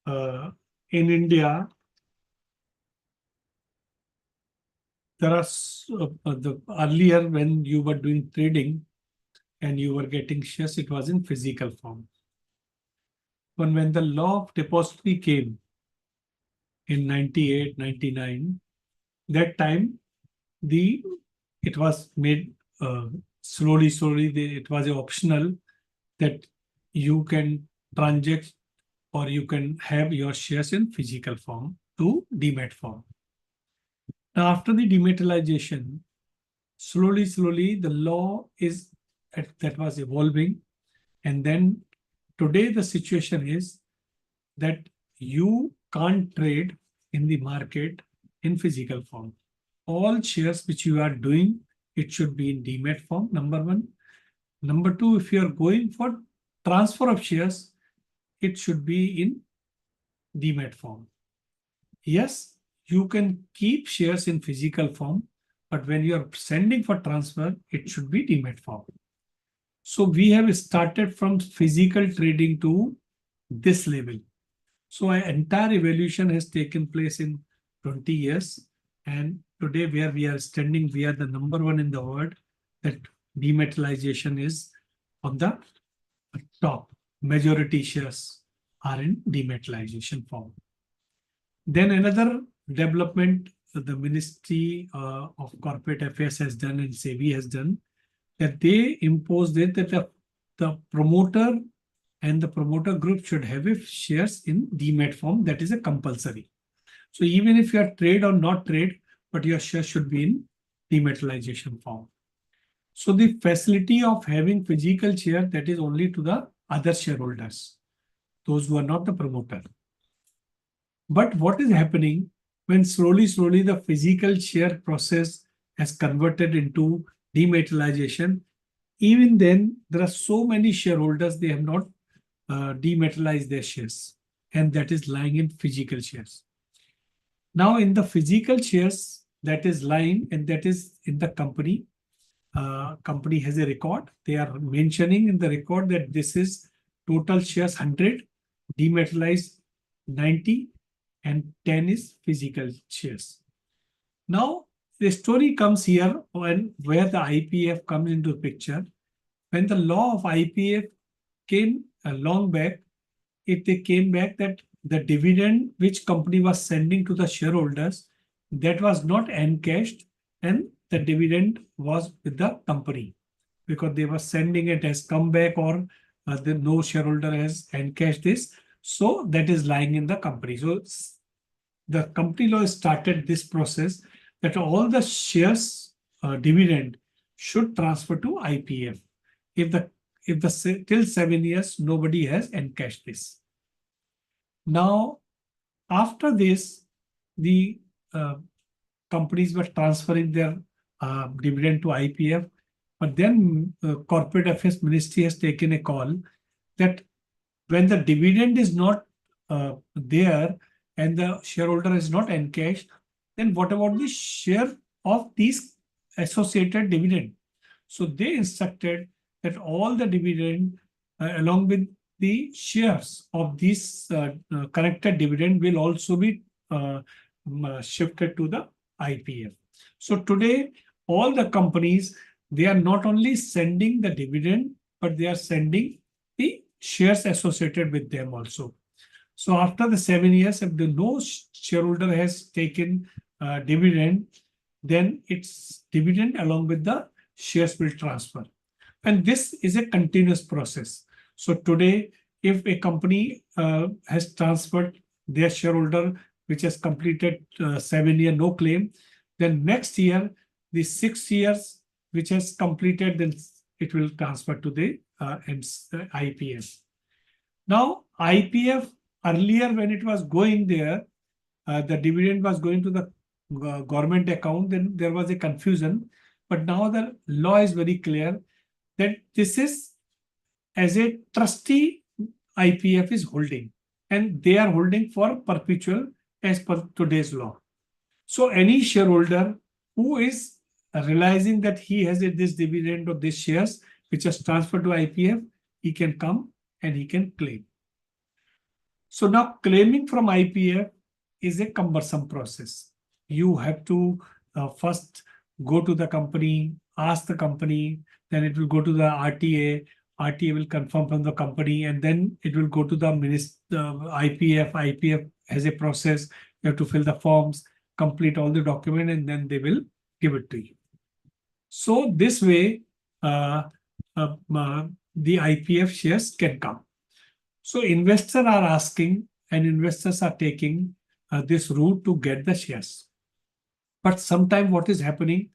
in India, there are the earlier when you were doing trading and you were getting shares, it was in physical form. But when the law of depository came in 98, 99, that time it was made slowly, it was optional that you can transact or you can have your shares in physical form to demat form. Now, after the dematerialization, slowly, the law is that was evolving. And then today the situation is that you can't trade in the market in physical form. All shares which you are doing, it should be in demat form, number one. Number two, if you are going for transfer of shares, it should be in demat form. Yes, you can keep shares in physical form, but when you are sending for transfer, it should be demat form. So we have started from physical trading to this level. So an entire evolution has taken place in 20 years. And today where we are standing, we are the number one in the world that dematerialization is on the top. Majority shares are in dematerialization form. Then another development the Ministry of Corporate Affairs has done and SEBI has done, that they imposed it that the promoter and the promoter group should have shares in demat form. That is a compulsory. So even if you are trade or not trade, but your share should be in dematerialization form. So the facility of having physical share, that is only to the other shareholders, those who are not the promoter. But what is happening when slowly the physical share process has converted into dematerialization? Even then, there are so many shareholders, they have not dematerialized their shares, and that is lying in physical shares. Now, in the physical shares that is lying, and that is in the company, company has a record. They are mentioning in the record that this is total shares 100, dematerialized 90, and 10 is physical shares. Now, the story comes here when where the IEPF comes into the picture. When the law of IEPF came long back, they came back that the dividend which company was sending to the shareholders, that was not encashed, and the dividend was with the company because they were sending it as comeback, or no shareholder has encashed this. So that is lying in the company. So the company law started this process that all the shares dividend should transfer to IEPF. If till 7 years nobody has encashed this. Now, after this, the companies were transferring their dividend to IEPF, but then Corporate Affairs Ministry has taken a call that when the dividend is not there and the shareholder is not encashed, then what about the share of these associated dividend? So they instructed that all the dividend along with the shares of this connected dividend will also be shifted to the IEPF. So today, all the companies, they are not only sending the dividend, but they are sending the shares associated with them also. So after the 7 years, if no shareholder has taken dividend, then its dividend along with the shares will transfer. And this is a continuous process. So today, if a company has transferred their shareholder, which has completed 7 year no claim, then next year, the 6 years which has completed, then it will transfer to the IEPF. Now, IEPF earlier when it was going there, the dividend was going to the government account, then there was a confusion. But now the law is very clear that this is as a trustee IEPF is holding, and they are holding for perpetual as per today's law. So any shareholder who is realizing that he has this dividend or this shares which is transferred to IEPF, he can come and he can claim. So now claiming from IPF is a cumbersome process. You have to first go to the company, ask the company, then it will go to the RTA. RTA will confirm from the company, and then it will go to the IPF. IPF has a process. You have to fill the forms, complete all the document, and then they will give it to you. So this way, the IPF shares can come. So investors are asking and investors are taking this route to get the shares. But sometimes what is happening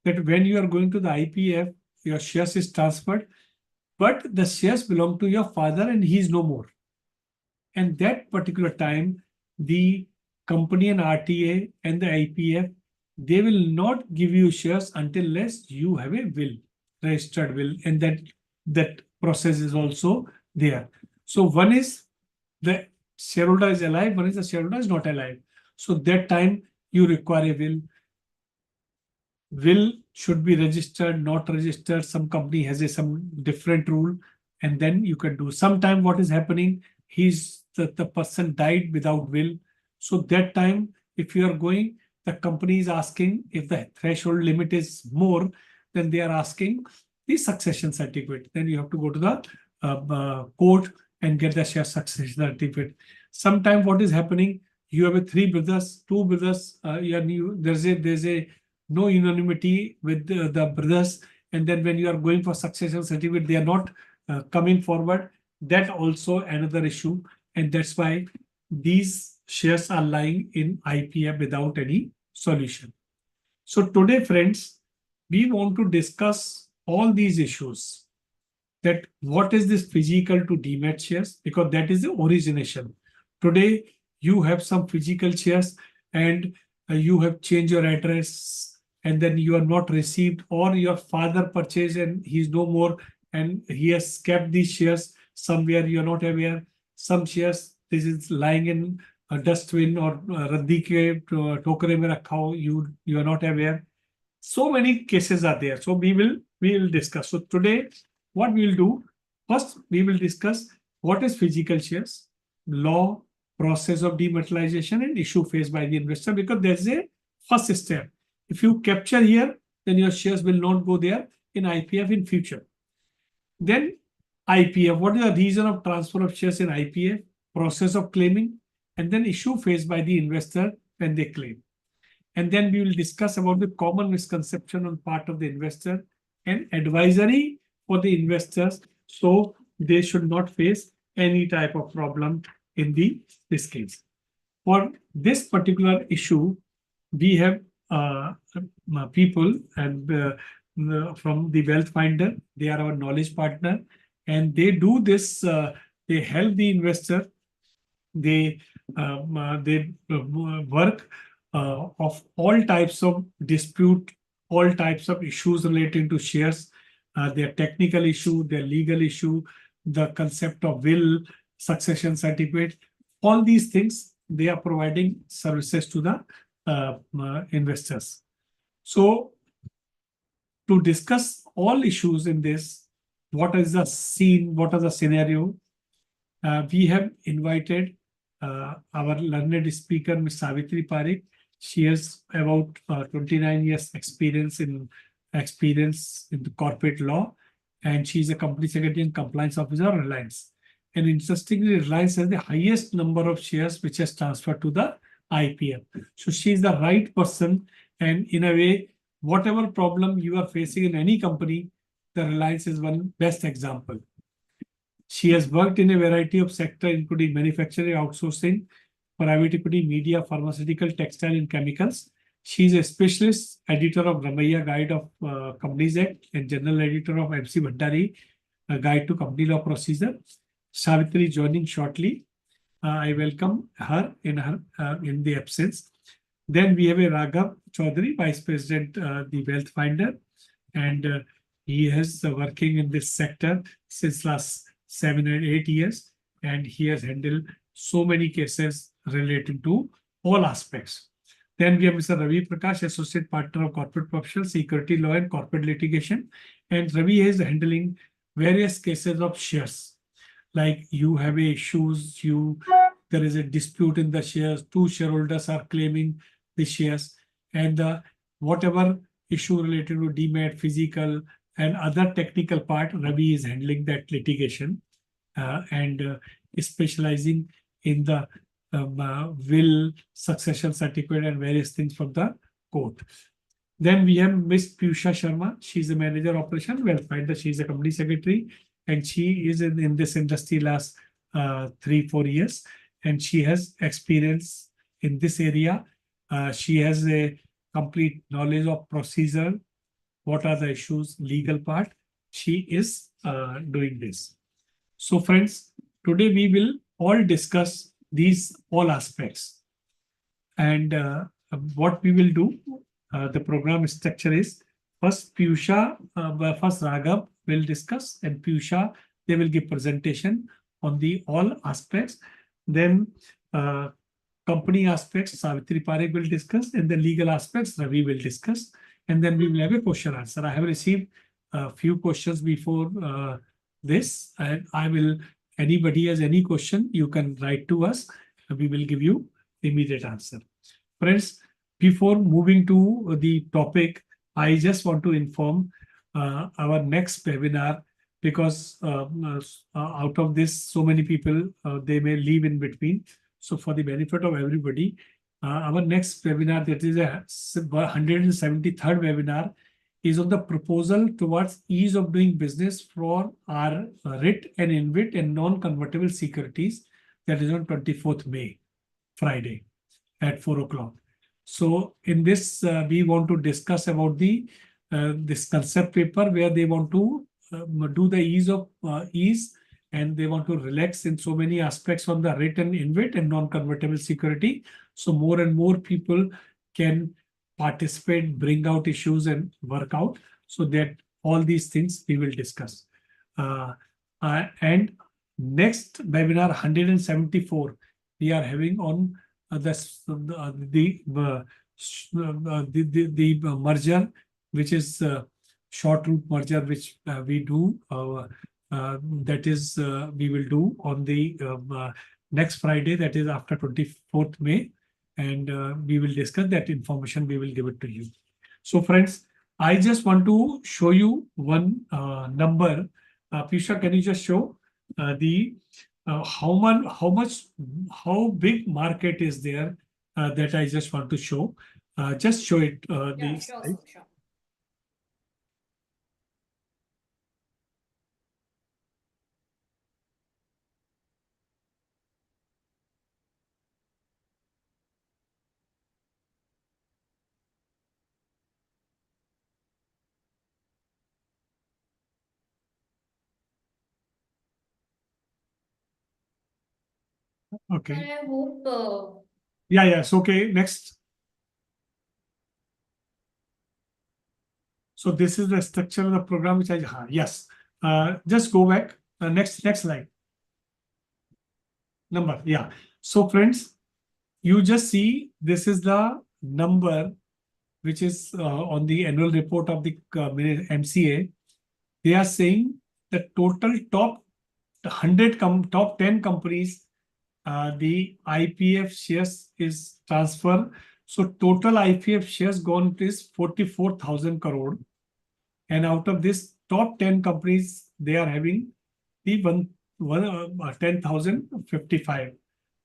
that when you are going to the IPF, your shares is transferred, but the shares belong to your father and he is no more. And that particular time, the company and RTA and the IPF, they will not give you shares unless you have a will, registered will, and that process is also there. So one is the shareholder is alive, one is the shareholder is not alive. So that time you require a will. Will should be registered, not registered. Some company has some different rule, and then you can do. Sometime what is happening, the person died without will. So that time, if you are going, the company is asking if the threshold limit is more, then they are asking the succession certificate. Then you have to go to the court and get the share succession certificate. Sometime what is happening, you have 3 brothers, 2 brothers, there's a no unanimity with the brothers, and then when you are going for succession certificate, they are not coming forward. That also another issue, and that's why these shares are lying in IPF without any solution. So today, friends, we want to discuss all these issues. That what is this physical to demat shares, because that is the origination. Today, you have some physical shares and you have changed your address, and then you are not received, or your father purchased and he is no more and he has kept these shares somewhere, you are not aware. Some shares, this is lying in a dustbin or raddi ke tokre mein rakha ho, you are not aware. So many cases are there. So we will discuss. So today, what we will do, first we will discuss what is physical shares, law, process of dematerialization, and issue faced by the investor, because there's a first step. If you capture here, then your shares will not go there in IPF in future. Then IPF, what is the reason of transfer of shares in IPF, process of claiming, and then issue faced by the investor when they claim. And then we will discuss about the common misconception on part of the investor and advisory for the investors, so they should not face any type of problem in this case. For this particular issue, we have people and from the Wealth Finder. They are our knowledge partner, and they do this. They help the investor. They work of all types of dispute, all types of issues relating to shares, their technical issue, their legal issue, the concept of will, succession certificate, all these things, they are providing services to the investors. So to discuss all issues in this, what is the scene, what are the scenario, we have invited our learned speaker, Ms. Savitri Parekh. She has about 29 years experience in the corporate law, and she is a company secretary and compliance officer of Reliance. And interestingly, Reliance has the highest number of shares which has transferred to the IPF. So she is the right person, and in a way, whatever problem you are facing in any company, the Reliance is one best example. She has worked in a variety of sectors, including manufacturing, outsourcing, private equity, media, pharmaceutical, textile, and chemicals. She is a specialist editor of Ramaiya Guide of Companies Act and general editor of MC Bhandari Guide to Company Law Procedure. Savitri joining shortly. I welcome her in the absence. Then we have a Raghav Chaudhary, Vice President, the Wealth Finder, and he has working in this sector since last 7 or 8 years, and he has handled so many cases related to all aspects. Then we have Mr. Ravi Prakash, Associate Partner of Corporate Professional, Security Law and Corporate Litigation. And Ravi is handling various cases of shares. Like you have issues, you there is a dispute in the shares, two shareholders are claiming the shares, and whatever issue related to demat, physical, and other technical part, Ravi is handling that litigation and specializing in the will, succession certificate, and various things from the court. Then we have Miss Piyusha Sharma. She's a manager operation, wealth finder. She's a company secretary, and she is in this industry last 3-4 years, and she has experience in this area. She has a complete knowledge of procedure, what are the issues, legal part. She is doing this. So friends, today we will all discuss these all aspects. And what we will do, the program structure is first first Raghav will discuss, and Piyusha, they will give presentation on the all aspects. Then company aspects, Savitri Parekh will discuss, and the legal aspects, Ravi will discuss. And then we will have a question answer. I have received a few questions before this, and anybody has any question, you can write to us. We will give you immediate answer. Friends, before moving to the topic, I just want to inform our next webinar, because out of this, so many people, they may leave in between. So for the benefit of everybody, our next webinar, that is a 173rd webinar, is on the proposal towards ease of doing business for our RIT and InvIT and non-convertible securities. That is on 24th May, Friday at 4 o'clock. So in this, we want to discuss about the this concept paper where they want to do the ease, and they want to relax in so many aspects on the RIT and InvIT and non-convertible security. So more and more people can participate, bring out issues and work out, so that all these things we will discuss. And next webinar 174, we are having on the merger, which is short route merger, which we do. That is, we will do on the next Friday, that is after 24th May. And we will discuss that information. We will give it to you. So friends, I just want to show you one number. Piyusha, can you just show the how big market is there that I just want to show. Just show it. Yeah, sure. Okay. And I hope. Yeah, it's okay. Next. So this is the structure of the program which I yes. Just go back. Next slide. Number, yeah. So friends, you just see this is the number which is on the annual report of the MCA. They are saying the total top 10 companies, the IEPF shares is transfer. So total IEPF shares gone is 44,000 crore. And out of this top 10 companies, they are having the 10,055,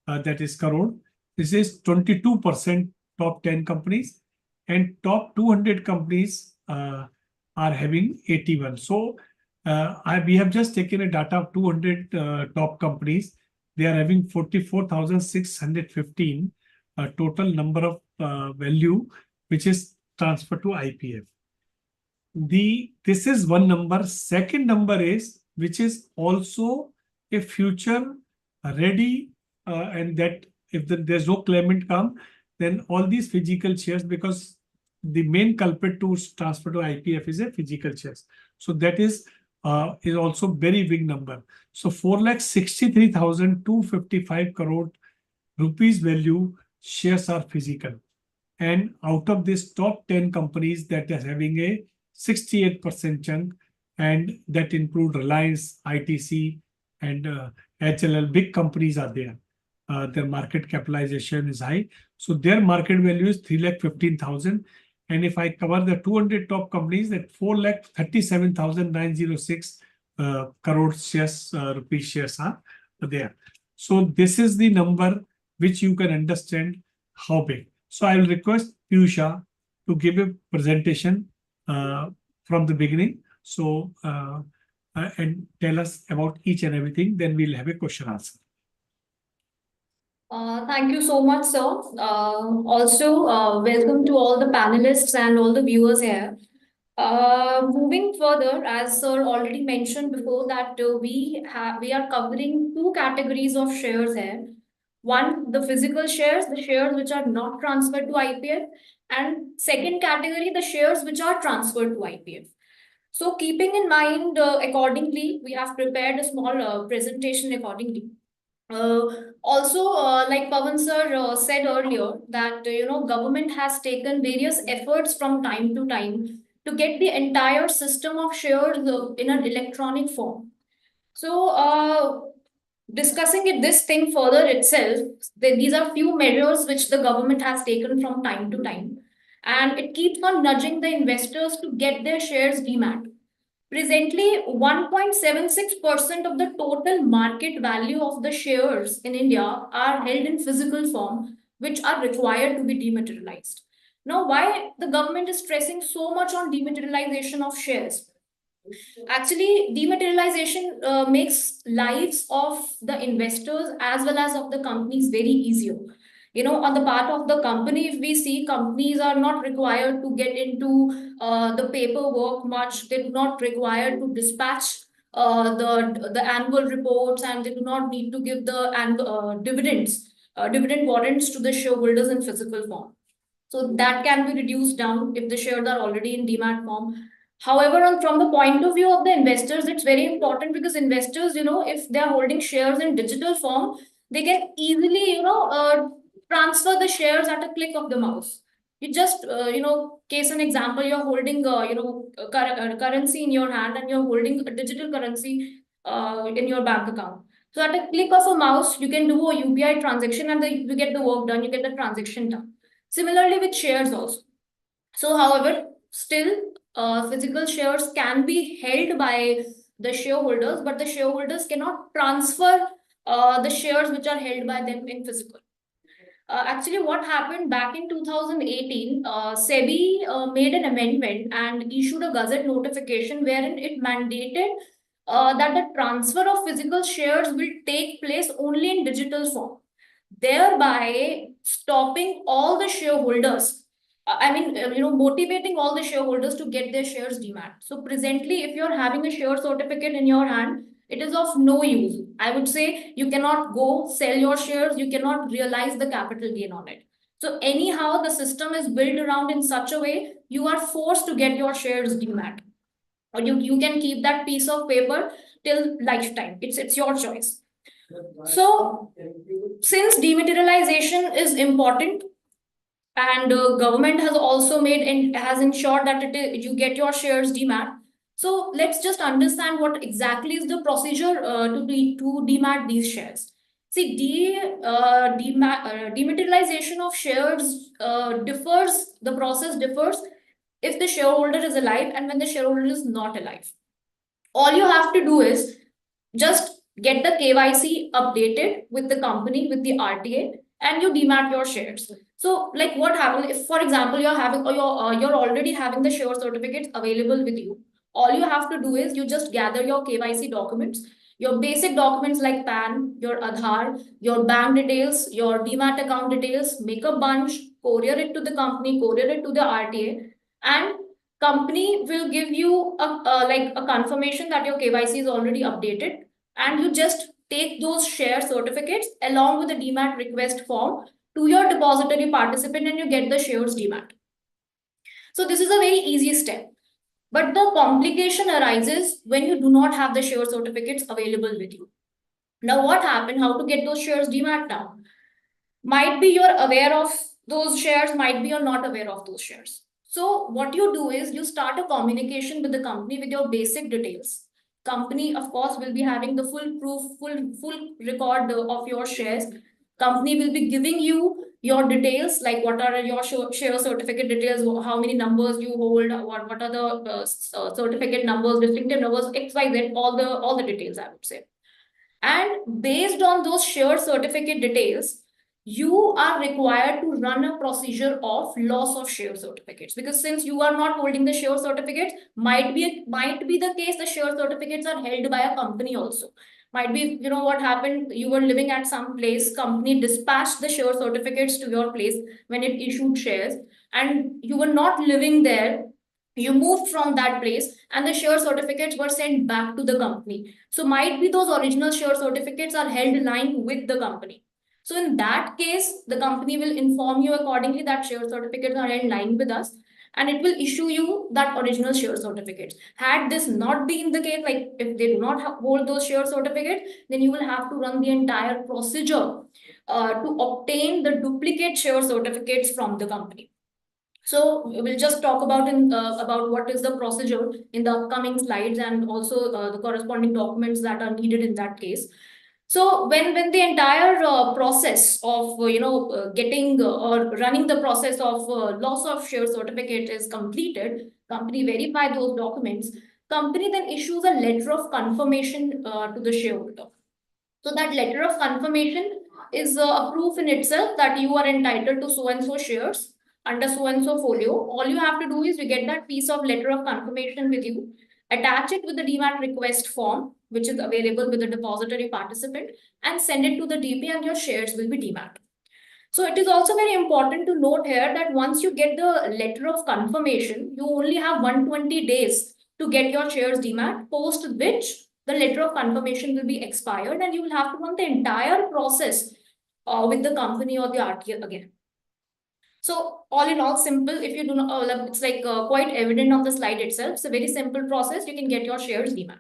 that is crore. This is 22% top 10 companies, and top 200 companies are having 81. So we have just taken a data of 200 top companies. They are having 44,615 total number of value, which is transferred to IPF. This is one number. Second number is, which is also a future ready, and that if there's no claimant come, then all these physical shares, because the main culprit to transfer to IPF is a physical shares. So that is also very big number. So 4,63,255 crore rupees value shares are physical. And out of this top 10 companies that are having a 68% chunk, and that include Reliance, ITC, and HLL, big companies are there. their market capitalization is high. So their market value is 3,15,000. And if I cover the 200 top companies, that 4,37,906 crore shares, rupee shares are there. So this is the number which you can understand how big. So I will request Piyusha to give a presentation from the beginning. So and tell us about each and everything. Then we'll have a question answer. Thank you so much, sir. Welcome to all the panelists and all the viewers here. Moving further, as sir already mentioned before, that we are covering two categories of shares here. One, the physical shares, the shares which are not transferred to IPF, and second category, the shares which are transferred to IPF. So, keeping in mind accordingly, we have prepared a small presentation accordingly. Uh, like Pawan sir said earlier, that government has taken various efforts from time to time to get the entire system of shares in an electronic form. So, discussing this thing further itself, these are few measures which the government has taken from time to time, and it keeps on nudging the investors to get their shares demat. Presently, 1.76% of the total market value of the shares in India are held in physical form, which are required to be dematerialized. Now, why the government is stressing so much on dematerialization of shares? Actually, dematerialization makes lives of the investors as well as of the companies very easier. On the part of the company, if we see, companies are not required to get into the paperwork much. They do not require to dispatch the annual reports, and they do not need to give the dividend warrants to the shareholders in physical form. So that can be reduced down if the shares are already in demat form. However, from the point of view of the investors, it's very important because investors, if they are holding shares in digital form, they can easily, transfer the shares at a click of the mouse. You just, case an example, you're holding, currency in your hand, and you're holding a digital currency in your bank account. So at a click of a mouse, you can do a UPI transaction, and you get the work done, you get the transaction done. Similarly with shares also. So, however, still physical shares can be held by the shareholders, but the shareholders cannot transfer the shares which are held by them in physical. Actually, what happened back in 2018, SEBI made an amendment and issued a gazette notification wherein it mandated that the transfer of physical shares will take place only in digital form, thereby stopping all the shareholders. Motivating all the shareholders to get their shares demat. So presently, if you're having a share certificate in your hand, it is of no use. I would say you cannot go sell your shares, you cannot realize the capital gain on it. So anyhow, the system is built around in such a way, you are forced to get your shares demat. Or you can keep that piece of paper till lifetime. It's your choice. So, since dematerialization is important, and government has also made and has ensured that you get your shares demat. So let's just understand what exactly is the procedure to demat these shares. See, dematerialization of shares differs. The process differs if the shareholder is alive and when the shareholder is not alive. All you have to do is just get the KYC updated with the company, with the RTA, and you demat your shares. So, like what happens if, for example, you're having or you're already having the share certificates available with you. All you have to do is you just gather your KYC documents, your basic documents like PAN, your Aadhaar, your bank details, your demat account details, make a bunch, courier it to the company, courier it to the RTA, and company will give you a confirmation that your KYC is already updated, and you just take those share certificates along with the demat request form to your depository participant, and you get the shares demat. So this is a very easy step. But the complication arises when you do not have the share certificates available with you. Now, what happened? How to get those shares demat now? Might be you're aware of those shares, might be you're not aware of those shares. So what you do is you start a communication with the company with your basic details. Company, of course, will be having the full proof, full record of your shares. Company will be giving you your details, like what are your share certificate details, how many numbers you hold, what are the certificate numbers, distinctive numbers, XYZ, all the details, I would say. And based on those share certificate details, you are required to run a procedure of loss of share certificates, because since you are not holding the share certificates, might be the case the share certificates are held by a company also. Might be, what happened, you were living at some place, company dispatched the share certificates to your place when it issued shares, and you were not living there, you moved from that place, and the share certificates were sent back to the company. So might be those original share certificates are held lying with the company. So in that case, the company will inform you accordingly that share certificates are held lying with us, and it will issue you that original share certificates. Had this not been the case, like if they do not hold those share certificates, then you will have to run the entire procedure to obtain the duplicate share certificates from the company. So we'll just talk about what is the procedure in the upcoming slides, and also the corresponding documents that are needed in that case. So when the entire process of getting or running the process of loss of share certificate is completed, company verify those documents. Company then issues a letter of confirmation to the shareholder. So that letter of confirmation is a proof in itself that you are entitled to so and so shares under so and so folio. All you have to do is you get that piece of letter of confirmation with you, attach it with the demat request form, which is available with the depository participant, and send it to the DP, and your shares will be demat. So it is also very important to note here that once you get the letter of confirmation, you only have 120 days to get your shares demat, post which the letter of confirmation will be expired, and you will have to run the entire process with the company or the RTA again. So all in all, simple. If you do not, it's like quite evident on the slide itself. It's a very simple process. You can get your shares demat.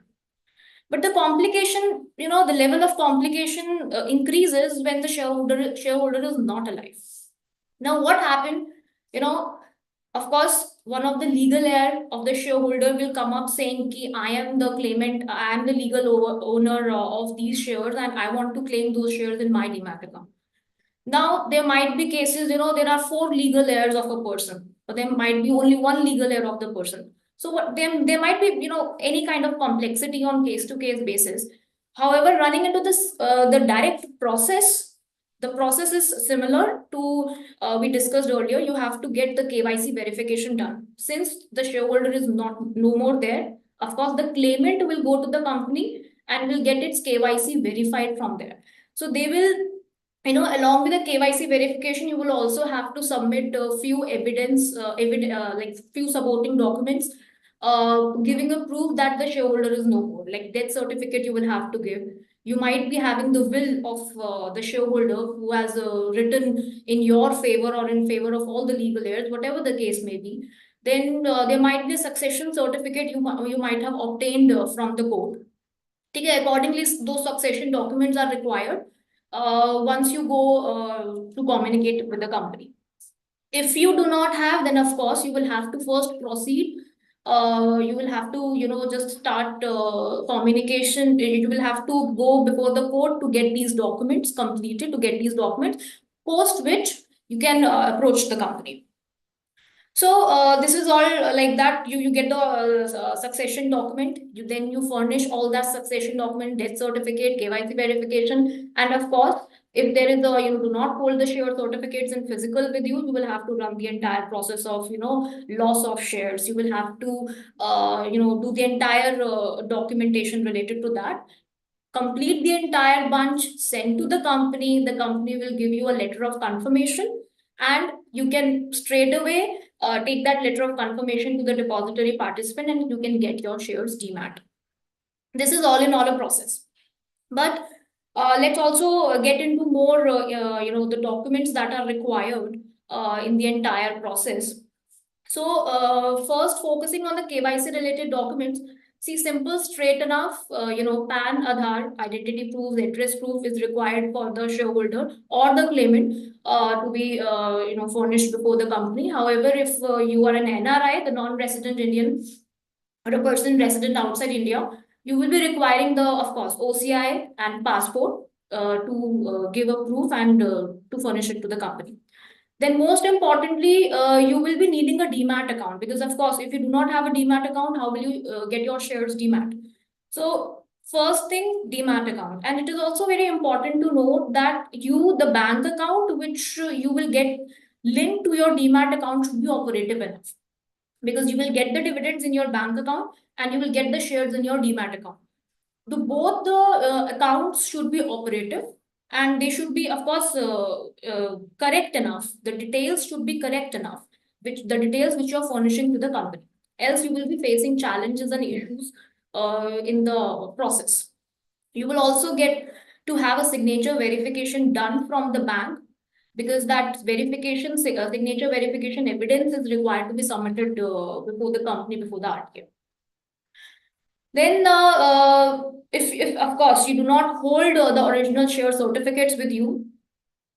But the complication, the level of complication increases when the shareholder is not alive. Now, what happened? Of course, one of the legal heir of the shareholder will come up saying, "Ki I am the claimant, I am the legal owner of these shares, and I want to claim those shares in my demat account." Now, there might be cases, there are 4 legal heirs of a person, but there might be only 1 legal heir of the person. So there might be, any kind of complexity on case-to-case basis. However, running into this, the direct process, the process is similar to we discussed earlier. You have to get the KYC verification done. Since the shareholder is no more there, of course, the claimant will go to the company and will get its KYC verified from there. So they will, along with the KYC verification, you will also have to submit a few like few supporting documents, giving a proof that the shareholder is no more, like death certificate you will have to give. You might be having the will of the shareholder who has written in your favor or in favor of all the legal heirs, whatever the case may be. Then there might be a succession certificate you might have obtained from the court. Okay, accordingly, those succession documents are required once you go to communicate with the company. If you do not have, then of course you will have to first proceed. You will have to, just start communication. You will have to go before the court to get these documents completed, to get these documents, post which you can approach the company. So this is all like that. You get the succession document. Then you furnish all that succession document, death certificate, KYC verification, and of course, if there is a you do not hold the share certificates in physical with you, you will have to run the entire process of loss of shares. You will have to do the entire documentation related to that. Complete the entire bunch, send to the company. The company will give you a letter of confirmation, and you can straight away take that letter of confirmation to the depository participant, and you can get your shares demat. This is all in all a process. But let's also get into more, the documents that are required in the entire process. So first, focusing on the KYC related documents. See, simple, straight enough, PAN, Aadhaar, identity proof, address proof is required for the shareholder or the claimant to be, furnished before the company. However, if you are an NRI, the non-resident Indian, or a person resident outside India, you will be requiring of course, OCI and passport. to give a proof and to furnish it to the company. Then most importantly, you will be needing a demat account, because of course, if you do not have a demat account, how will you get your shares demat? So first thing, demat account. And it is also very important to note that the bank account which you will get linked to your demat account should be operative enough, because you will get the dividends in your bank account and you will get the shares in your demat account. Both the accounts should be operative, and they should be, of course, correct enough. The details should be correct enough, which the details which you are furnishing to the company. Else, you will be facing challenges and issues in the process. You will also get to have a signature verification done from the bank, because that verification, signature verification evidence is required to be submitted before the company, before the RTA. Then, if of course you do not hold the original share certificates with you,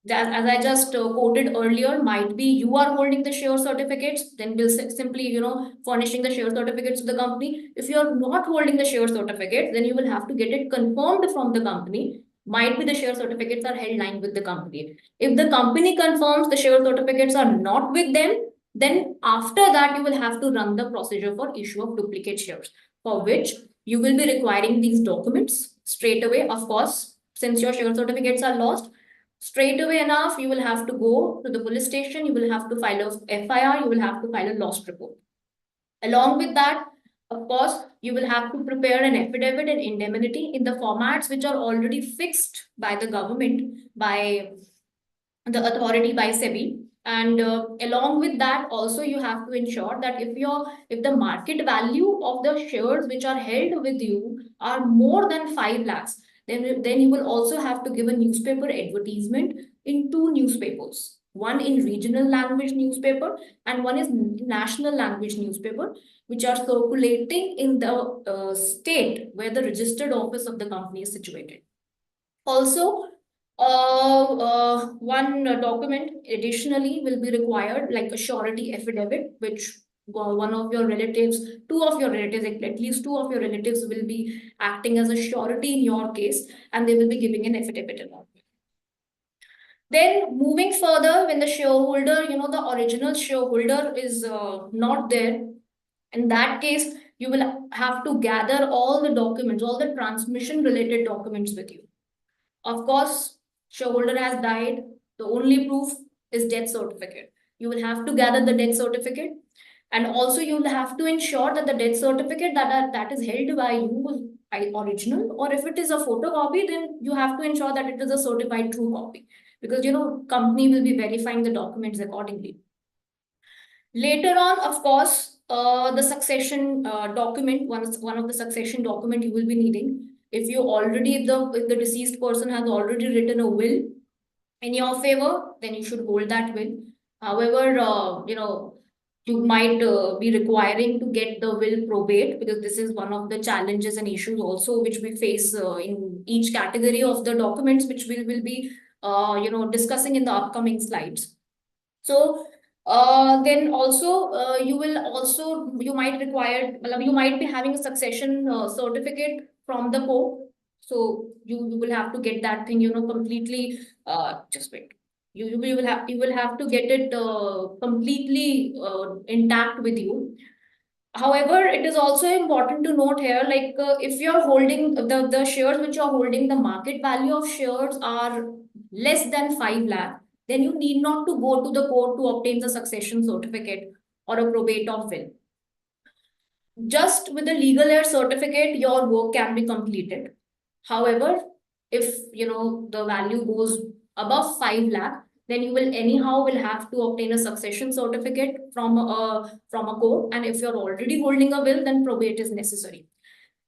as I just quoted earlier, might be you are holding the share certificates, then we'll simply, furnishing the share certificates to the company. If you are not holding the share certificates, then you will have to get it confirmed from the company. Might be the share certificates are held line with the company. If the company confirms the share certificates are not with them, then after that you will have to run the procedure for issue of duplicate shares, for which you will be requiring these documents straight away. Of course, since your share certificates are lost, straight away enough, you will have to go to the police station, you will have to file a FIR, you will have to file a lost report. Along with that, of course, you will have to prepare an affidavit and indemnity in the formats which are already fixed by the government, by the authority, by SEBI. And along with that, also you have to ensure that if the market value of the shares which are held with you are more than 5 lakhs, then you will also have to give a newspaper advertisement in 2 newspapers. One in regional language newspaper and one is national language newspaper, which are circulating in the state where the registered office of the company is situated. Also, one document additionally will be required, like a surety affidavit, which one of your relatives, two of your relatives, at least two of your relatives will be acting as a surety in your case, and they will be giving an affidavit along with. Then moving further, when the shareholder, the original shareholder is not there, in that case, you will have to gather all the documents, all the transmission related documents with you. Of course, shareholder has died. The only proof is death certificate. You will have to gather the death certificate, and also you will have to ensure that the death certificate that is held by you is original, or if it is a photocopy, then you have to ensure that it is a certified true copy, because company will be verifying the documents accordingly. Later on, of course, the succession document, one of the succession document you will be needing. If the deceased person has already written a will in your favor, then you should hold that will. However, you might be requiring to get the will probate, because this is one of the challenges and issues also which we face in each category of the documents, which we will be discussing in the upcoming slides. So then also you might be having a succession certificate from the court. So you will have to get that thing completely. Just wait. You will have to get it completely intact with you. However, it is also important to note here, like if you're holding the shares which you're holding, the market value of shares are less than 5 lakh, then you need not to go to the court to obtain the succession certificate or a probate of will. Just with the legal heir certificate, your work can be completed. However, if the value goes above 5 lakh, then you will anyhow have to obtain a succession certificate from a court. And if you're already holding a will, then probate is necessary.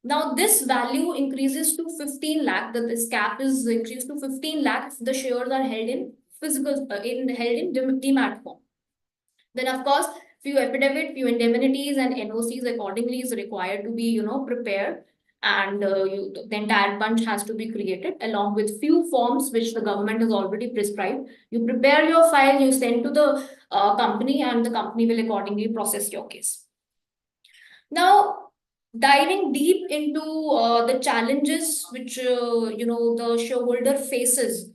Now, this value increases to 15 lakh, that this cap is increased to 15 lakh if the shares are held in demat form. Then, of course, few affidavit, few indemnities and NOCs accordingly is required to be, prepared. And the entire bunch has to be created along with few forms which the government has already prescribed. You prepare your file, you send to the company, and the company will accordingly process your case. Now, diving deep into the challenges which the shareholder faces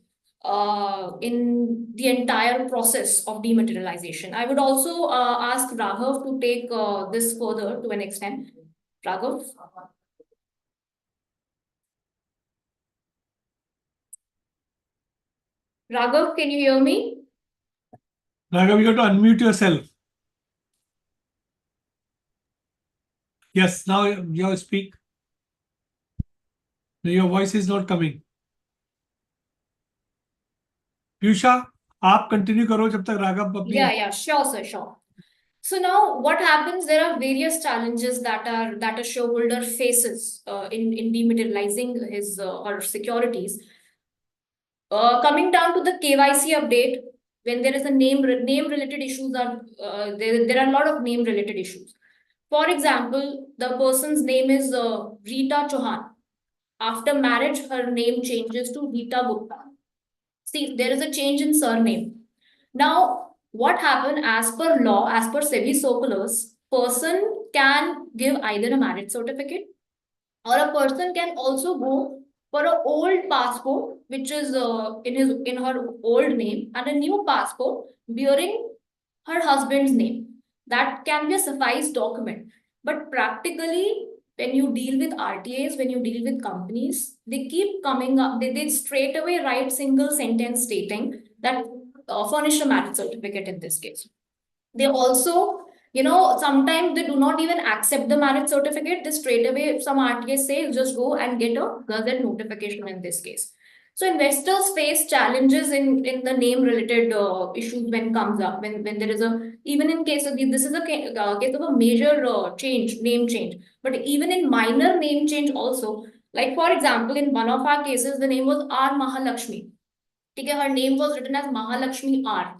in the entire process of dematerialization. I would also ask Raghav to take this further to an extent. Raghav? Raghav, can you hear me? Raghav, you got to unmute yourself. Yes, now you speak. Your voice is not coming. Piyusha, आप continue करो जब तक राघव अपनी Yeah, sure, sir, sure. So now what happens, there are various challenges that a shareholder faces in dematerializing his or securities. Coming down to the KYC update, when there is a name related issues are there are a lot of name related issues. For example, the person's name is Rita Chauhan. After marriage, her name changes to Rita Gupta. See, there is a change in surname. Now, what happened as per law, as per SEBI circulars, person can give either a marriage certificate or a person can also go for an old passport which is in her old name and a new passport bearing her husband's name. That can be a suffice document. But practically, when you deal with RTAs, when you deal with companies, they keep coming up, they straight away write single sentence stating that furnish a marriage certificate in this case. They also, sometimes they do not even accept the marriage certificate. They straight away, some RTAs say, just go and get a gazette notification in this case. So investors face challenges in the name related issues when comes up, when there is a, even in case of this is a case of a major name change. But even in minor name change also, like for example, in one of our cases, the name was R. Mahalakshmi. Okay, her name was written as Mahalakshmi R.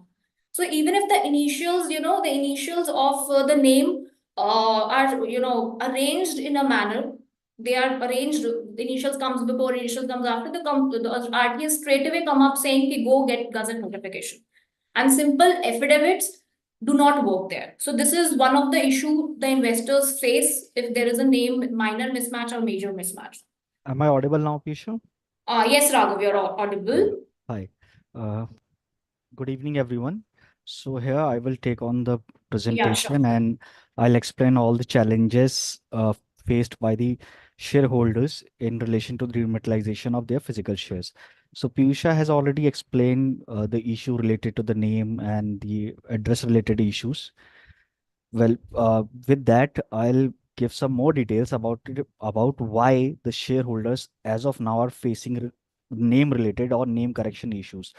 So even if the initials, the initials of the name are, arranged in a manner, they are arranged, the initials comes before, initials comes after, the RTS straight away come up saying, ki, go get gazette notification. And simple affidavits do not work there. So this is one of the issue the investors face if there is a name minor mismatch or major mismatch. Am I audible now, Pisha? Yes, Raghav, you're audible. Hi. Uh, Good evening, everyone. So here I will take on the Yeah, sure. presentation and I'll explain all the challenges faced by the shareholders in relation to the rematerialization of their physical shares. So Piyusha has already explained the issue related to the name and the address related issues. Well, with that, I'll give some more details about why the shareholders as of now are facing name related or name correction issues.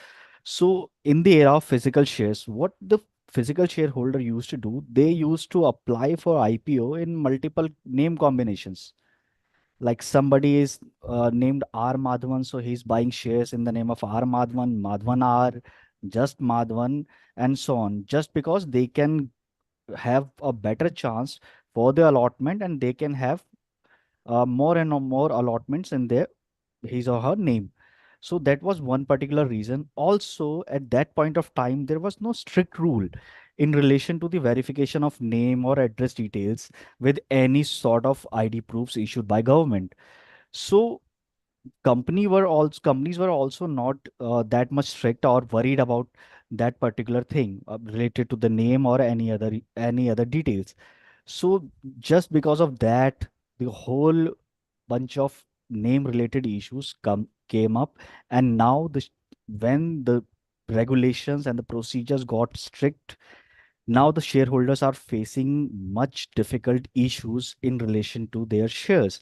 So in the era of physical shares, what the physical shareholder used to do, they used to apply for IPO in multiple name combinations. Like somebody is named R Madhavan, so he's buying shares in the name of R Madhavan, Madhavan R, just Madhavan, and so on, just because they can have a better chance for the allotment and they can have more and more allotments in their his or her name. So that was one particular reason. Also, at that point of time, there was no strict rule in relation to the verification of name or address details with any sort of ID proofs issued by government. So companies were also not that much strict or worried about that particular thing related to the name or any other details. So just because of that, the whole bunch of name related issues came up, and now when the regulations and the procedures got strict, now the shareholders are facing much difficult issues in relation to their shares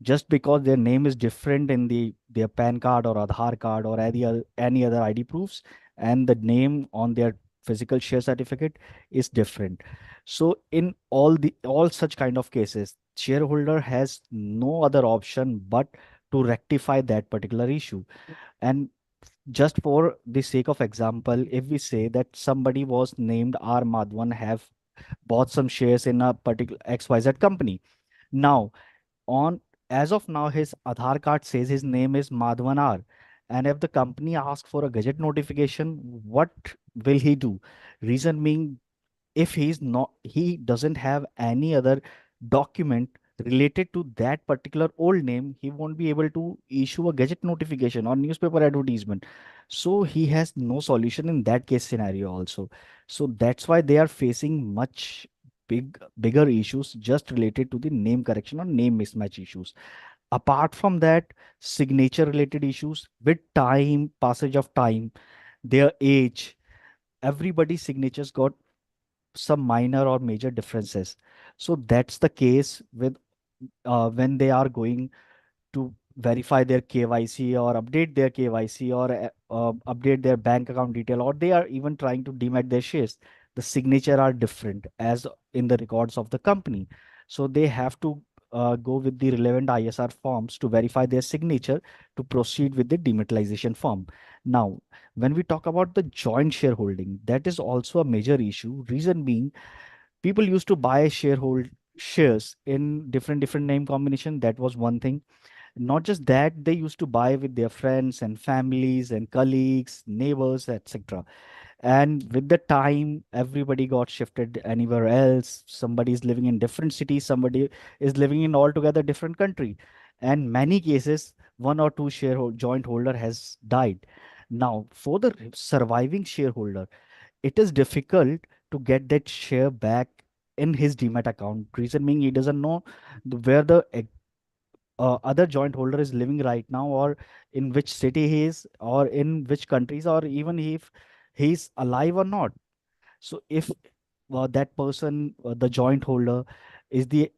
just because their name is different in their PAN card or Aadhaar card or any other ID proofs, and the name on their physical share certificate is different. So in all such kind of cases, shareholder has no other option but to rectify that particular issue. And just for the sake of example, if we say that somebody was named R Madhavan, have bought some shares in a particular XYZ company. Now on as of now, his Aadhaar card says his name is Madhavan R. And if the company asks for a gazette notification, what will he do? Reason being, if he doesn't have any other document related to that particular old name, he won't be able to issue a gazette notification or newspaper advertisement. So he has no solution in that case scenario also. So that's why they are facing much bigger issues just related to the name correction or name mismatch issues. Apart from that, signature related issues with time, passage of time, their age, everybody's signatures got some minor or major differences. So that's the case with when they are going to verify their KYC or update their KYC or update their bank account detail, or they are even trying to demat their shares. The signature are different as in the records of the company. So they have to go with the relevant ISR forms to verify their signature to proceed with the dematerialization form. Now, when we talk about the joint shareholding, that is also a major issue. Reason being, people used to buy shares in different name combination. That was one thing. Not just that, they used to buy with their friends and families and colleagues, neighbors, etc. And with the time, everybody got shifted anywhere else. Somebody is living in different cities, somebody is living in altogether different country. And many cases, one or two joint holder has died. Now, for the surviving shareholder, it is difficult to get that share back in his demat account. Reason being, he doesn't know where the other joint holder is living right now, or in which city he is, or in which countries, or even if he's alive or not. So if that person, the joint holder, is the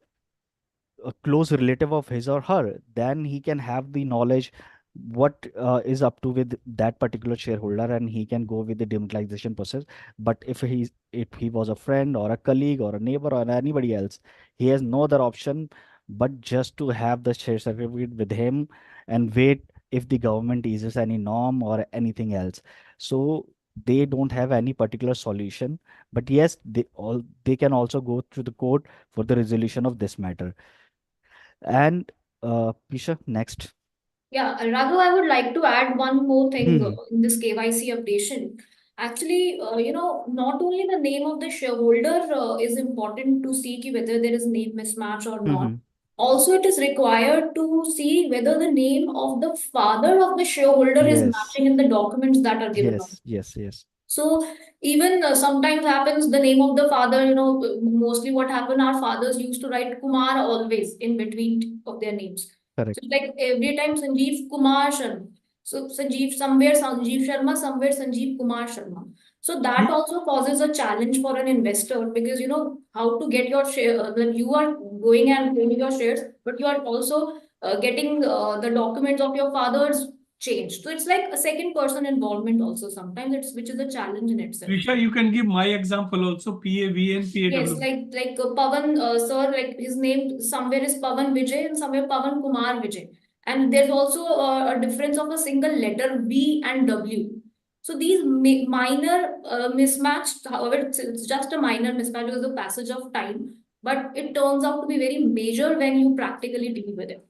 a close relative of his or her, then he can have the knowledge what is up to with that particular shareholder, and he can go with the demutualization process. But if he was a friend or a colleague or a neighbor or anybody else, he has no other option but just to have the share certificate with him and wait if the government eases any norm or anything else. So they don't have any particular solution, but yes, they can also go through the court for the resolution of this matter. And Pisha, next. Yeah, Raghav, I would like to add one more thing Hmm. in this KYC updation. Actually, not only the name of the shareholder is important to see ki whether there is name mismatch or not. Hmm. Also, it is required to see whether the name of the father of the shareholder is Yes. matching in the documents that are given out. Yes. Yes. Yes. So even sometimes happens the name of the father, mostly what happened, our fathers used to write Kumar always in between of their names. So Correct. like every time Sanjeev Kumar Sharma. So Sanjeev Sharma, somewhere Sanjeev Kumar Sharma. So that also causes a challenge for an investor because you know how to get your share, that you are going and claiming your shares, but you are also getting the documents of your father's changed. So it's like a second person involvement also sometimes it's which is a challenge in itself. Risha, you can give my example also, PAV and Yes, PAW. like Pavan sir, like his name somewhere is Pavan Vijay and somewhere Pavan Kumar Vijay. And there's also a difference of a single letter V and W. So these minor mismatch, however, it's just a minor mismatch because of the passage of time, but it turns out to be very major when you practically deal with it.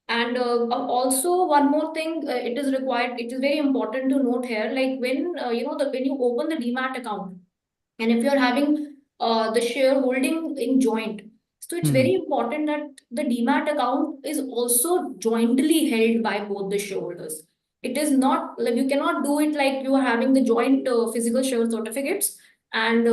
And also one more thing, it is required. It is very important to note here, like when when you open the demat account, and if you're having the shareholding in joint, so it's Hmm. very important that the demat account is also jointly held by both the shareholders. It is not like you cannot do it like you are having the joint physical share certificates and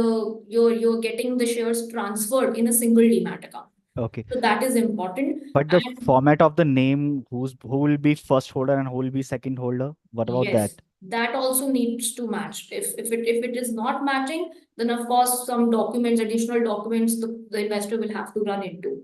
you're getting the shares transferred in a single demat account. Okay. So that is important. But the And format of the name, who will be first holder and who will be second holder? What about that? yes, that also needs to match. If it is not matching, then of course some documents, additional documents, the investor will have to run into.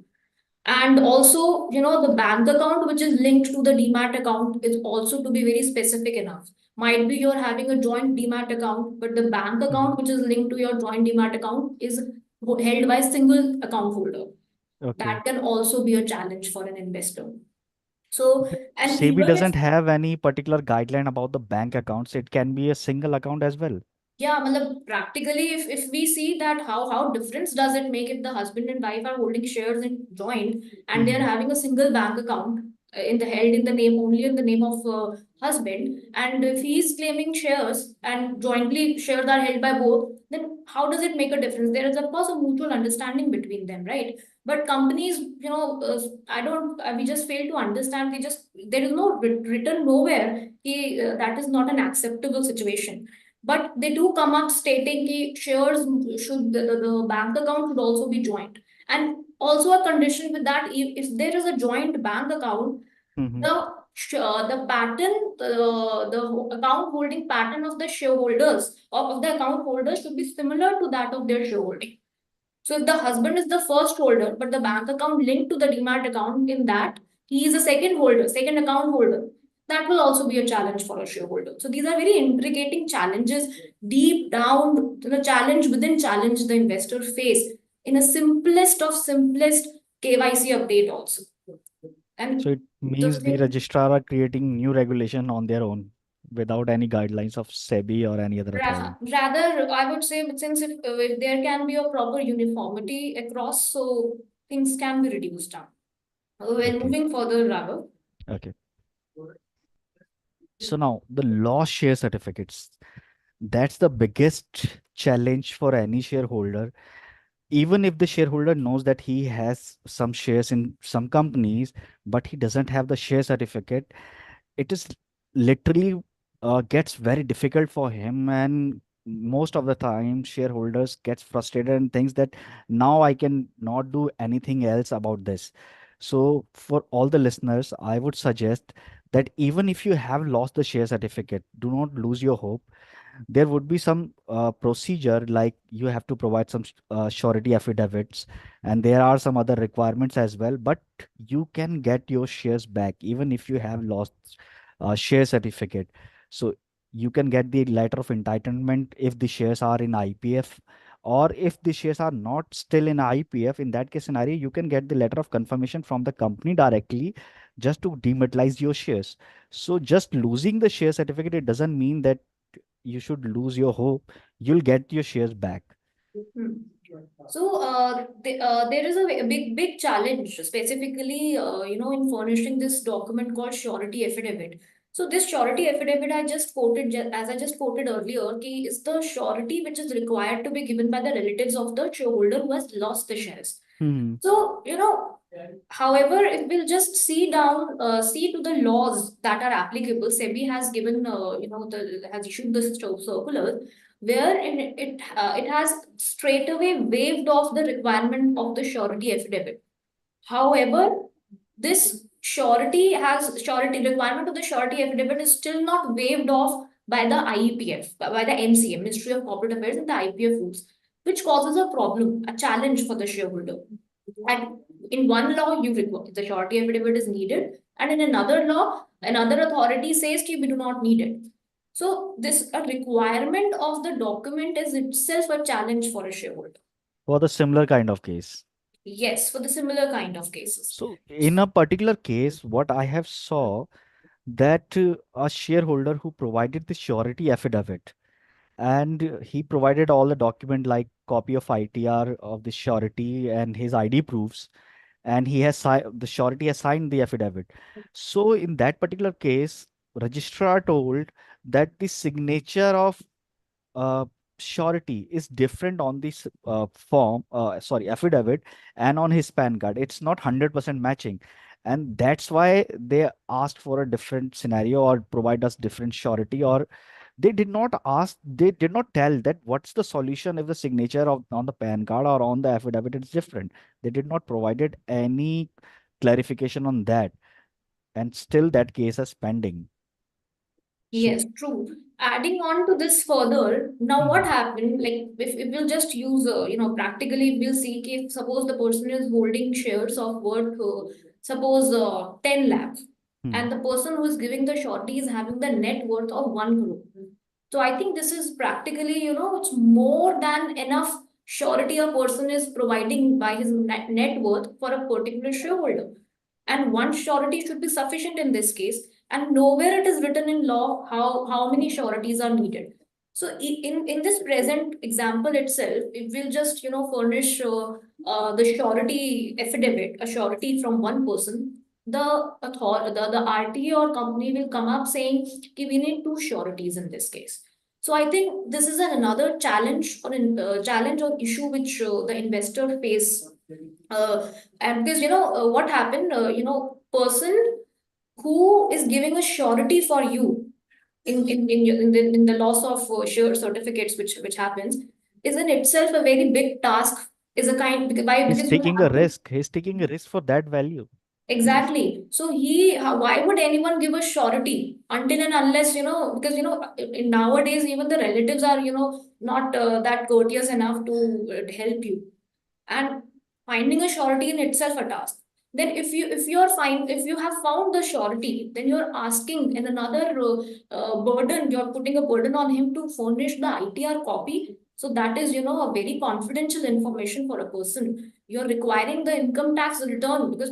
And also, the bank account which is linked to the demat account is also to be very specific enough. Might be you're having a joint demat account, but the bank Hmm. account which is linked to your joint demat account is held by single account holder. Okay. That can also be a challenge for an investor. So, But and SEBI even if doesn't have any particular guideline about the bank accounts. It can be a single account as well. yeah, matlab, practically, if we see that how difference does it make if the husband and wife are holding shares in joint and they're Hmm. having a single bank account, held in the name, only in the name of husband, and if he is claiming shares and jointly shares are held by both, then how does it make a difference? There is of course a mutual understanding between them, right? But companies, I don't, we just fail to understand. There is no written nowhere that is not an acceptable situation. But they do come up stating that shares should, the bank account should also be joint. And also a condition with that, if there is a joint bank account, Mhm. the pattern, the account holding pattern of the shareholders of the account holders should be similar to that of their shareholding. So if the husband is the first holder, but the bank account linked to the demat account, in that he is a second holder, second account holder, that will also be a challenge for a shareholder. So these are very intriguing challenges deep down, the challenge within challenge the investor face in a simplest of simplest KYC update also. So And it the means the thing, registrar are creating new regulation on their own without any guidelines of SEBI or any other authority. rather, I would say, since if there can be a proper uniformity across, so things can be reduced down. When Okay. moving further, Raghav. Okay. So now the lost share certificates, that's the biggest challenge for any shareholder. Even if the shareholder knows that he has some shares in some companies, but he doesn't have the share certificate, it is literally gets very difficult for him, and most of the time shareholders gets frustrated and thinks that now I can not do anything else about this. So for all the listeners, I would suggest that even if you have lost the share certificate, do not lose your hope. There would be some procedure, like you have to provide some surety affidavits, and there are some other requirements as well, but you can get your shares back even if you have lost share certificate. So you can get the letter of entitlement if the shares are in IPF, or if the shares are not still in IPF, in that case scenario you can get the letter of confirmation from the company directly, just to dematerialize your shares. So just losing the share certificate, it doesn't mean that you should lose your hope. You'll get your shares back. Hmm. So there is a big challenge specifically, in furnishing this document called surety affidavit. So this surety affidavit I just quoted, as I just quoted earlier, is the surety which is required to be given by the relatives of the shareholder who has lost the shares. Hmm. So, however, if we'll just see to the laws that are applicable, SEBI has given, has issued this circular where it has straight away waived off the requirement of the surety affidavit. However, this surety requirement of the surety affidavit is still not waived off by the IEPF, by the MCM, Ministry of Corporate Affairs, and the IPF rules, which causes a problem, a challenge for the shareholder. And in one law, you require the surety affidavit is needed, and in another law, another authority says that we do not need it. So this a requirement of the document is itself a challenge for a shareholder. For the similar kind of case. Yes, for the similar kind of cases. So in a particular case, what I have saw, that a shareholder who provided the surety affidavit, and he provided all the document like copy of ITR of the surety and his ID proofs, and he has the surety has signed the affidavit. So in that particular case, registrar told that the signature of uh, surety is different on this affidavit, and on his PAN card. It's not 100% matching. And that's why they asked for a different scenario or provide us different surety, or they did not tell that what's the solution if the signature of on the PAN card or on the affidavit is different. They did not provided any clarification on that. And still that case is pending. So Yes, true. Adding on to this further, now what Mhm. happened? Like, if we'll just use, practically, we'll see if suppose the person is holding shares of worth, suppose 10 lakhs, Hmm. and the person who is giving the surety is having the net worth of 1 crore. So I think this is practically, it's more than enough surety a person is providing by his net worth for a particular shareholder. And one surety should be sufficient in this case, and nowhere it is written in law how many sureties are needed. So in this present example itself, it will just furnish the surety affidavit, a surety from one person. the RTA or company will come up saying कि we need two sureties in this case. So I think this is another challenge challenge or issue which the investor face. And because what happened, person who is giving a surety for you in the loss of sure certificates which happens is in itself a very big task. Is a kind He's because you taking a have to. risk. He's taking a risk for that value. Exactly. So why would anyone give a surety until and unless, because, nowadays, even the relatives are, not that courteous enough to help you. And finding a surety in itself a task. Then if you have found the surety, then you're asking in another burden, you're putting a burden on him to furnish the ITR copy. So that is, a very confidential information for a person. You're requiring the income tax return because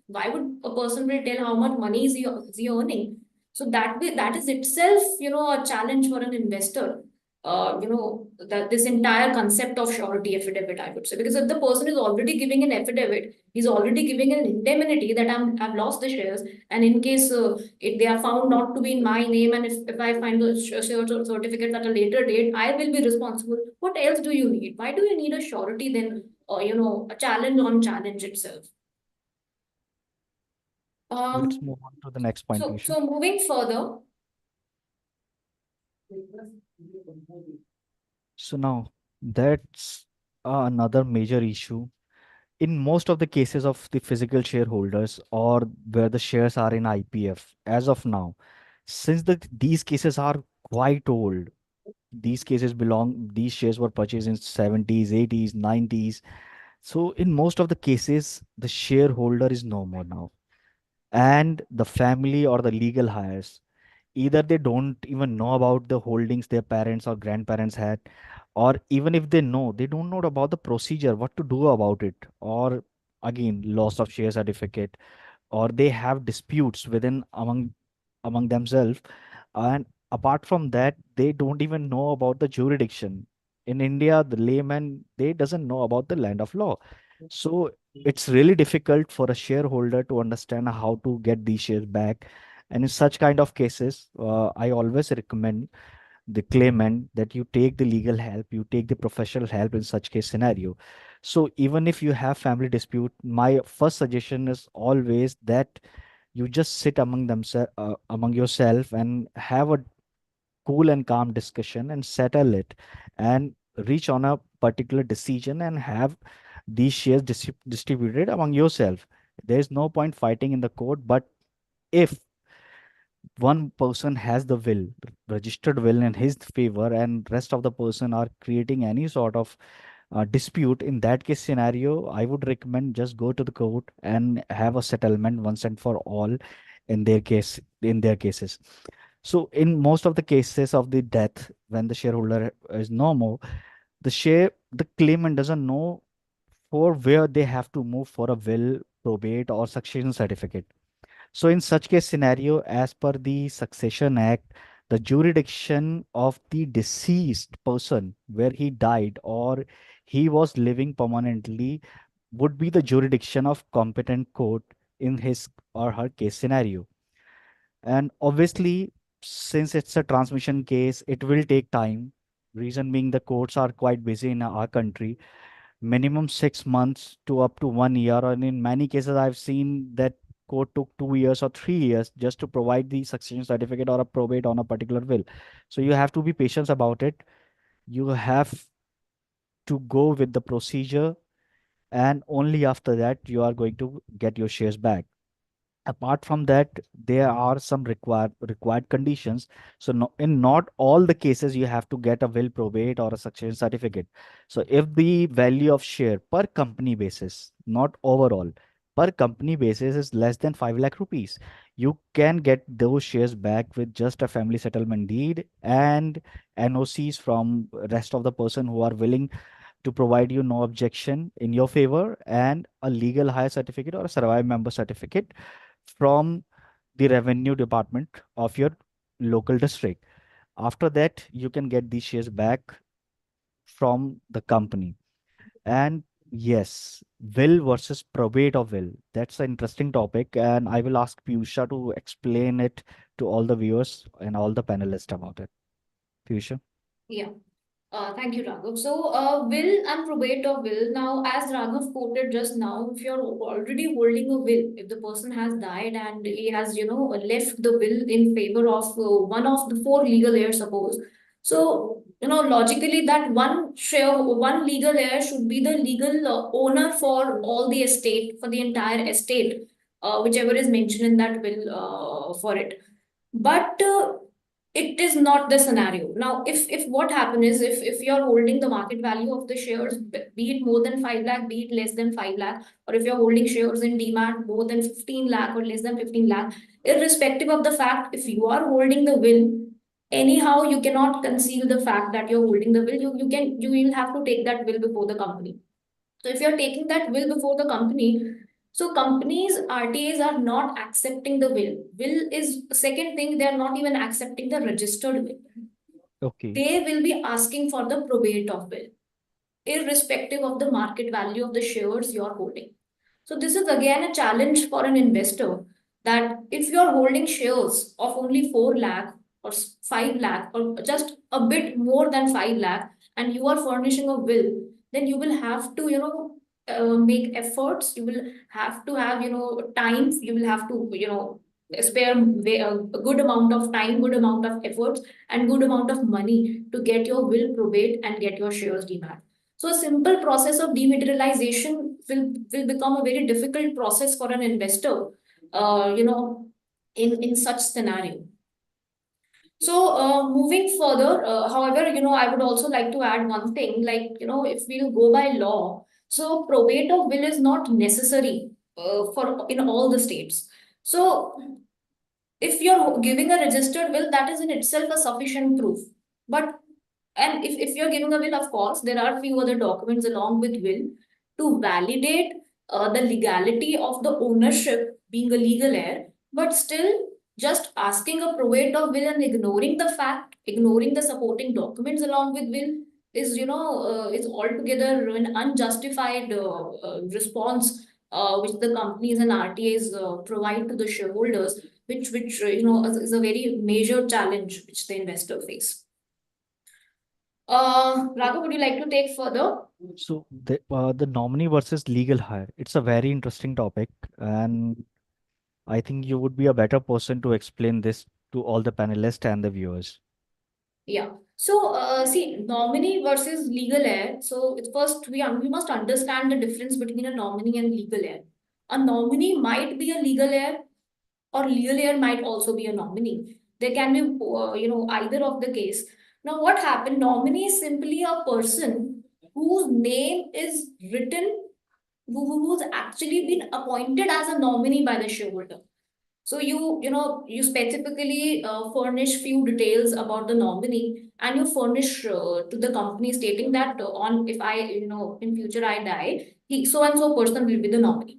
why would a person will tell how much money is he earning? So that is itself, a challenge for an investor. That this entire concept of surety affidavit, I would say, because if the person is already giving an affidavit, he's already giving an indemnity that I've lost the shares, and in case if they are found not to be in my name, and if I find the certificate at a later date, I will be responsible. What else do you need? Why do you need a surety then? A challenge on challenge itself. Let's Um. move on to the next point, So Piyusha. so moving further. So now that's another major issue in most of the cases of the physical shareholders or where the shares are in IPF as of now. Since these cases are quite old, these shares were purchased in 70s, 80s, 90s. So in most of the cases, the shareholder is no more now. And the family or the legal heirs, either they don't even know about the holdings their parents or grandparents had, or even if they know, they don't know about the procedure, what to do about it, or again, loss of share certificate, or they have disputes within among themselves. And apart from that, they don't even know about the jurisdiction. In India, the layman, they doesn't know about the land of law. So it's really difficult for a shareholder to understand how to get these shares back. And in such kind of cases, I always recommend the claimant that you take the legal help, you take the professional help in such case scenario. So even if you have family dispute, my first suggestion is always that you just sit among yourself and have a cool and calm discussion and settle it and reach on a particular decision and have these shares distributed among yourself. There is no point fighting in the court, but if one person has the will, registered will in his favor, and rest of the person are creating any sort of dispute, in that case scenario, I would recommend just go to the court and have a settlement once and for all in their cases. So in most of the cases of the death, when the shareholder is no more, the claimant doesn't know for where they have to move for a will, probate, or succession certificate. So in such case scenario, as per the Succession Act, the jurisdiction of the deceased person where he died or he was living permanently would be the jurisdiction of competent court in his or her case scenario. And obviously, since it's a transmission case, it will take time. Reason being the courts are quite busy in our country, minimum 6 months to up to 1 year. And in many cases, I've seen that court took 2 years or 3 years just to provide the succession certificate or a probate on a particular will. So you have to be patient about it. You have to go with the procedure, and only after that you are going to get your shares back. Apart from that, there are some required conditions. So no, in not all the cases you have to get a will, probate, or a succession certificate. So if the value of share per company basis, not overall, per company basis is less than 5 lakh rupees, you can get those shares back with just a family settlement deed and NOCs from rest of the person who are willing to provide you no objection in your favor, and a legal hire certificate or a survivor member certificate from the revenue department of your local district. After that, you can get these shares back from the company. And Yes, will versus probate of will. That's an interesting topic, and I will ask Piyusha to explain it to all the viewers and all the panelists about it. Piyusha? Yeah. Thank you, Raghav. So, will and probate of will. Now, as Raghav quoted just now, if you're already holding a will, if the person has died and he has, left the will in favor of one of the four legal heirs, suppose. So, logically, that one legal heir should be the legal owner for all the estate, for the entire estate, whichever is mentioned in that will for it. But it is not the scenario. Now, if what happen is if you're holding the market value of the shares, be it more than 5 lakh, be it less than 5 lakh, or if you're holding shares in demat more than 15 lakh or less than 15 lakh, irrespective of the fact, if you are holding the will, anyhow you cannot conceal the fact that you're holding the will. You will have to take that will before the company. So if you're taking that will before the company, so companies, RTAs are not accepting the will. Will is second thing, they are not even accepting the registered will. Okay. They will be asking for the probate of will, irrespective of the market value of the shares you're holding. So this is again a challenge for an investor, that if you're holding shares of only 4 lakh or 5 lakh or just a bit more than 5 lakh and you are furnishing a will, then you will have to, make efforts. You will have to have, time. You will have to, spare a good amount of time, good amount of efforts, and good amount of money to get your will probate and get your shares demat. So a simple process of dematerialization will become a very difficult process for an investor, in such scenario. So moving further, however, I would also like to add one thing, like, if we'll go by law, so probate of will is not necessary for in all the states. So if you're giving a registered will, that is in itself a sufficient proof. But and if you're giving a will, of course, there are few other documents along with will to validate the legality of the ownership being a legal heir. But still, just asking a probate of will and ignoring the fact, ignoring the supporting documents along with will is, is altogether an unjustified response which the companies and RTAs provide to the shareholders, which is a very major challenge which the investor face. Raghav, would you like to take further? So the nominee versus legal hire, it's a very interesting topic, and I think you would be a better person to explain this to all the panelists and the viewers. Yeah. So, see, nominee versus legal heir. So, it's first we must understand the difference between a nominee and legal heir. A nominee might be a legal heir, or legal heir might also be a nominee. There can be, either of the case. Now, what happened? Nominee is simply a person whose name is written, who's actually been appointed as a nominee by the shareholder. So you specifically furnish few details about the nominee, and you furnish to the company stating that on if I in future I die, he so and so person will be the nominee.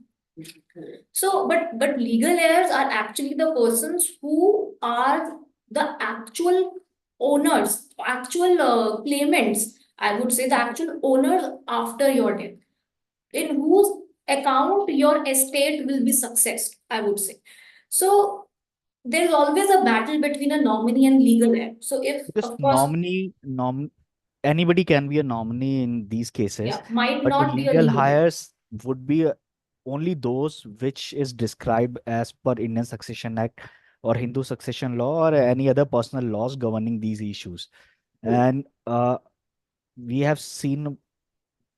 So but legal heirs are actually the persons who are the actual owners, actual claimants. I would say the actual owners after your death, in whose account your estate will be successed, I would say. So there's always a battle between a nominee and legal heir. So if, Because of course, anybody can be a nominee in these cases, yeah, might but the not be a legal legal heir. hires would be only those which is described as per Indian Succession Act or Hindu succession law or any other personal laws governing these issues. And we have seen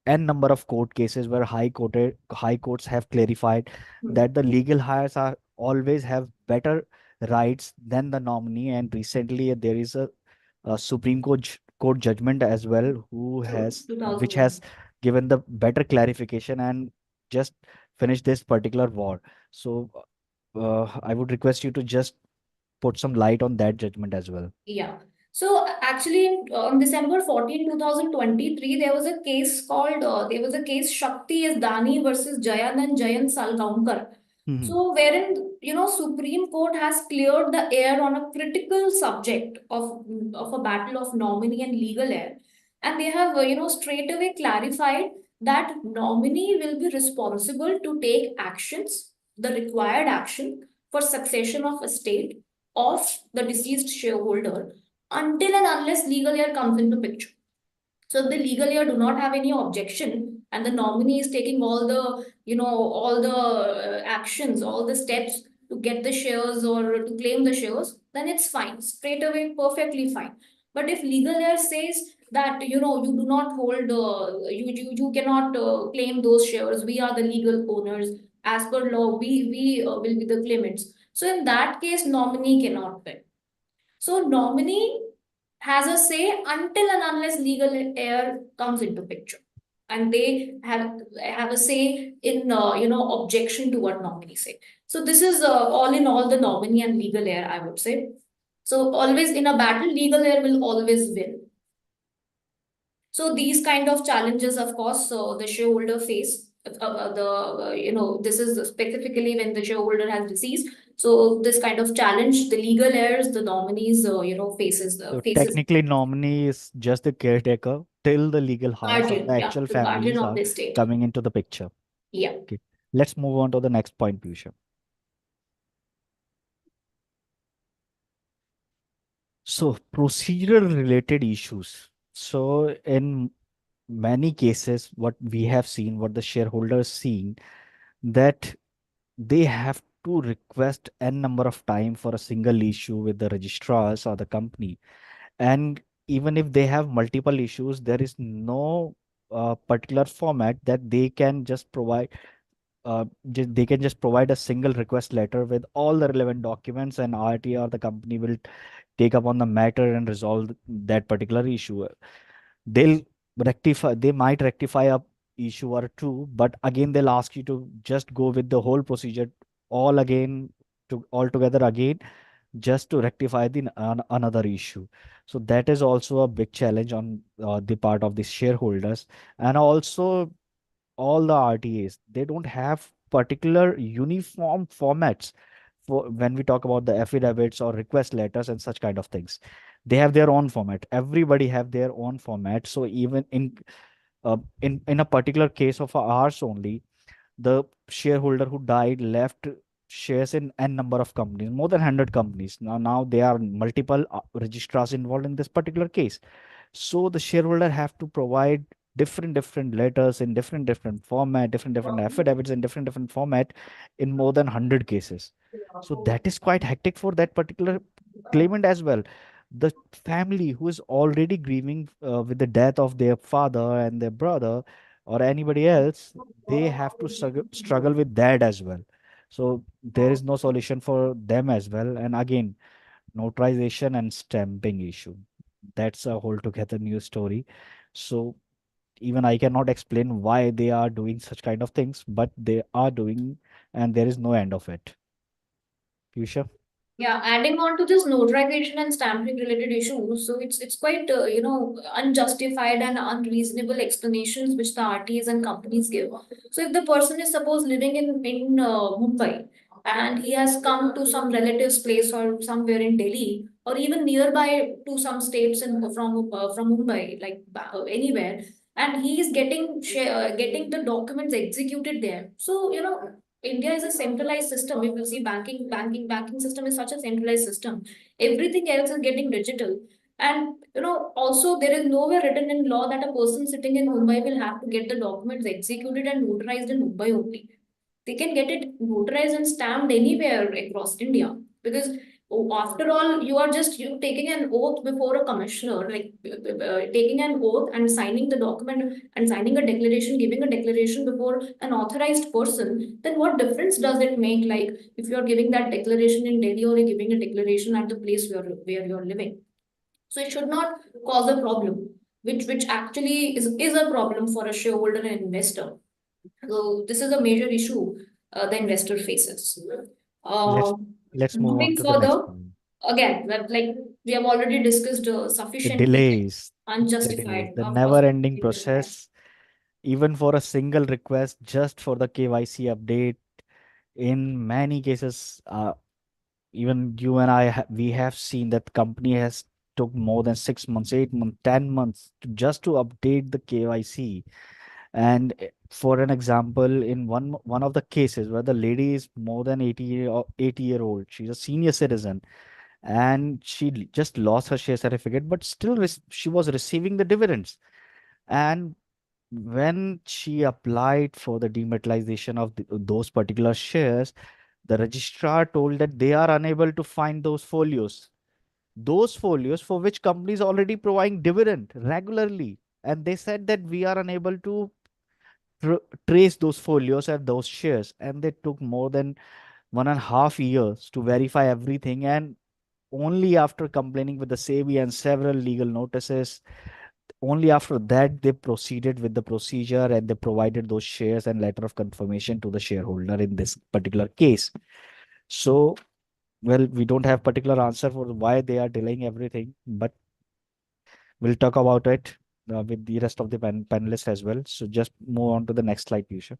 n number of court cases where high courts have clarified Hmm. that the legal hires are always have better rights than the nominee. And recently there is a Court judgment as well who True, has which 2001. has given the better clarification and just finished this particular war. So I would request you to just put some light on that judgment as well. Yeah. So actually, on December 14, 2023, there was a case Shakti S. Dani versus Jayanand Jayant Salgaonkar. Mhm. So wherein, Supreme Court has cleared the air on a critical subject of a battle of nominee and legal heir. And they have, straight away clarified that nominee will be responsible to take actions, the required action for succession of estate of the deceased shareholder until and unless legal heir comes into picture. So if the legal heir do not have any objection and the nominee is taking all the, all the actions, all the steps to get the shares or to claim the shares, then it's fine. Straight away, perfectly fine. But if legal heir says that, you do not hold, you cannot claim those shares, we are the legal owners. As per law, we will be the claimants. So in that case, nominee cannot win. So nominee has a say until and unless legal heir comes into picture, and they have a say in objection to what nominee say. So this is all in all the nominee and legal heir, I would say. So always in a battle, legal heir will always win. So these kind of challenges, of course, the shareholder face. This is specifically when the shareholder has deceased. So this kind of challenge, the legal heirs, the nominees, faces So faces technically, nominee is just the caretaker till the legal house or the guardian, yeah, actual the guardian families of are the state. coming into the picture. Yeah. Okay, let's move on to the next point, Piyusha. So procedural related issues. So in many cases, what we have seen, what the shareholders seen, that they have to request n number of time for a single issue with the registrars or the company. And even if they have multiple issues, there is no particular format that they can just provide. They can just provide a single request letter with all the relevant documents, and RT or the company will take up on the matter and resolve that particular issue. They'll they might rectify a issue or two, but again they'll ask you to just go with the whole procedure all again, to all together again, just to rectify another issue. So that is also a big challenge on the part of the shareholders. And also all the RTAs, they don't have particular uniform formats for when we talk about the affidavits or request letters and such kind of things. They have their own format. Everybody have their own format. So even in a particular case of ours only, the shareholder who died left shares in n number of companies, more than 100 companies. Now there are multiple registrars involved in this particular case. So the shareholder have to provide different letters in different format, different affidavits in different format in more than 100 cases. So that is quite hectic for that particular claimant as well. The family who is already grieving with the death of their father and their brother or anybody else, they have to struggle with that as well. So there is no solution for them as well. And again, notarization and stamping issue, that's a whole together new story. So even I cannot explain why they are doing such kind of things, but they are doing, and there is no end of it. Piyusha? Yeah, adding on to this notarization and stamping related issues, so it's quite unjustified and unreasonable explanations which the RTs and companies give. So if the person is suppose living in Mumbai and he has come to some relative's place or somewhere in Delhi or even nearby to some states from Mumbai, like anywhere, and he is getting the documents executed there. So India is a centralized system. If you see banking system is such a centralized system. Everything else is getting digital. And also there is nowhere written in law that a person sitting in Mumbai will have to get the documents executed and notarized in Mumbai only. They can get it notarized and stamped anywhere across India. Because after all, you are just taking an oath before a commissioner, like taking an oath and signing the document and signing a declaration, giving a declaration before an authorized person. Then what difference does it make? Like if you are giving that declaration in Delhi or you're giving a declaration at the place where you're living. So it should not cause a problem, which actually is a problem for a shareholder and investor. So this is a major issue the investor faces. let's Uh, let's move on Moving to the next further, point. again, like we have already discussed The sufficiently, like, delays, unjustified, the of course. never ending process, even for a single request just for the KYC update. In many cases, even you and we have seen that company has took more than 6 months, 8 months, 10 months just to update the KYC. And for an example, in one of the cases where the lady is more than 80-year old, she's a senior citizen, and she just lost her share certificate, but still she was receiving the dividends. And when she applied for the dematerialization of those particular shares, the registrar told that they are unable to find those folios for which companies already providing dividend regularly. And they said that we are unable to trace those folios and those shares. And they took more than 1.5 years to verify everything. And only after complaining with the SEBI and several legal notices, only after that they proceeded with the procedure and they provided those shares and letter of confirmation to the shareholder in this particular case. So, well, we don't have particular answer for why they are delaying everything, but we'll talk about it with the rest of the panelists as well. So just move on to the next slide, Piyusha.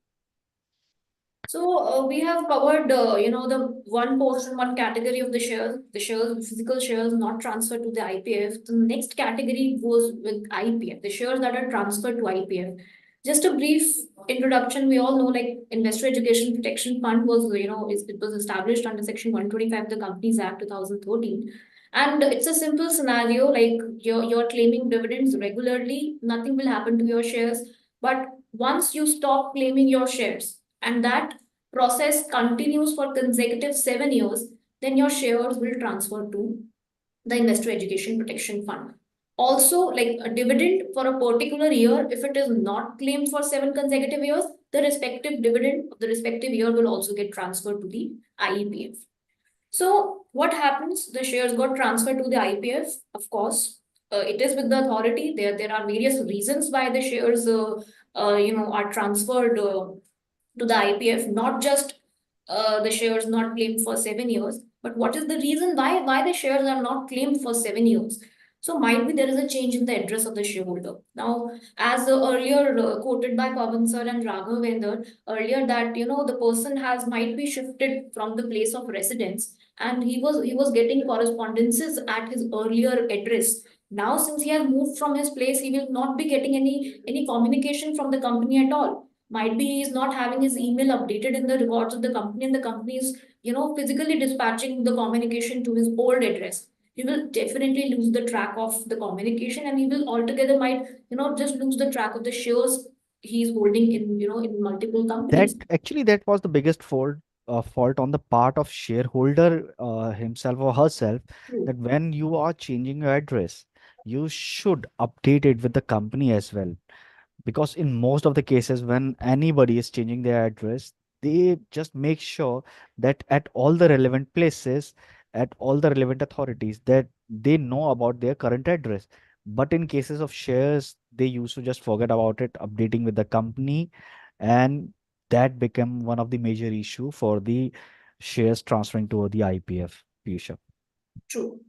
So we have covered, the one portion, one category of the shares, physical shares not transferred to the IPF. The next category goes with IEPF, the shares that are transferred to IEPF. Just a brief introduction. We all know, like, Investor Education Protection Fund was, it was established under Section 125 of the Companies Act 2013. And it's a simple scenario, like you're claiming dividends regularly, nothing will happen to your shares. But once you stop claiming your shares, and that process continues for consecutive 7 years, then your shares will transfer to the Investor Education Protection Fund. Also, like a dividend for a particular year, if it is not claimed for 7 consecutive years, the respective dividend of the respective year will also get transferred to the IEPF. So, what happens? The shares got transferred to the IEPF, of course. It is with the authority. There are various reasons why the shares, are transferred to the IPF, not just the shares not claimed for 7 years, but what is the reason why the shares are not claimed for 7 years? So might be there is a change in the address of the shareholder. Now, as earlier quoted by Pavan sir and Raghavendra earlier, that the person has might be shifted from the place of residence, and he was getting correspondences at his earlier address. Now, since he has moved from his place, he will not be getting any communication from the company at all. Might be he's not having his email updated in the records of the company, and the company is physically dispatching the communication to his old address. He will definitely lose the track of the communication, and he will altogether might just lose the track of the shares he's holding in multiple companies. That was the biggest fault on the part of shareholder himself or herself, True. that when you are changing your address, you should update it with the company as well. Because in most of the cases when anybody is changing their address, they just make sure that at all the relevant places, at all the relevant authorities, that they know about their current address. But in cases of shares, they used to just forget about it updating with the company, and that became one of the major issue for the shares transferring to the IPF. Piyusha. True.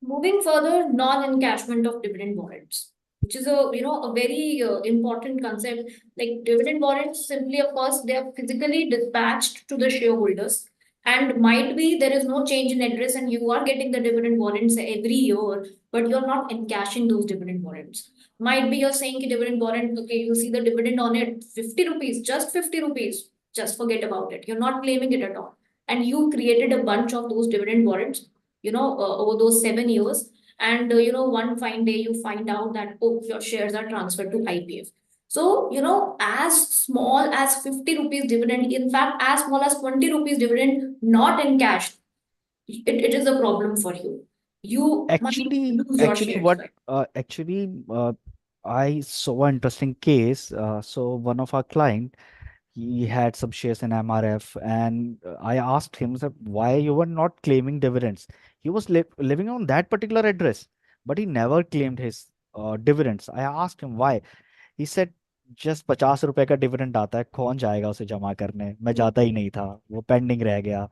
Moving further, non-encashment of dividend warrants, which is a very important concept. Like dividend warrants, simply, of course, they are physically dispatched to the shareholders, and might be there is no change in address, and you are getting the dividend warrants every year, but you're not encashing those dividend warrants. Might be you're saying ki dividend warrant, okay, you see the dividend on it, 50 rupees, just 50 rupees, just forget about it. You're not claiming it at all, and you created a bunch of those dividend warrants over those 7 years. And, one fine day you find out that, oh, your shares are transferred to IPF. So, as small as 50 rupees dividend, in fact, as small as 20 rupees dividend, not in cash, it is a problem for you. You might lose your Actually, shares, what right? actually I saw an interesting case. So one of our client, he had some shares in MRF, and I asked him that why you were not claiming dividends. He was living on that particular address, but he never claimed his dividends. I asked him why. He said just 50 रुपए का dividend आता है, कौन जाएगा उसे जमा करने, मैं जाता ही नहीं था, वो पेंडिंग रह गया,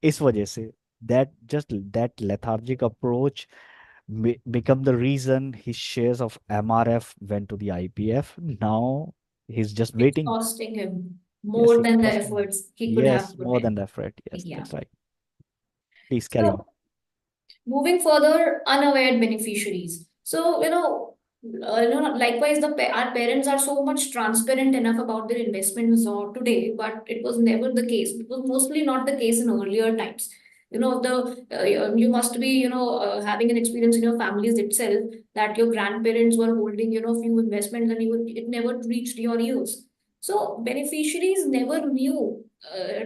इस वजह से that lethargic approach become the reason his shares of MRF went to the IPF. Now he's just It's waiting. costing him Yes, more it's than the costing. efforts he could Yes, have put more than in. the effort. Yes, Yeah. that's right. Please carry on. So, moving further, unaware beneficiaries. So, Likewise, our parents are so much transparent enough about their investments today, but it was never the case. It was mostly not the case in earlier times. You must be, having an experience in your families itself that your grandparents were holding, few investments and it never reached your ears. So beneficiaries never knew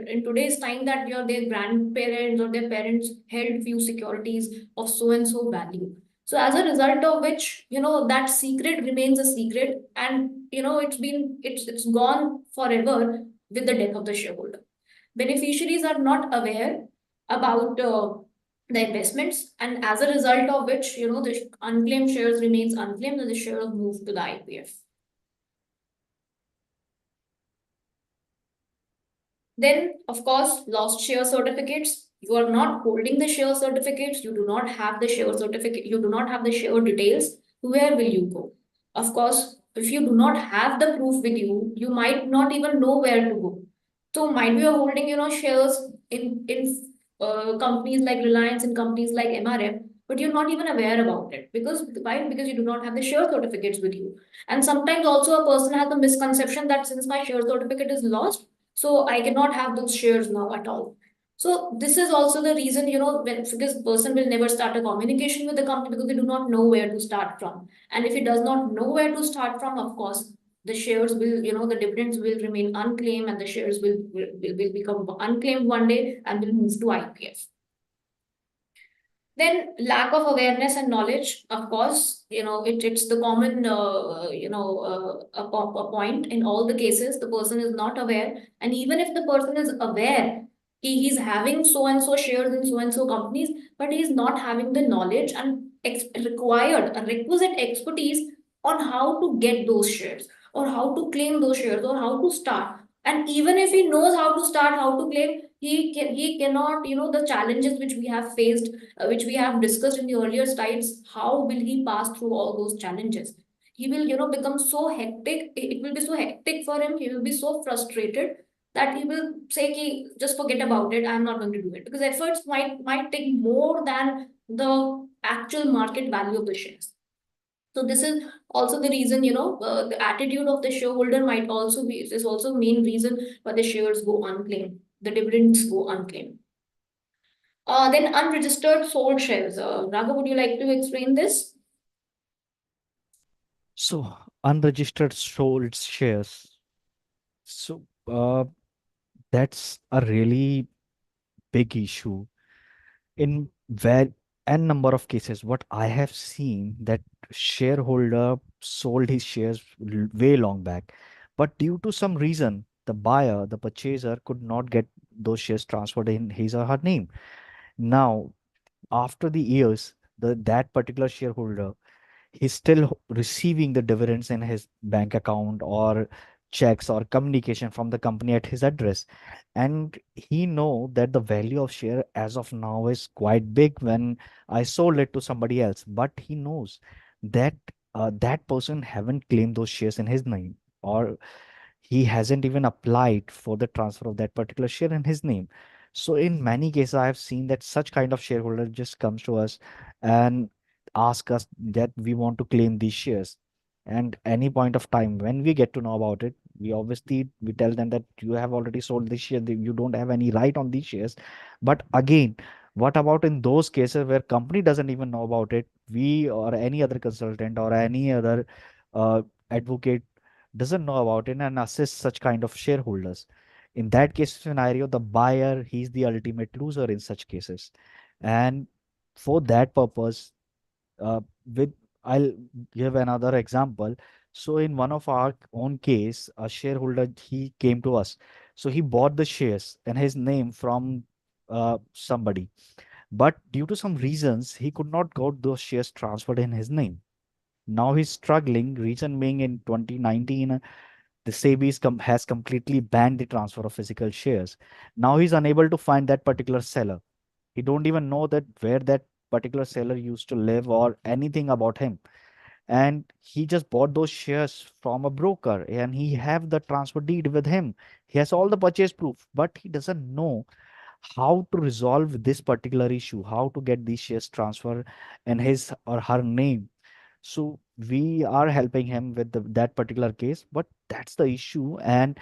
in today's time that their grandparents or their parents held few securities of so and so value. So as a result of which, that secret remains a secret, and it's gone forever with the death of the shareholder. Beneficiaries are not aware about the investments, and as a result of which, the unclaimed shares remains unclaimed and the shares move to the IPF. Then, of course, lost share certificates. You are not holding the share certificates. You do not have the share certificate. You do not have the share details. Where will you go? Of course, if you do not have the proof with you, you might not even know where to go. So, might be you're holding, shares in companies like Reliance and companies like MRF, but you're not even aware about it. Because why? Because you do not have the share certificates with you. And sometimes also a person has the misconception that since my share certificate is lost, so I cannot have those shares now at all. So this is also the reason, because person will never start a communication with the company because they do not know where to start from. And if he does not know where to start from, of course, the shares will, the dividends will remain unclaimed and the shares will become unclaimed one day and will move to IPF. Then lack of awareness and knowledge, of course, it's the common, a point in all the cases. The person is not aware, and even if the person is aware, he's having so and so shares in so and so companies, but he's not having the knowledge and required a requisite expertise on how to get those shares or how to claim those shares or how to start. And even if he knows how to start, how to claim, he cannot, the challenges which we have faced, which we have discussed in the earlier slides, how will he pass through all those challenges? He will, become so hectic. It will be so hectic for him. He will be so frustrated that he will say, "Ki, just forget about it. I'm not going to do it," because efforts might take more than the actual market value of the shares. So this is also the reason, the attitude of the shareholder might also be is also main reason why the shares go unclaimed, the dividends go unclaimed. Then unregistered sold shares. Raghav, would you like to explain this? So unregistered sold shares. So that's a really big issue in where n number of cases what I have seen that shareholder sold his shares way long back, but due to some reason the buyer, the purchaser could not get those shares transferred in his or her name. Now after the years, that particular shareholder, he's still receiving the dividends in his bank account or checks or communication from the company at his address, and he know that the value of share as of now is quite big when I sold it to somebody else, but he knows that that person haven't claimed those shares in his name, or he hasn't even applied for the transfer of that particular share in his name. So in many cases, I have seen that such kind of shareholder just comes to us and ask us that we want to claim these shares. And any point of time when we get to know about it, we tell them that you have already sold this share, that you don't have any right on these shares. But again, what about in those cases where company doesn't even know about it? We or any other consultant or any other advocate doesn't know about it and assist such kind of shareholders. In that case scenario, the buyer, he's the ultimate loser in such cases. And for that purpose, with I'll give another example. So in one of our own case, a shareholder, he came to us. So he bought the shares in his name from somebody. But due to some reasons, he could not got those shares transferred in his name. Now he's struggling, reason being in 2019, the SEBI has completely banned the transfer of physical shares. Now he's unable to find that particular seller. He don't even know that where that particular seller used to live or anything about him. And he just bought those shares from a broker and he have the transfer deed with him. He has all the purchase proof, but he doesn't know how to resolve this particular issue, how to get these shares transfer in his or her name. So we are helping him with that particular case, but that's the issue. And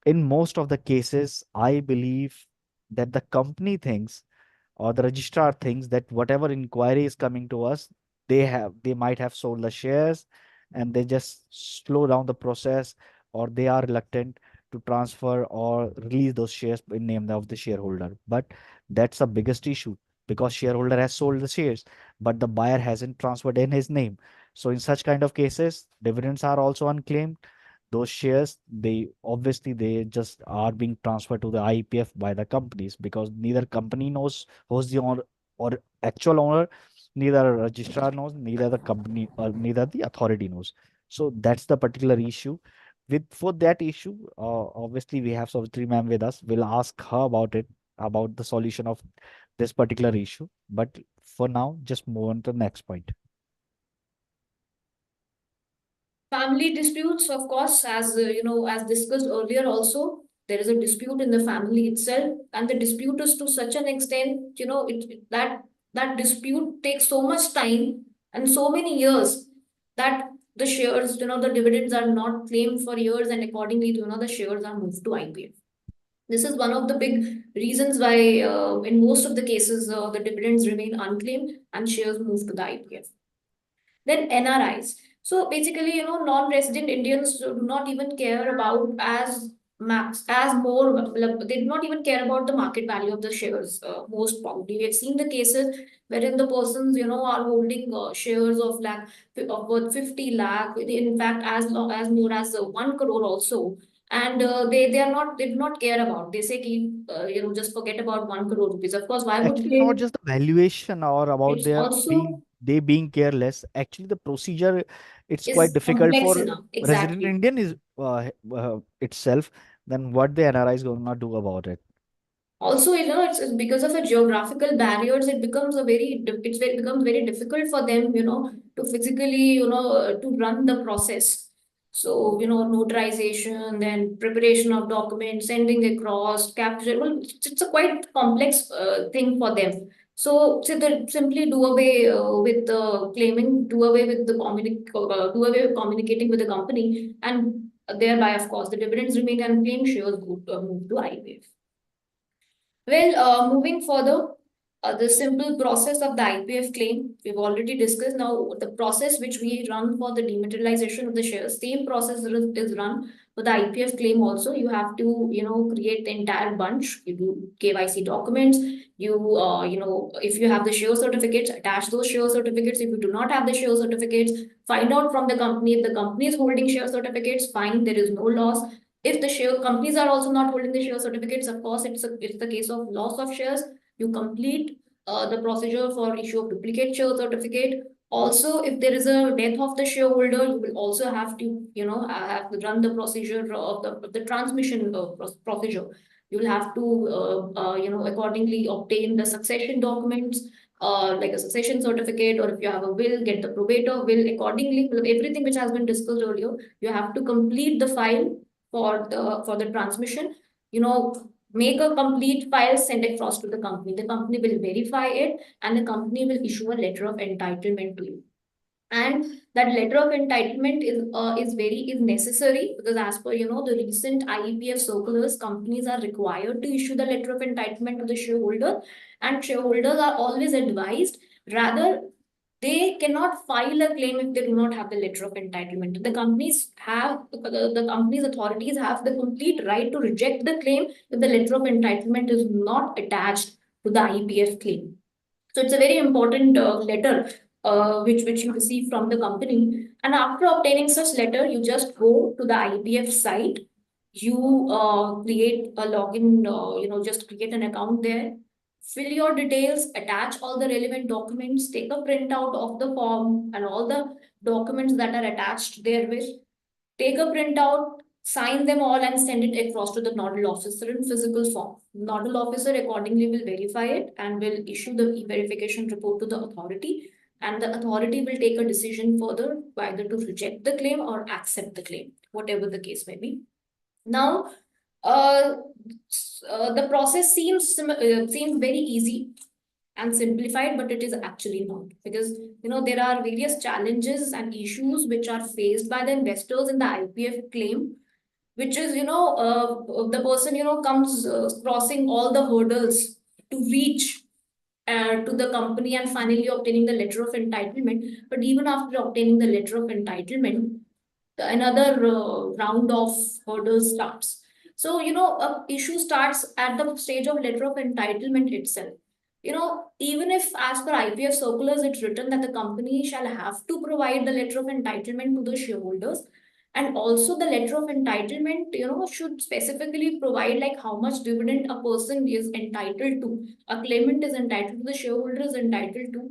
in most of the cases, I believe that the company thinks, or the registrar thinks, that whatever inquiry is coming to us, they might have sold the shares, and they just slow down the process, or they are reluctant to transfer or release those shares in name of the shareholder. But that's the biggest issue, because shareholder has sold the shares, but the buyer hasn't transferred in his name. So in such kind of cases, dividends are also unclaimed. Those shares, they obviously they just are being transferred to the IEPF by the companies, because neither company knows who's the owner or actual owner, neither a registrar knows, neither the company or neither the authority knows. So that's the particular issue. With for that issue, obviously we have Savitri ma'am with us. We'll ask her about it, about the solution of this particular issue. But for now, just move on to the next point. Family disputes, of course, as as discussed earlier, also there is a dispute in the family itself, and the dispute is to such an extent, that dispute takes so much time and so many years that the shares, the dividends are not claimed for years, and accordingly, the shares are moved to IPF. This is one of the big reasons why, in most of the cases, the dividends remain unclaimed and shares move to the IPF. Then NRIs. So basically, non-resident Indians do not even care about as max as more. They do not even care about the market value of the shares. Most probably, we have seen the cases wherein the persons, are holding shares of worth 50 lakh. In fact, as more as 1 crore also. And they do not care about. They say, just forget about 1 crore rupees. Of course, why would Actually, not they? just the valuation or about It's their also being careless. Actually, the procedure, it's quite is difficult complex for enough. resident Exactly. Indian is itself. Then what the NRI is going to do about it? Also, it's because of the geographical barriers, it becomes becomes very difficult for them, to physically, to run the process. So, notarization, then preparation of documents, sending across, capture. Well, it's a quite complex thing for them. So they simply do away with the claiming, do away with communicating with the company, and thereby, of course, the dividends remain unclaimed, shares move to IPF. Well, moving further, the simple process of the IPF claim, we've already discussed. Now, the process which we run for the dematerialization of the shares, same process is run for the IPF claim also. You have to, create the entire bunch. You do KYC documents. If you have the share certificates, attach those share certificates. If you do not have the share certificates, find out from the company. If the company is holding share certificates, fine, there is no loss. If the share companies are also not holding the share certificates, of course, it's the case of loss of shares. You complete the procedure for issue of duplicate share certificate. Also, if there is a death of the shareholder, you will also have to, have to run the procedure of the transmission procedure. You will have to, accordingly obtain the succession documents, like a succession certificate, or if you have a will, get the probator will accordingly. Everything which has been discussed earlier, you have to complete the file for the transmission. Make a complete file, send it across to the company. The company will verify it, and the company will issue a letter of entitlement to you. And that letter of entitlement is necessary, because as per the recent IEPF circulars, companies are required to issue the letter of entitlement to the shareholder, and shareholders are always advised, rather, they cannot file a claim if they do not have the letter of entitlement. The company's authorities have the complete right to reject the claim if the letter of entitlement is not attached to the IEPF claim. So it's a very important letter which you receive from the company. And after obtaining such letter, you just go to the IEPF site. You create a login, just create an account there. Fill your details, attach all the relevant documents, take a printout of the form and all the documents that are attached therewith. Take a printout, sign them all, and send it across to the nodal officer in physical form. Nodal officer accordingly will verify it and will issue the e-verification report to the authority. And the authority will take a decision further whether to reject the claim or accept the claim, whatever the case may be. Now, the process seems very easy. and simplified, but it is actually not, because there are various challenges and issues which are faced by the investors in the IPF claim, which is the person comes crossing all the hurdles to reach to the company and finally obtaining the letter of entitlement. But even after obtaining the letter of entitlement, another round of hurdles starts. So, a issue starts at the stage of letter of entitlement itself. Even if as per IPF circulars, it's written that the company shall have to provide the letter of entitlement to the shareholders. And also the letter of entitlement, should specifically provide like how much dividend a person is entitled to. A claimant is entitled to, the shareholder is entitled to.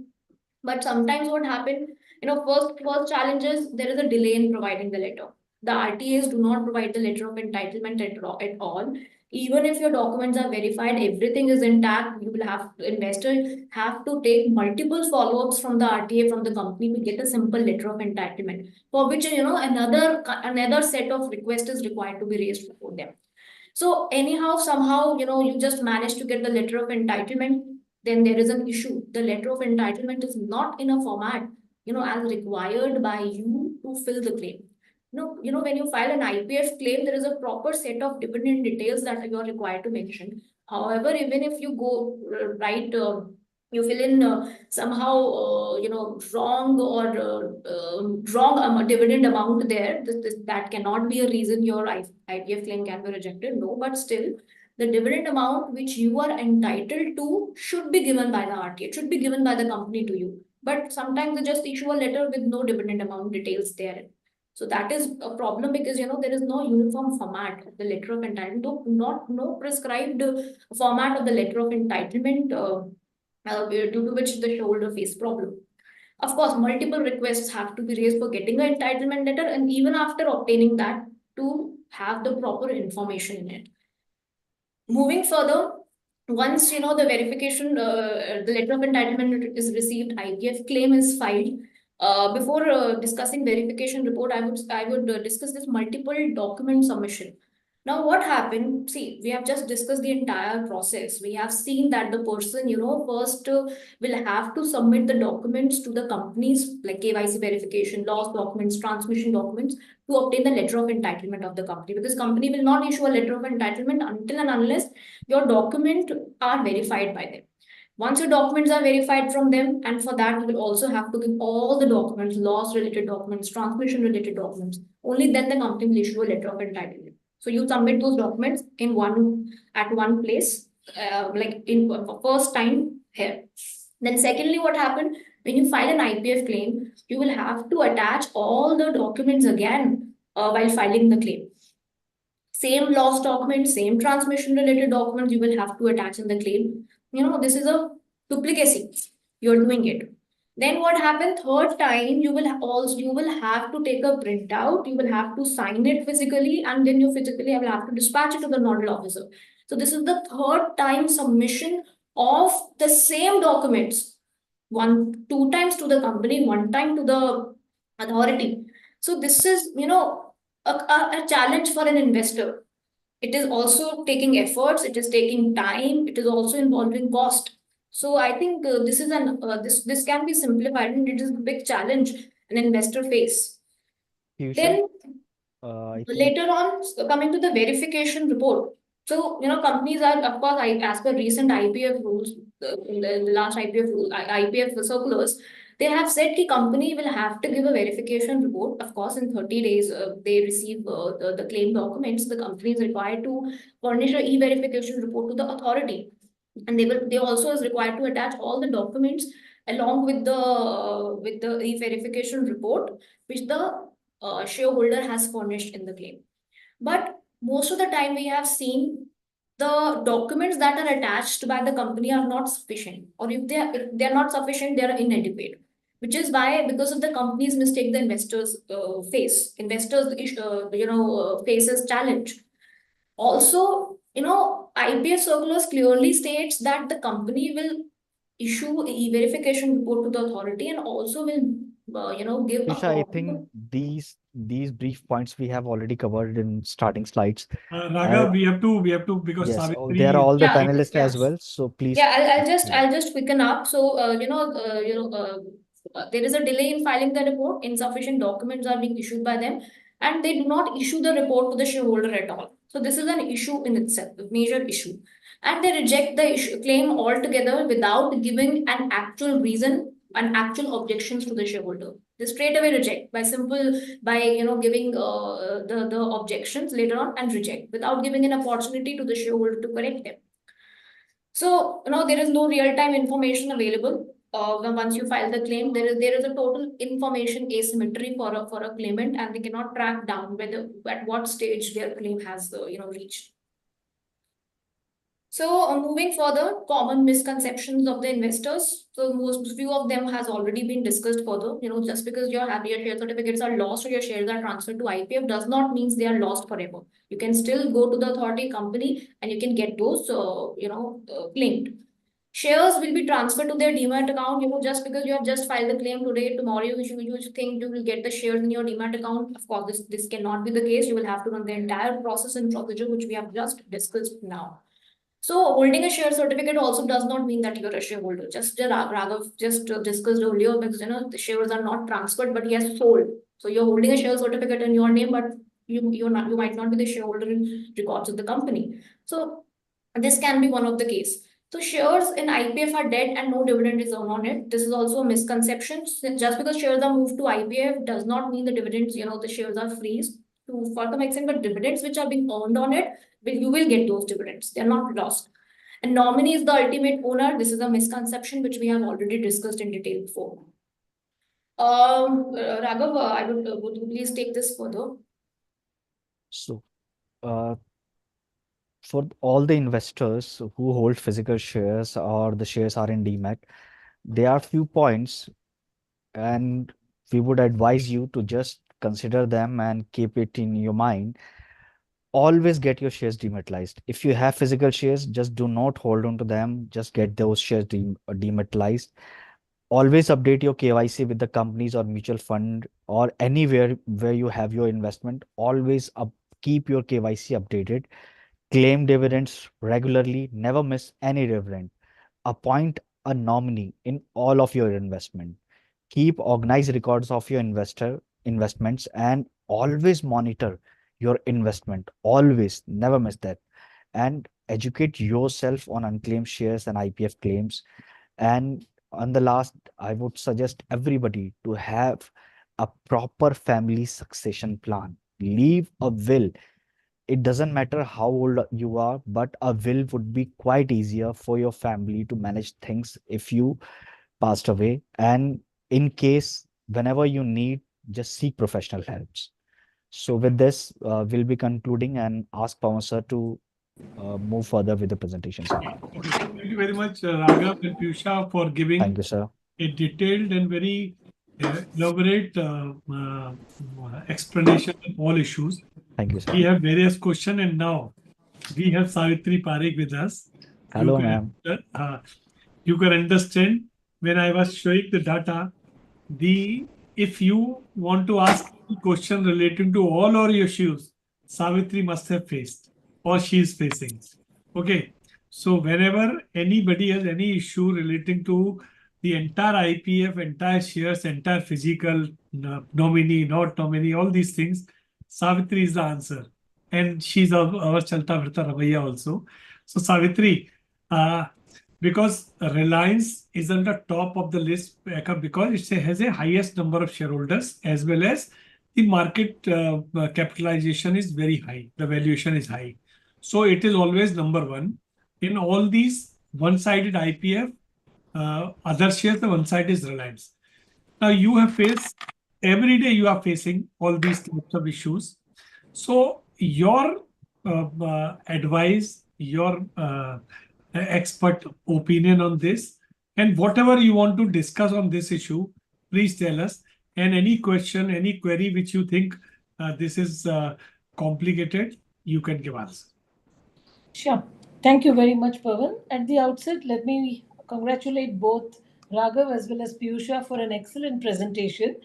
But sometimes what happened, first challenge is there is a delay in providing the letter. The RTAs do not provide the letter of entitlement at all. Even if your documents are verified, everything is intact, you will have investor have to take multiple follow-ups from the RTA from the company to get a simple letter of entitlement, for which another set of requests is required to be raised before them. So anyhow, somehow, you just manage to get the letter of entitlement, then there is an issue. The letter of entitlement is not in a format, as required by you to fill the claim. When you file an IPF claim, there is a proper set of dividend details that you are required to mention. However, even if you go right, you fill in somehow, wrong or wrong dividend amount there, that cannot be a reason your IPF claim can be rejected. No, but still, the dividend amount which you are entitled to should be given by the RTA. It should be given by the company to you. But sometimes they just issue a letter with no dividend amount details there. So that is a problem, because there is no uniform format of the letter of entitlement, no prescribed format of the letter of entitlement, due to which the shareholder face problem. Of course, multiple requests have to be raised for getting an entitlement letter, and even after obtaining that, to have the proper information in it. Moving further, once the verification, the letter of entitlement is received, IPF claim is filed. Before discussing verification report, I would discuss this multiple document submission. Now, what happened? See, we have just discussed the entire process. We have seen that the person, first will have to submit the documents to the companies like KYC verification, loss documents, transmission documents, to obtain the letter of entitlement of the company. Because company will not issue a letter of entitlement until and unless your documents are verified by them. Once your documents are verified from them, and for that, you will also have to give all the documents, loss related documents, transmission related documents. Only then the company will issue a letter of entitlement. So you submit those documents at one place, like in first time here. Then secondly, what happened, when you file an IPF claim, you will have to attach all the documents again while filing the claim. Same loss documents, same transmission related documents you will have to attach in the claim. This is a duplicacy. You're doing it. Then what happened? Third time, you will have to take a printout. You will have to sign it physically, and then you physically will have to dispatch it to the nodal officer. So this is the third time submission of the same documents. Two times to the company, one time to the authority. So this is, a challenge for an investor. It is also taking efforts, it is taking time, it is also involving cost. So I think this can be simplified, and it is a big challenge an investor face. Piyusha, Then I think later on, coming to the verification report. So, companies are, of course, as per recent IPF rules, in the last IPF rule, IPF circulars, they have said the company will have to give a verification report. Of course, in 30 days, they receive the claim documents. The company is required to furnish a e-verification report to the authority, and they also is required to attach all the documents along with the e-verification report, which the shareholder has furnished in the claim. But most of the time, we have seen the documents that are attached by the company are not sufficient, or if they are not sufficient, they are inadequate. Which is why, because of the company's mistake, the investors faces challenge. Also, IPF circulars clearly states that the company will issue a verification report to the authority, and also will give Piyusha, I according think to. these brief points we have already covered in starting slides. Raghav, we have to, because Yes, there are Savitri. all the Yeah, panelists yeah. as well. So please. Yeah, Yeah. I'll just quicken up. So, there is a delay in filing the report. Insufficient documents are being issued by them, and they do not issue the report to the shareholder at all. So this is an issue in itself, a major issue, and they reject the claim altogether without giving an actual reason and actual objections to the shareholder. They straight away reject by giving the objections later on and reject without giving an opportunity to the shareholder to correct them. So, there is no real-time information available. Once you file the claim, there is a total information asymmetry for a claimant, and they cannot track down whether at what stage their claim has reached. So, moving further, common misconceptions of the investors. So, most few of them has already been discussed further. Just because your share certificates are lost or your shares are transferred to IPF does not mean they are lost forever. You can still go to the authority company and you can get those, claimed. Shares will be transferred to their demat account. Just because you have just filed the claim today, tomorrow you think you will get the shares in your demat account. Of course, this cannot be the case. You will have to run the entire process and procedure which we have just discussed now. So holding a share certificate also does not mean that you're a shareholder. Just Raghav just discussed earlier, because the shares are not transferred, but he has sold. So you're holding a share certificate in your name, but you might not be the shareholder in records of the company. So this can be one of the case. So shares in IPF are dead and no dividend is earned on it. This is also a misconception. Just because shares are moved to IPF does not mean the dividends, the shares are freezed to for some extent, but dividends which are being earned on it, you will get those dividends. They're not lost. And nominee is the ultimate owner. This is a misconception which we have already discussed in detail before. Raghav, would you please take this further? So, for all the investors who hold physical shares or the shares are in demat, there are few points, and we would advise you to just consider them and keep it in your mind. Always get your shares dematerialized. If you have physical shares, just do not hold on to them. Just get those shares dematerialized. Always update your KYC with the companies or mutual fund or anywhere where you have your investment. Always keep your KYC updated. Claim dividends regularly. Never miss any dividend. Appoint a nominee in all of your investment. Keep organized records of your investments and always monitor your investment. Always, never miss that. And educate yourself on unclaimed shares and IPF claims. And on the last, I would suggest everybody to have a proper family succession plan. Leave a will. It doesn't matter how old you are, but a will would be quite easier for your family to manage things if you passed away. And in case, whenever you need, just seek professional helps. So with this, we'll be concluding and ask Pawan sir to move further with the presentation, sir. Okay, so thank you very much, Raghav and Piyusha, for Thank giving you, sir. a detailed and very elaborate explanation of all issues. Thank you, sir. We have various questions, and now we have Savitri Parekh with us. You Hello, can, ma'am. you can understand when I was showing the data, if you want to ask a question relating to all our issues, Savitri must have faced or she is facing. Okay. So whenever anybody has any issue relating to the entire IPF, entire shares, entire physical nominee, not nominee, all these things, Savitri is the answer. And she's our Chalta Vrta Ravaiya also. So Savitri, because Reliance is on the top of the list because it has a highest number of shareholders, as well as the market capitalization is very high. The valuation is high. So it is always number one. In all these one-sided IPF, other shares, the one side is Reliance. Now you have faced, every day you are facing all these types of issues. So your advice, your expert opinion on this, and whatever you want to discuss on this issue, please tell us. And any question, any query which you think this is complicated, you can give us. Sure. Thank you very much, Pawan. At the outset, let me congratulate both Raghav as well as Piyusha for an excellent presentation.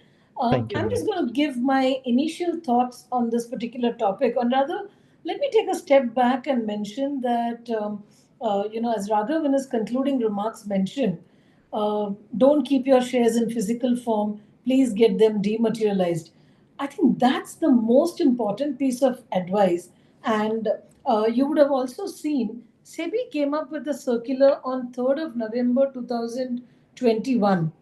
Thank you, I'm ma'am. just going to give my initial thoughts on this particular topic. Or rather, let me take a step back and mention that, as Raghav in his concluding remarks mentioned, don't keep your shares in physical form, please get them dematerialized. I think that's the most important piece of advice. And you would have also seen SEBI came up with a circular on 3rd of November 2021.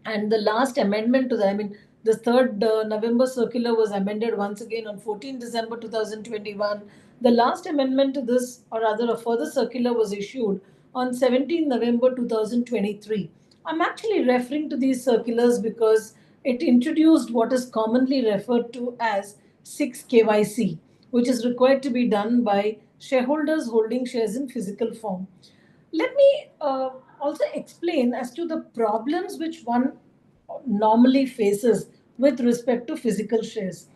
And the last amendment to that, I mean, the 3rd November circular was amended once again on 14 December 2021. The last amendment to this, or rather a further circular, was issued on 17 November 2023. I'm actually referring to these circulars because it introduced what is commonly referred to as 6 KYC, which is required to be done by shareholders holding shares in physical form. Let me also explain as to the problems which one normally faces with respect to physical shares.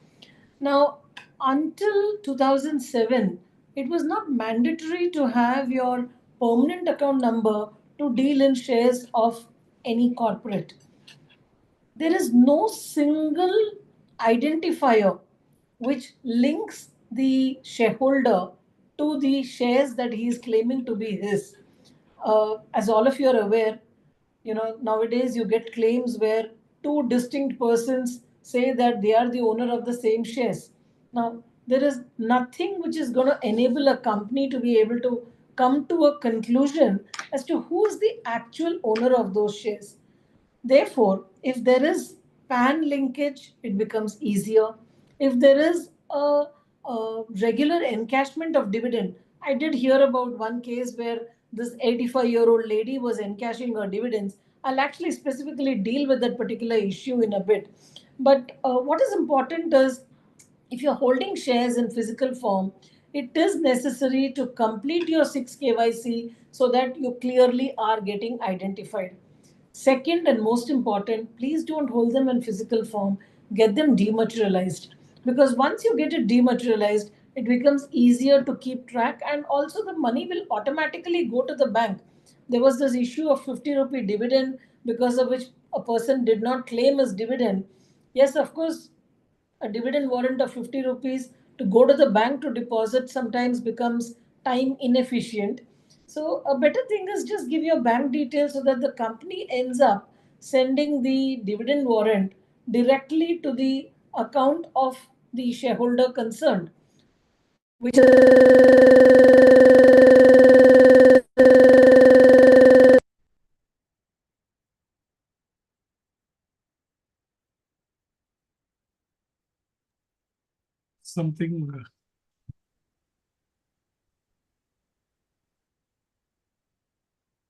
Now, until 2007, it was not mandatory to have your permanent account number to deal in shares of any corporate. There is no single identifier which links the shareholder to the shares that he is claiming to be his. As all of you are aware, nowadays you get claims where two distinct persons say that they are the owner of the same shares. Now, there is nothing which is going to enable a company to be able to come to a conclusion as to who is the actual owner of those shares. Therefore, if there is PAN linkage, it becomes easier. If there is a regular encashment of dividend, I did hear about one case where this 85-year-old lady was encashing her dividends. I'll actually specifically deal with that particular issue in a bit. But what is important is if you're holding shares in physical form, it is necessary to complete your 6 KYC so that you clearly are getting identified. Second and most important, please don't hold them in physical form. Get them dematerialized. Because once you get it dematerialized, it becomes easier to keep track and also the money will automatically go to the bank. There was this issue of 50 rupee dividend because of which a person did not claim his dividend. Yes, of course, a dividend warrant of 50 rupees to go to the bank to deposit sometimes becomes time inefficient. So a better thing is just give your bank details so that the company ends up sending the dividend warrant directly to the account of the shareholder concerned, which Something.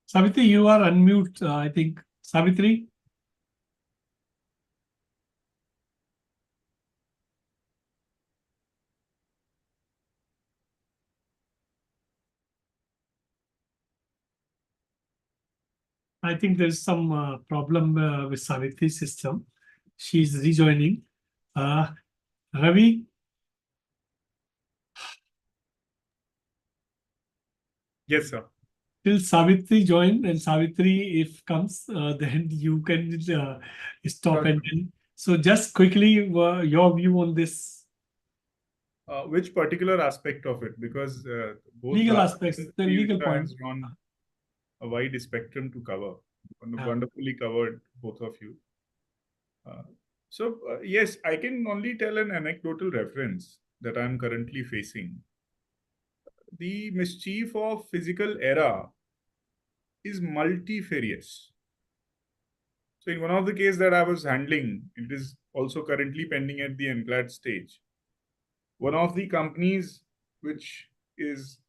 Savitri, you are unmute, I think. Savitri? I think there's some problem with Savitri's system. She's rejoining. Ravi? Yes, sir. Till Savitri join, and Savitri, if comes, then you can stop Sure. and then. So just quickly, your view on this Which particular aspect of it? Because both legal Raj aspects, and the legal Piyusha point. has drawn a wide spectrum to cover. Yeah. Wonderfully covered, both of you. Yes, I can only tell an anecdotal reference that I'm currently facing. The mischief of physical era is multifarious. So in one of the cases that I was handling, it is also currently pending at the NCLAT stage. One of the companies which is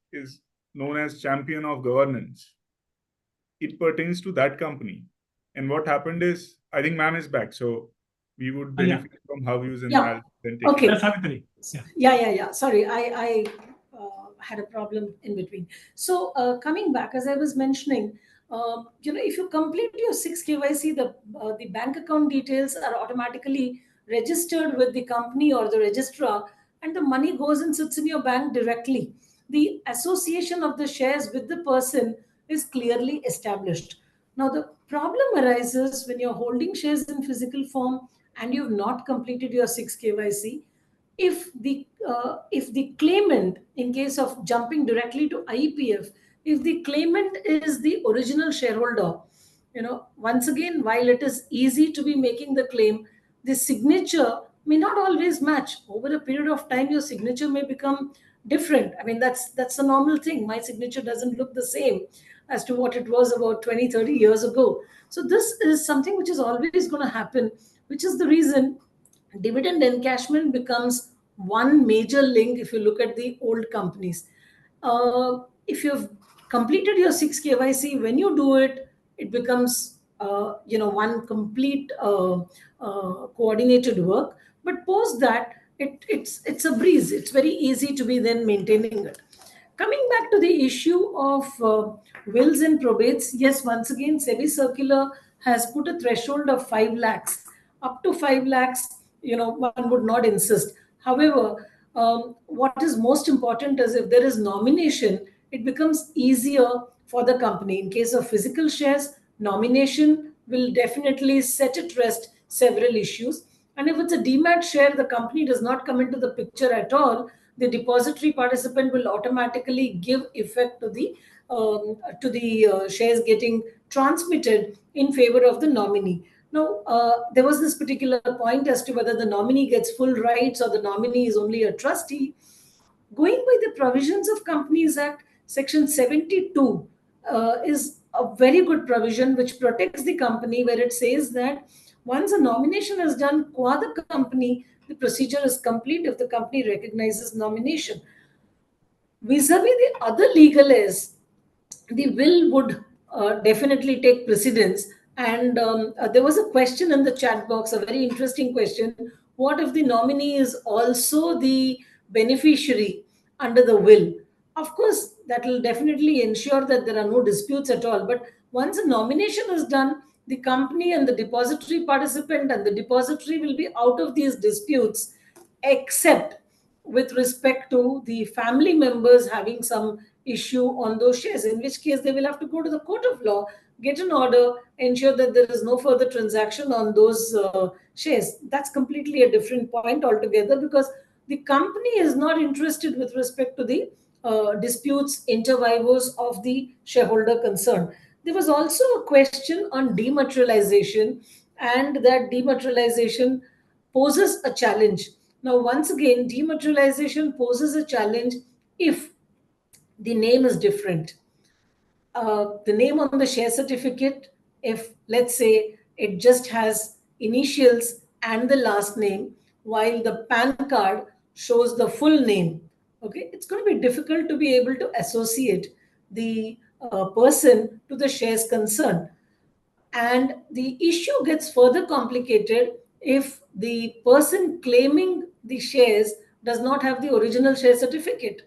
known as champion of governance, it pertains to that company. And what happened is, I think ma'am is back, so we would Yeah. benefit from her views and Yeah. I'll then take Okay. it. Yeah, Savitri. Yeah. Yeah. Sorry, I had a problem in between. So coming back, as I was mentioning, if you complete your 6 KYC, the bank account details are automatically registered with the company or the registrar, and the money goes and sits in your bank directly. The association of the shares with the person is clearly established. Now, the problem arises when you're holding shares in physical form and you've not completed your 6 KYC. If the claimant, in case of jumping directly to IEPF, if the claimant is the original shareholder, once again, while it is easy to be making the claim, the signature may not always match. Over a period of time, your signature may become different. I mean, that's a normal thing. My signature doesn't look the same as to what it was about 20, 30 years ago. So this is something which is always going to happen, which is the reason dividend encashment becomes one major link if you look at the old companies. If you've completed your 6 KYC, when you do it, it becomes one complete coordinated work. But post that, it's a breeze. It's very easy to be then maintaining it. Coming back to the issue of wills and probates, yes, once again, SEBI circular has put a threshold of 5 lakhs. Up to 5 lakhs, one would not insist. However, what is most important is if there is nomination, it becomes easier for the company. In case of physical shares, nomination will definitely set at rest several issues. And if it's a demat share, the company does not come into the picture at all. The depository participant will automatically give effect to the shares getting transmitted in favor of the nominee. Now, there was this particular point as to whether the nominee gets full rights or the nominee is only a trustee. Going by the provisions of Companies Act, Section 72 is a very good provision which protects the company, where it says that once a nomination is done qua the company, the procedure is complete if the company recognizes nomination. Vis-a-vis the other legal is, the will would definitely take precedence. And there was a question in the chat box, a very interesting question. What if the nominee is also the beneficiary under the will? Of course, that will definitely ensure that there are no disputes at all. But once a nomination is done, the company and the depository participant and the depository will be out of these disputes, except with respect to the family members having some issue on those shares, in which case they will have to go to the court of law, get an order, ensure that there is no further transaction on those shares. That's completely a different point altogether, because the company is not interested with respect to the disputes inter vivos of the shareholder concerned. There was also a question on dematerialization, and that dematerialization poses a challenge. Now, once again, dematerialization poses a challenge if the name is different. The name on the share certificate, if let's say it just has initials and the last name, while the PAN card shows the full name, okay, it's going to be difficult to be able to associate the person to the shares concerned. And the issue gets further complicated if the person claiming the shares does not have the original share certificate.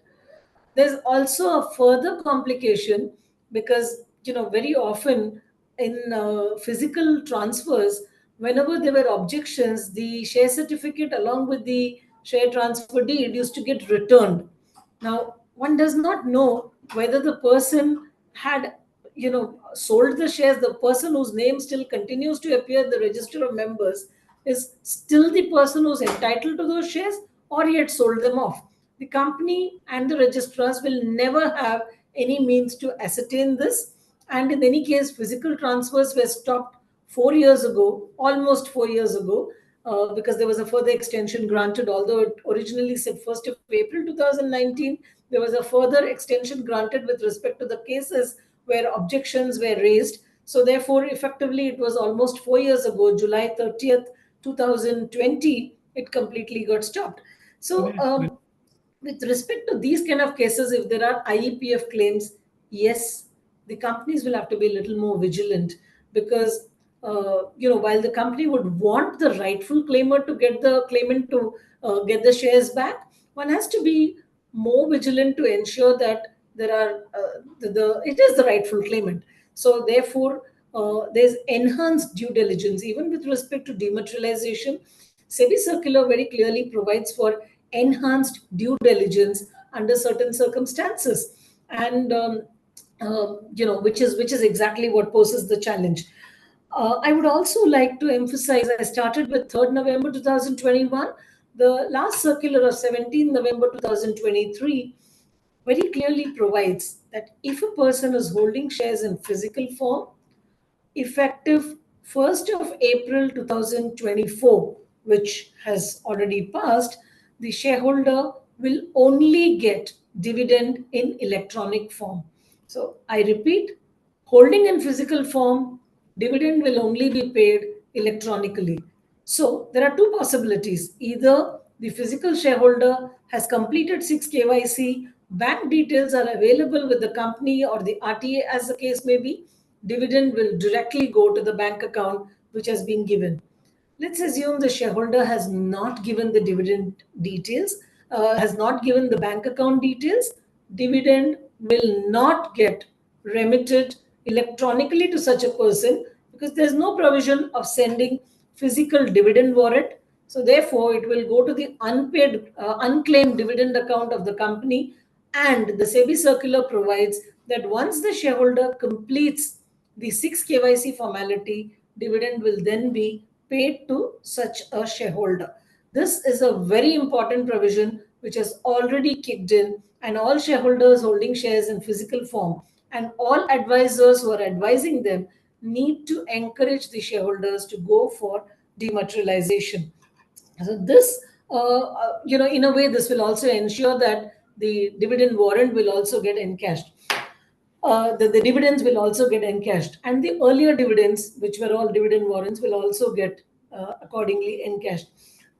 There's also a further complication because, very often in physical transfers, whenever there were objections, the share certificate along with the share transfer deed used to get returned. Now, one does not know whether the person had, sold the shares. The person whose name still continues to appear in the register of members is still the person who's entitled to those shares, or he had sold them off. The company and the registrars will never have any means to ascertain this. And in any case, physical transfers were stopped 4 years ago, almost 4 years ago, because there was a further extension granted. Although it originally said 1st of April 2019, there was a further extension granted with respect to the cases where objections were raised. So therefore, effectively, it was almost 4 years ago, July 30th, 2020, it completely got stopped. So with respect to these kind of cases, if there are IEPF claims, yes, the companies will have to be a little more vigilant, because while the company would want the rightful claimant to get get the shares back, one has to be more vigilant to ensure that there are it is the rightful claimant. So therefore, there's enhanced due diligence even with respect to dematerialization. SEBI circular very clearly provides for enhanced due diligence under certain circumstances. And which is exactly what poses the challenge. I would also like to emphasize, I started with 3rd November 2021. The last circular of 17th November 2023 very clearly provides that if a person is holding shares in physical form, effective 1st of April 2024, which has already passed, the shareholder will only get dividend in electronic form. So I repeat, holding in physical form, dividend will only be paid electronically. So there are two possibilities. Either the physical shareholder has completed 6 KYC, bank details are available with the company or the RTA as the case may be, dividend will directly go to the bank account which has been given. Let's assume the shareholder has not given the dividend details, has not given the bank account details. Dividend will not get remitted electronically to such a person because there's no provision of sending physical dividend warrant. So therefore, it will go to the unpaid, unclaimed dividend account of the company. And the SEBI circular provides that once the shareholder completes the 6 KYC formality, dividend will then be paid to such a shareholder. This is a very important provision which has already kicked in, and all shareholders holding shares in physical form and all advisors who are advising them need to encourage the shareholders to go for dematerialization. So this, in a way, this will also ensure that the dividend warrant will also get encashed. The dividends will also get encashed, and the earlier dividends, which were all dividend warrants, will also get accordingly encashed.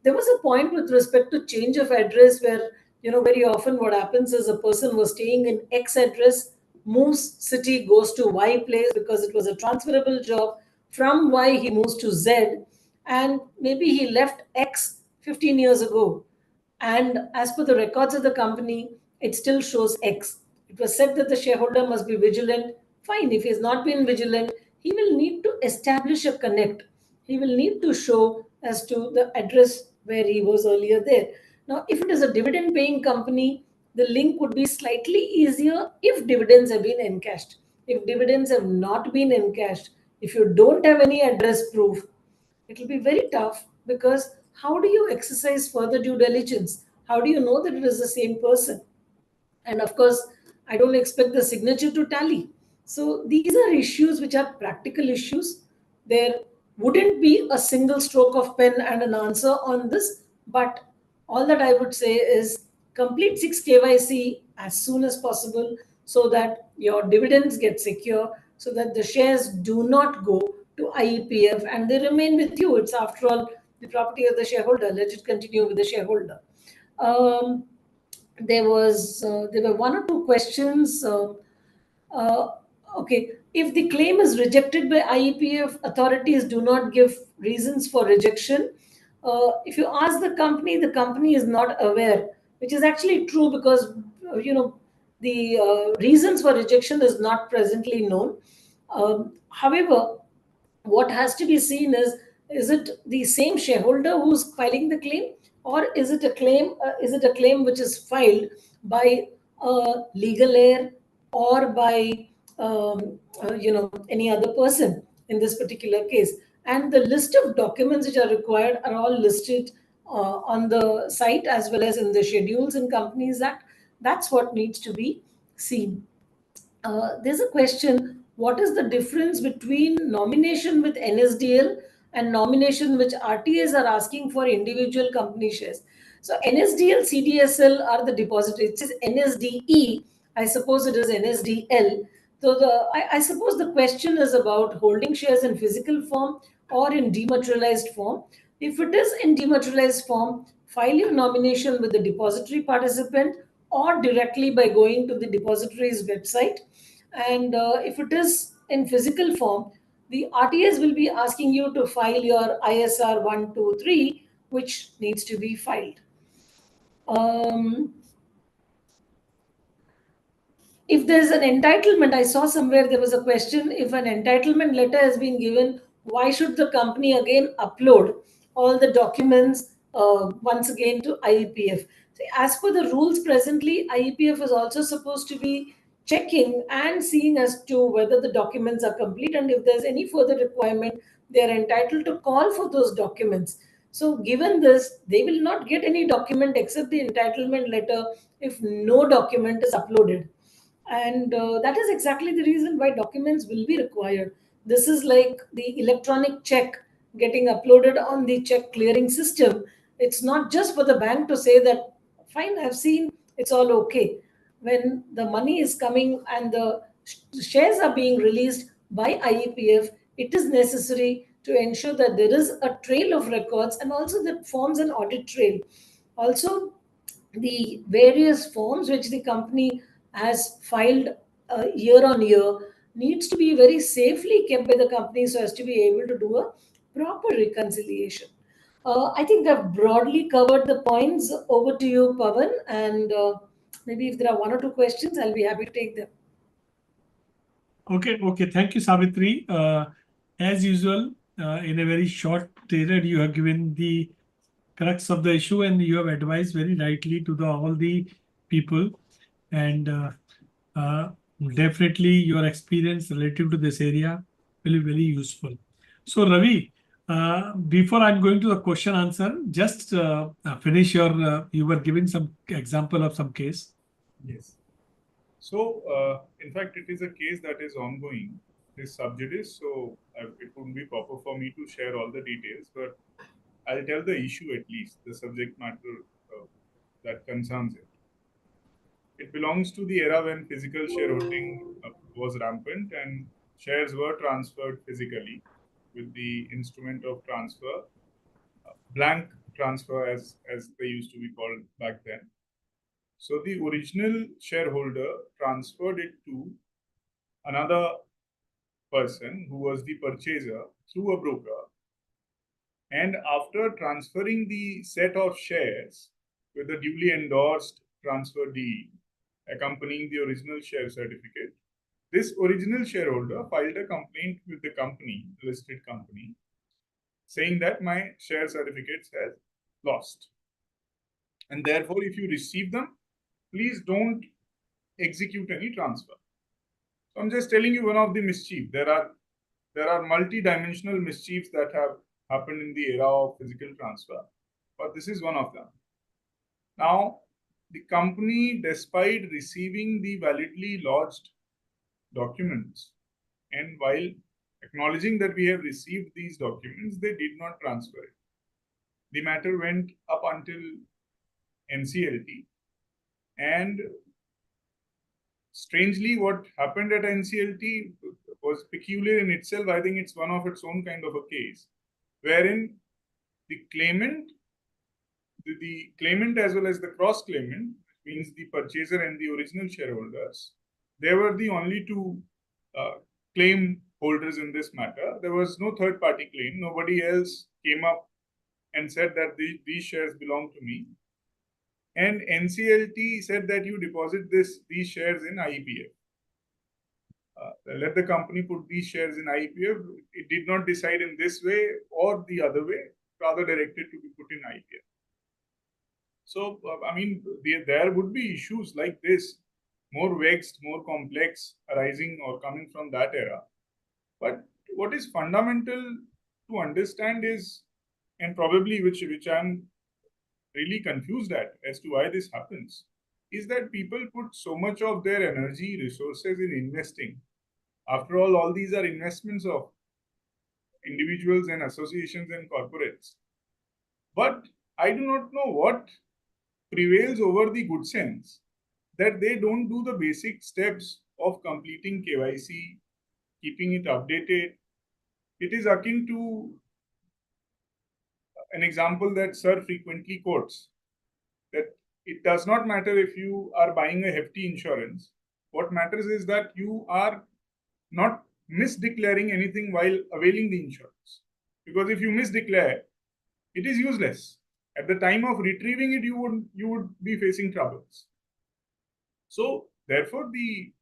There was a point with respect to change of address where, very often what happens is a person was staying in X address, moves city, goes to Y place because it was a transferable job. From Y, he moves to Z, and maybe he left X 15 years ago. And as per the records of the company, it still shows X. It was said that the shareholder must be vigilant. Fine, if he has not been vigilant, he will need to establish a connect. He will need to show as to the address where he was earlier there. Now, if it is a dividend paying company, the link would be slightly easier if dividends have been encashed. If dividends have not been encashed, if you don't have any address proof, it will be very tough because how do you exercise further due diligence? How do you know that it is the same person? And of course, I don't expect the signature to tally. So these are issues which are practical issues. There wouldn't be a single stroke of pen and an answer on this, but all that I would say is complete 6 KYC as soon as possible so that your dividends get secure, so that the shares do not go to IEPF and they remain with you. It's after all the property of the shareholder. Let it continue with the shareholder. Um, there were one or two questions. Uh, okay, if the claim is rejected by IEPF, authorities do not give reasons for rejection. If you ask the company is not aware, which is actually true because the reasons for rejection is not presently known. However, what has to be seen is it the same shareholder who's filing the claim, or is it a claim which is filed by a legal heir or by any other person in this particular case. And the list of documents which are required are all listed on the site as well as in the schedules in Companies Act. That's what needs to be seen. There's a question, what is the difference between nomination with NSDL and nomination which RTAs are asking for individual company shares? So NSDL, CDSL are the depositories. It says NSDE. I suppose it is NSDL. So I suppose the question is about holding shares in physical form or in dematerialized form. If it is in dematerialized form, file your nomination with the depository participant or directly by going to the depository's website. And if it is in physical form, the RTS will be asking you to file your ISR 123, which needs to be filed. If there's an entitlement, I saw somewhere there was a question, if an entitlement letter has been given, why should the company again upload all the documents once again to IEPF? See, as per the rules presently, IEPF is also supposed to be checking and seeing as to whether the documents are complete, and if there's any further requirement, they are entitled to call for those documents. So given this, they will not get any document except the entitlement letter if no document is uploaded. And that is exactly the reason why documents will be required. This is like the electronic check getting uploaded on the check clearing system. It's not just for the bank to say that, fine, I've seen, it's all okay. When the money is coming and the shares are being released by IEPF, it is necessary to ensure that there is a trail of records, and also that forms an audit trail. Also, the various forms which the company has filed year on year needs to be very safely kept by the company so as to be able to do a proper reconciliation. I think I've broadly covered the points. Over to you, Pavan, and maybe if there are one or two questions, I'll be happy to take them. Okay. Thank you, Savitri. As usual, in a very short period, you have given the crux of the issue, and you have advised very rightly to all the people. And uh, definitely your experience relative to this area will be very useful. So Ravi, before I'm going to the question answer, just finish your, you were giving some example of some case. Yes. So, in fact, it is a case that is ongoing, this sub judice, so it wouldn't be proper for me to share all the details, but I'll tell the issue at least, the subject matter that concerns it. It belongs to the era when physical shareholding was rampant and shares were transferred physically with the instrument of transfer, blank transfer as they used to be called back then. So the original shareholder transferred it to another person who was the purchaser through a broker. And after transferring the set of shares with a duly endorsed transfer deed accompanying the original share certificate, this original shareholder filed a complaint with the company, listed company, saying that my share certificates has lost. And therefore, if you receive them, please don't execute any transfer. So I'm just telling you one of the mischief. There are multi-dimensional mischiefs that have happened in the era of physical transfer, but this is one of them. Now, the company, despite receiving the validly lodged documents, and while acknowledging that we have received these documents, they did not transfer it. The matter went up until NCLT, and strangely, what happened at NCLT was peculiar in itself. I think it's one of its own kind of a case, wherein the claimant as well as the cross-claimant, means the purchaser and the original shareholders, they were the only two claim holders in this matter. There was no third-party claim. Nobody else came up and said that these shares belong to me. And NCLT said that you deposit these shares in IEPF. Let the company put these shares in IEPF. It did not decide in this way or the other way, rather directed to be put in IEPF. So, I mean, there would be issues like this, more vexed, more complex, arising or coming from that era. But what is fundamental to understand is, and probably which I'm really confused at as to why this happens, is that people put so much of their energy, resources in investing. After all these are investments of individuals and associations and corporates. But I do not know what prevails over the good sense that they don't do the basic steps of completing KYC, keeping it updated. It is akin to an example that Sir frequently quotes, that it does not matter if you are buying a hefty insurance. What matters is that you are not misdeclaring anything while availing the insurance. Because if you misdeclare, it is useless. At the time of retrieving it, you would be facing troubles. So, therefore, the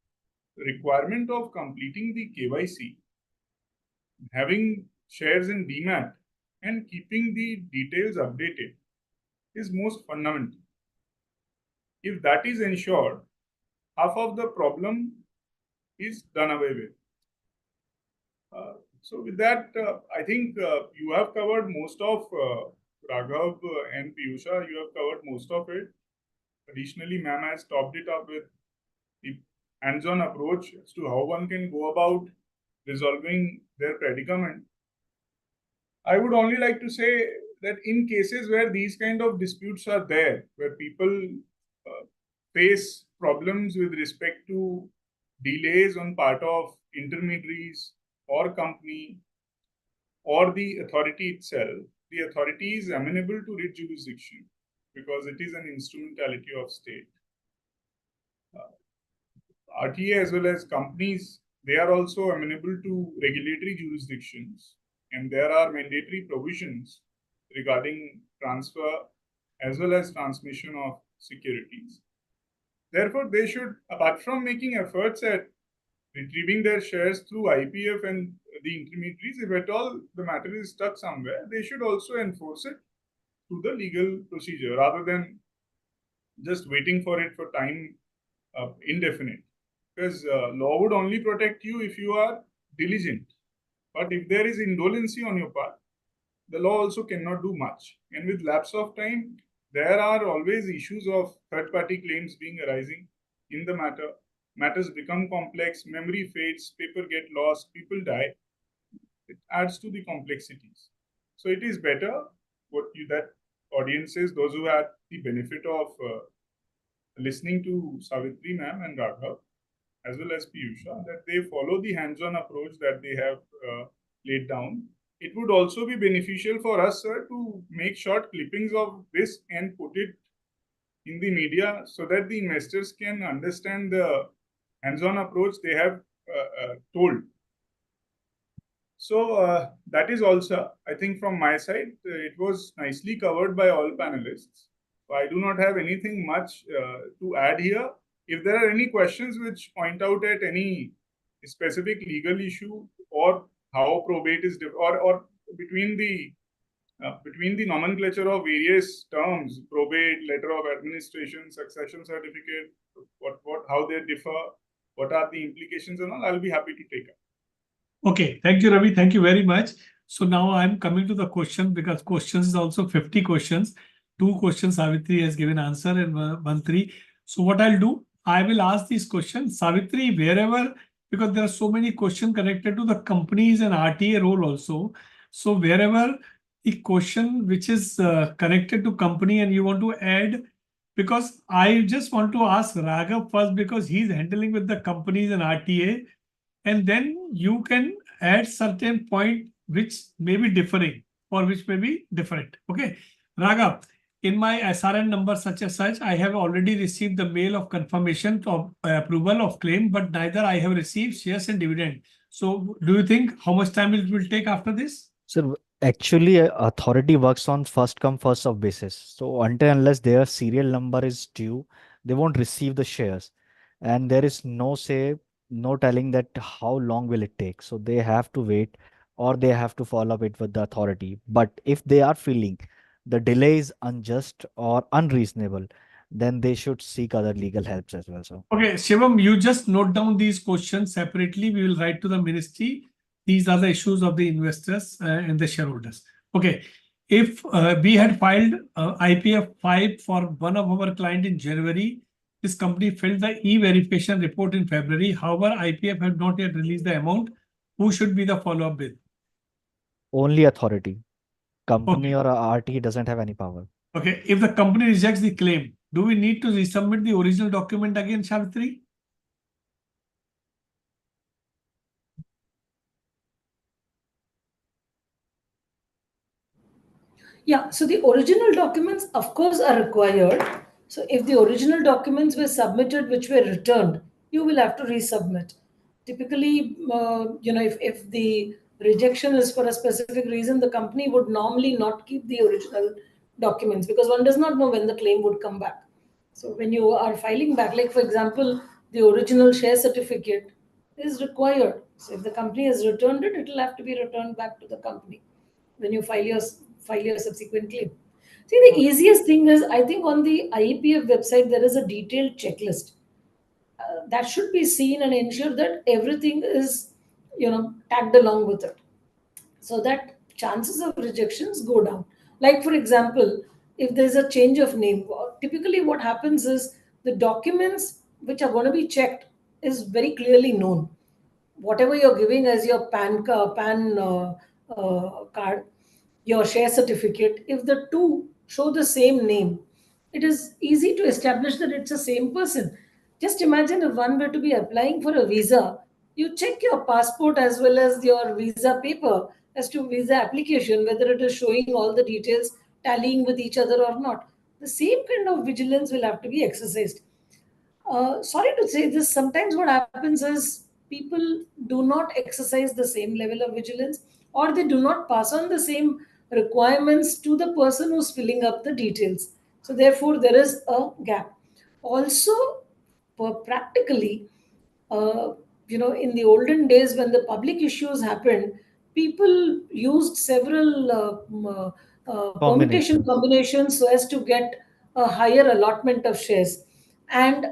requirement of completing the KYC, having shares in DMAT, and keeping the details updated is most fundamental. If that is ensured, half of the problem is done away with. So with that, I think you have covered most of Raghav and Piyusha. You have covered most of it. Additionally, ma'am has topped it up with the hands-on approach as to how one can go about resolving their predicament. I would only like to say that in cases where these kind of disputes are there, where people face problems with respect to delays on part of intermediaries or company or the authority itself, the authority is amenable to writ jurisdiction because it is an instrumentality of state. RTA as well as companies, they are also amenable to regulatory jurisdictions, and there are mandatory provisions regarding transfer as well as transmission of securities. Therefore, they should, apart from making efforts at retrieving their shares through IEPF and the intermediaries, if at all the matter is stuck somewhere, they should also enforce it through the legal procedure rather than just waiting for it for time indefinite. Because law would only protect you if you are diligent. But if there is indolency on your part, the law also cannot do much. And with lapse of time, there are always issues of third-party claims being arising in the matter. Matters become complex, memory fades, paper get lost, people die. It adds to the complexities. So it is better that audiences, those who had the benefit of listening to Savitri ma'am and Raghav, as well as Piyusha, that they follow the hands-on approach that they have laid down. It would also be beneficial for us, sir, to make short clippings of this and put it in the media so that the investors can understand the hands-on approach they have told. So that is also, I think from my side, it was nicely covered by all panelists. So I do not have anything much to add here. If there are any questions which point out at any specific legal issue or how probate is or between the nomenclature of various terms, probate, letter of administration, succession certificate, how they differ, what are the implications and all, I'll be happy to take up. Okay, thank you, Ravi. Thank you very much. So now I'm coming to the question because questions is also 50 questions. 2 questions Savitri has given answer and 1 3. So what I'll do, I will ask these questions. Savitri, wherever, because there are so many questions connected to the companies and RTA role also. So wherever the question which is connected to company and you want to add, because I just want to ask Raghav first because he's handling with the companies and RTA. And then you can add certain point which may be differing or which may be different. Okay, Raghav, in my SRN number such as such, I have already received the mail of confirmation of approval of claim, but neither I have received shares and dividend. So do you think how much time it will take after this? So actually, authority works on first come first served basis. So until unless their serial number is due, they won't receive the shares, and there is no say, no telling that how long will it take. So they have to wait, or they have to follow up it with the authority. But if they are feeling the delay is unjust or unreasonable, then they should seek other legal helps as well. So Okay, Shivam, you just note down these questions separately. We will write to the ministry. These are the issues of the investors and the shareholders. Okay, if we had filed IPF 5 for one of our client in January, this company filled the e-verification report in February. However, IPF had not yet released the amount. Who should be the follow-up with? only authority, company Okay. or RT doesn't have any power. Okay, if the company rejects the claim, do we need to resubmit the original document again, Savitri? Yeah, so the original documents, of course, are required. So if the original documents were submitted which were returned, you will have to resubmit. Typically, if the rejection is for a specific reason, the company would normally not keep the original documents because one does not know when the claim would come back. So when you are filing back, like for example, the original share certificate is required. So if the company has returned it, it will have to be returned back to the company when you file your subsequent claim. See, the easiest thing is I think on the IEPF website there is a detailed checklist. that should be seen and ensure that everything is, tagged along with it, so that chances of rejections go down. Like, for example, if there's a change of name, typically what happens is the documents which are going to be checked is very clearly known. Whatever you're giving as your PAN card, your share certificate, if the two show the same name, it is easy to establish that it's the same person. Just imagine if one were to be applying for a visa, you check your passport as well as your visa paper as to visa application, whether it is showing all the details tallying with each other or not. The same kind of vigilance will have to be exercised. Sorry to say this, sometimes what happens is people do not exercise the same level of vigilance, or they do not pass on the same requirements to the person who's filling up the details. So, therefore, there is a gap. Also, practically, uh, in the olden days when the public issues happened, people used several permutation Combinations. combinations so as to get a higher allotment of shares. And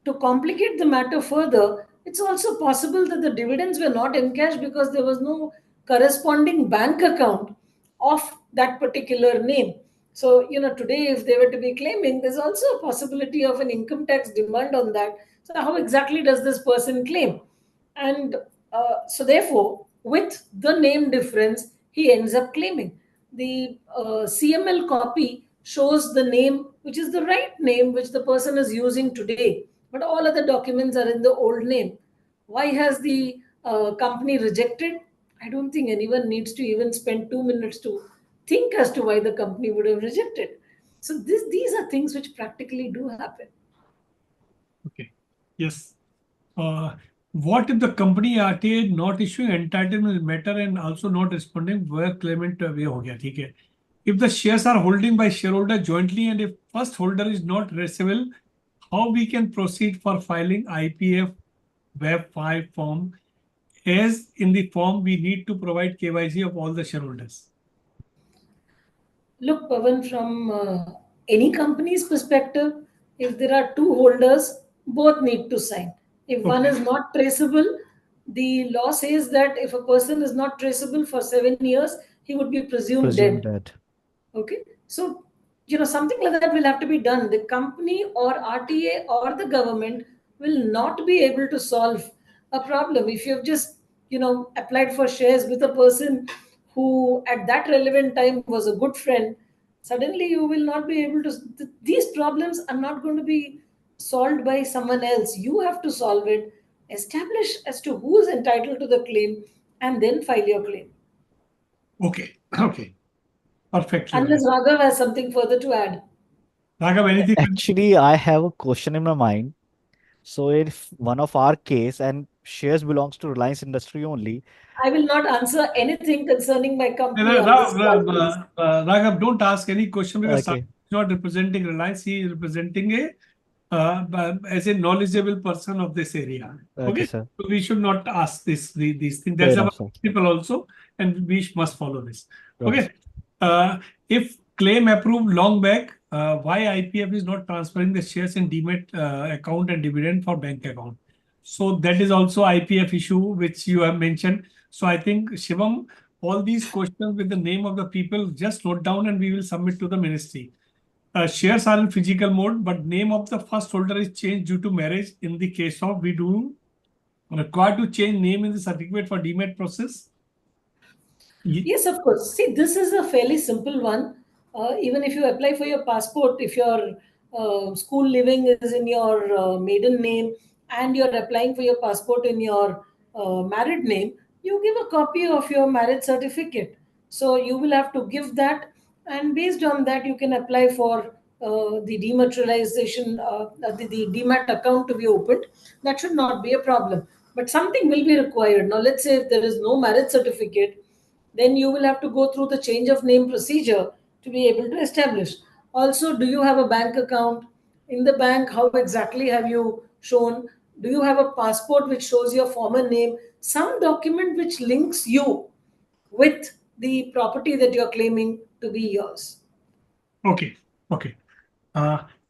to complicate the matter further, it's also possible that the dividends were not encashed because there was no corresponding bank account of that particular name. So, today, if they were to be claiming, there's also a possibility of an income tax demand on that. So, how exactly does this person claim? And so, therefore, with the name difference, he ends up claiming. The CML copy shows the name, which is the right name which the person is using today, but all other documents are in the old name. Why has the company rejected? I don't think anyone needs to even spend 2 minutes to think as to why the company would have rejected. So these are things which practically do happen. Okay. Yes. What if the company RTA not issuing entitlement matter and also not responding where claimant वे हो गया, ठीक है? If the shares are holding by shareholder jointly and if first holder is not traceable, how we can proceed for filing IPF Web 5 form, as in the form we need to provide KYC of all the shareholders. Look, Pavan, from any company's perspective, if there are two holders, both need to sign. If one Okay. is not traceable, the law says that if a person is not traceable for 7 years, he would be presumed Presume dead. that. Okay. So, something like that will have to be done. The company or RTA or the government will not be able to solve a problem. If you've just, applied for shares with a person who at that relevant time was a good friend, suddenly you will not be able to. These problems are not going to be solved by someone else. You have to solve it, establish as to who is entitled to the claim, and then file your claim. Okay. Okay. Perfectly. Unless Raghav has something further to add. Raghav, anything? Actually, I have a question in my mind. So if one of our case and shares belongs to Reliance Industry only, I will not answer anything concerning my company on this call, please. Raghav, don't ask any question because Sagar okay, is not representing Reliance. He is representing as a knowledgeable person of this area. okay, Okay, sir. so we should not ask these things. Fair That's our enough, sir. principle also, and we must follow this. Okay, Okay, if claim approved long back, why IPF is not transferring the shares in demat account and dividend for bank account? So that is also IPF issue which you have mentioned. So I think Shivam, all these questions with the name of the people, just note down and we will submit to the ministry. Shares are in physical mode, but name of the first holder is changed due to marriage. In the case of, we do required to change name in the certificate for demat process. Yes, of course. See, this is a fairly simple one. Even if you apply for your passport, if your school living is in your maiden name and you're applying for your passport in your married name, you give a copy of your marriage certificate. So you will have to give that, and based on that, you can apply for the dematerialization, the demat account to be opened. That should not be a problem. But something will be required. Now, let's say if there is no marriage certificate, then you will have to go through the change of name procedure to be able to establish. Also, do you have a bank account? In the bank, how exactly have you shown? Do you have a passport which shows your former name? Some document which links you with the property that you're claiming to be yours. Okay, okay.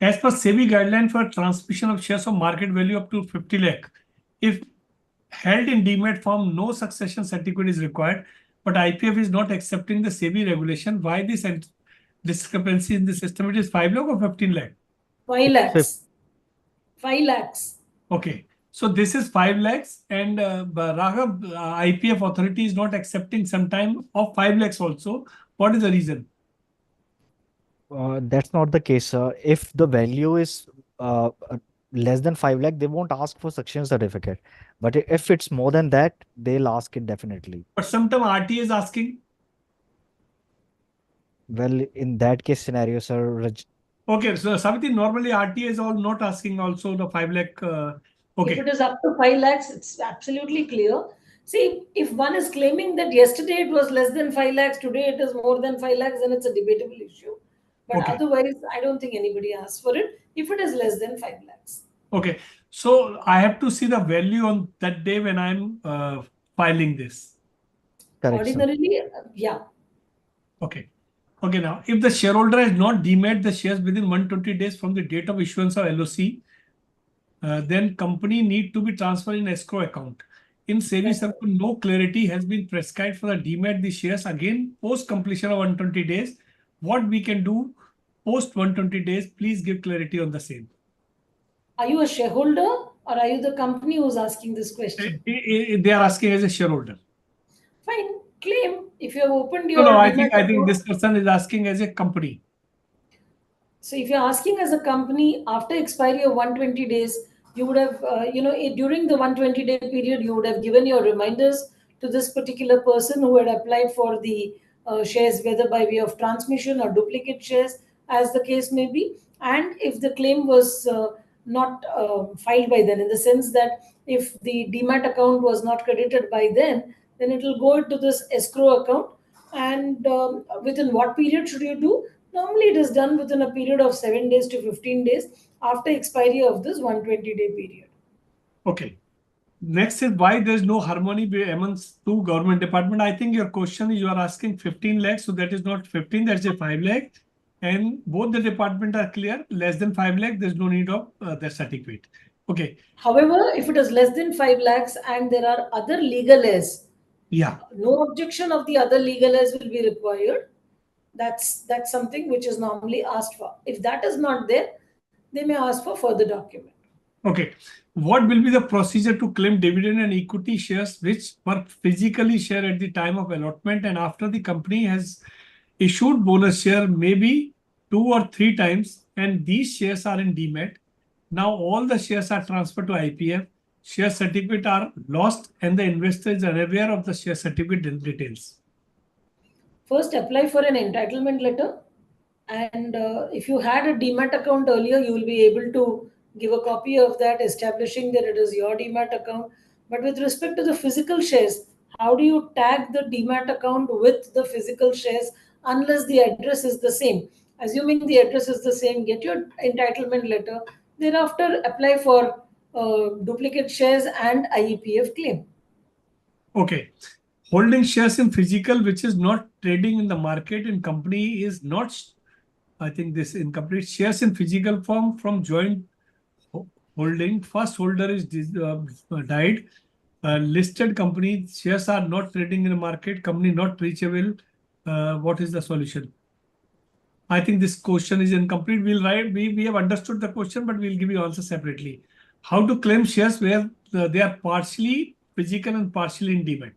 As per SEBI guideline for transmission of shares of market value up to 50 lakh, if held in demat form, no succession certificate is required. But IPF is not accepting the SEBI regulation. Why this discrepancy in the system? It is 5 lakh or 15 lakh? 5 lakhs. 5 lakhs. Okay. So this is 5 lakhs and Raghav, IPF authority is not accepting sometime of 5 lakhs also. What is the reason? That's not the case, sir. If the value is less than 5 lakh, they won't ask for succession certificate. But if it's more than that, they'll ask it definitely. But sometime RTA is asking. Well, in that case scenario, sir, Okay, so Saviti, normally RTA is all not asking also the 5 lakh. Okay. If it is up to 5 lakhs, it's absolutely clear. See, if one is claiming that yesterday it was less than 5 lakhs, today it is more than 5 lakhs, then it's a debatable issue. But Okay. otherwise, I don't think anybody asks for it if it is less than 5 lakhs. Okay, so I have to see the value on that day when I'm filing this. correct, sir. Ordinarily, yeah. Okay. Okay, now if the shareholder has not demat the shares within 120 days from the date of issuance of LOC, then company need to be transferred in escrow account. In SEBI circular, no clarity has been prescribed for the demat the shares again post completion of 120 days. What we can do post 120 days, please give clarity on the same. Are you a shareholder or are you the company who's asking this question? They are asking as a shareholder. Fine, claim. If you have opened No, your I demat think account- this person is asking as a company. So if you're asking as a company after expiry of 120 days, you would have, during the 120-day period, you would have given your reminders to this particular person who had applied for the shares, whether by way of transmission or duplicate shares, as the case may be. And if the claim was not filed by then, in the sense that if the demat account was not credited by then it will go into this escrow account. And within what period should you do? Normally, it is done within a period of 7 days to 15 days after expiry of this 120-day period. Okay. Next is why there's no harmony amongst two government department. I think your question is you are asking 15 lakhs, so that is not 15, that's a 5 lakh. And both the department are clear, less than 5 lakh, there's no need of the certificate. Okay. However, if it is less than 5 lakhs and there are other legal heirs, Yeah. no objection of the other legal heirs will be required. That's something which is normally asked for. If that is not there, they may ask for further document. Okay. What will be the procedure to claim dividend and equity shares which were physically shared at the time of allotment and after the company has issued bonus share maybe 2 or 3 times and these shares are in demat? Now all the shares are transferred to IPF. Share certificate are lost and the investor is unaware of the share certificate details. First, apply for an entitlement letter. And if you had a demat account earlier, you will be able to give a copy of that establishing that it is your demat account. But with respect to the physical shares, how do you tag the demat account with the physical shares unless the address is the same? Assuming the address is the same, get your entitlement letter. Thereafter, apply for duplicate shares and IEPF claim. Okay. Holding shares in physical which is not trading in the market in company is not, I think this incomplete. Shares in physical form from joint holding. First holder is died. Listed company shares are not trading in the market. Company not reachable. What is the solution? I think this question is incomplete. We'll write. We have understood the question, but we'll give you answer separately. How to claim shares where they are partially physical and partially in demat?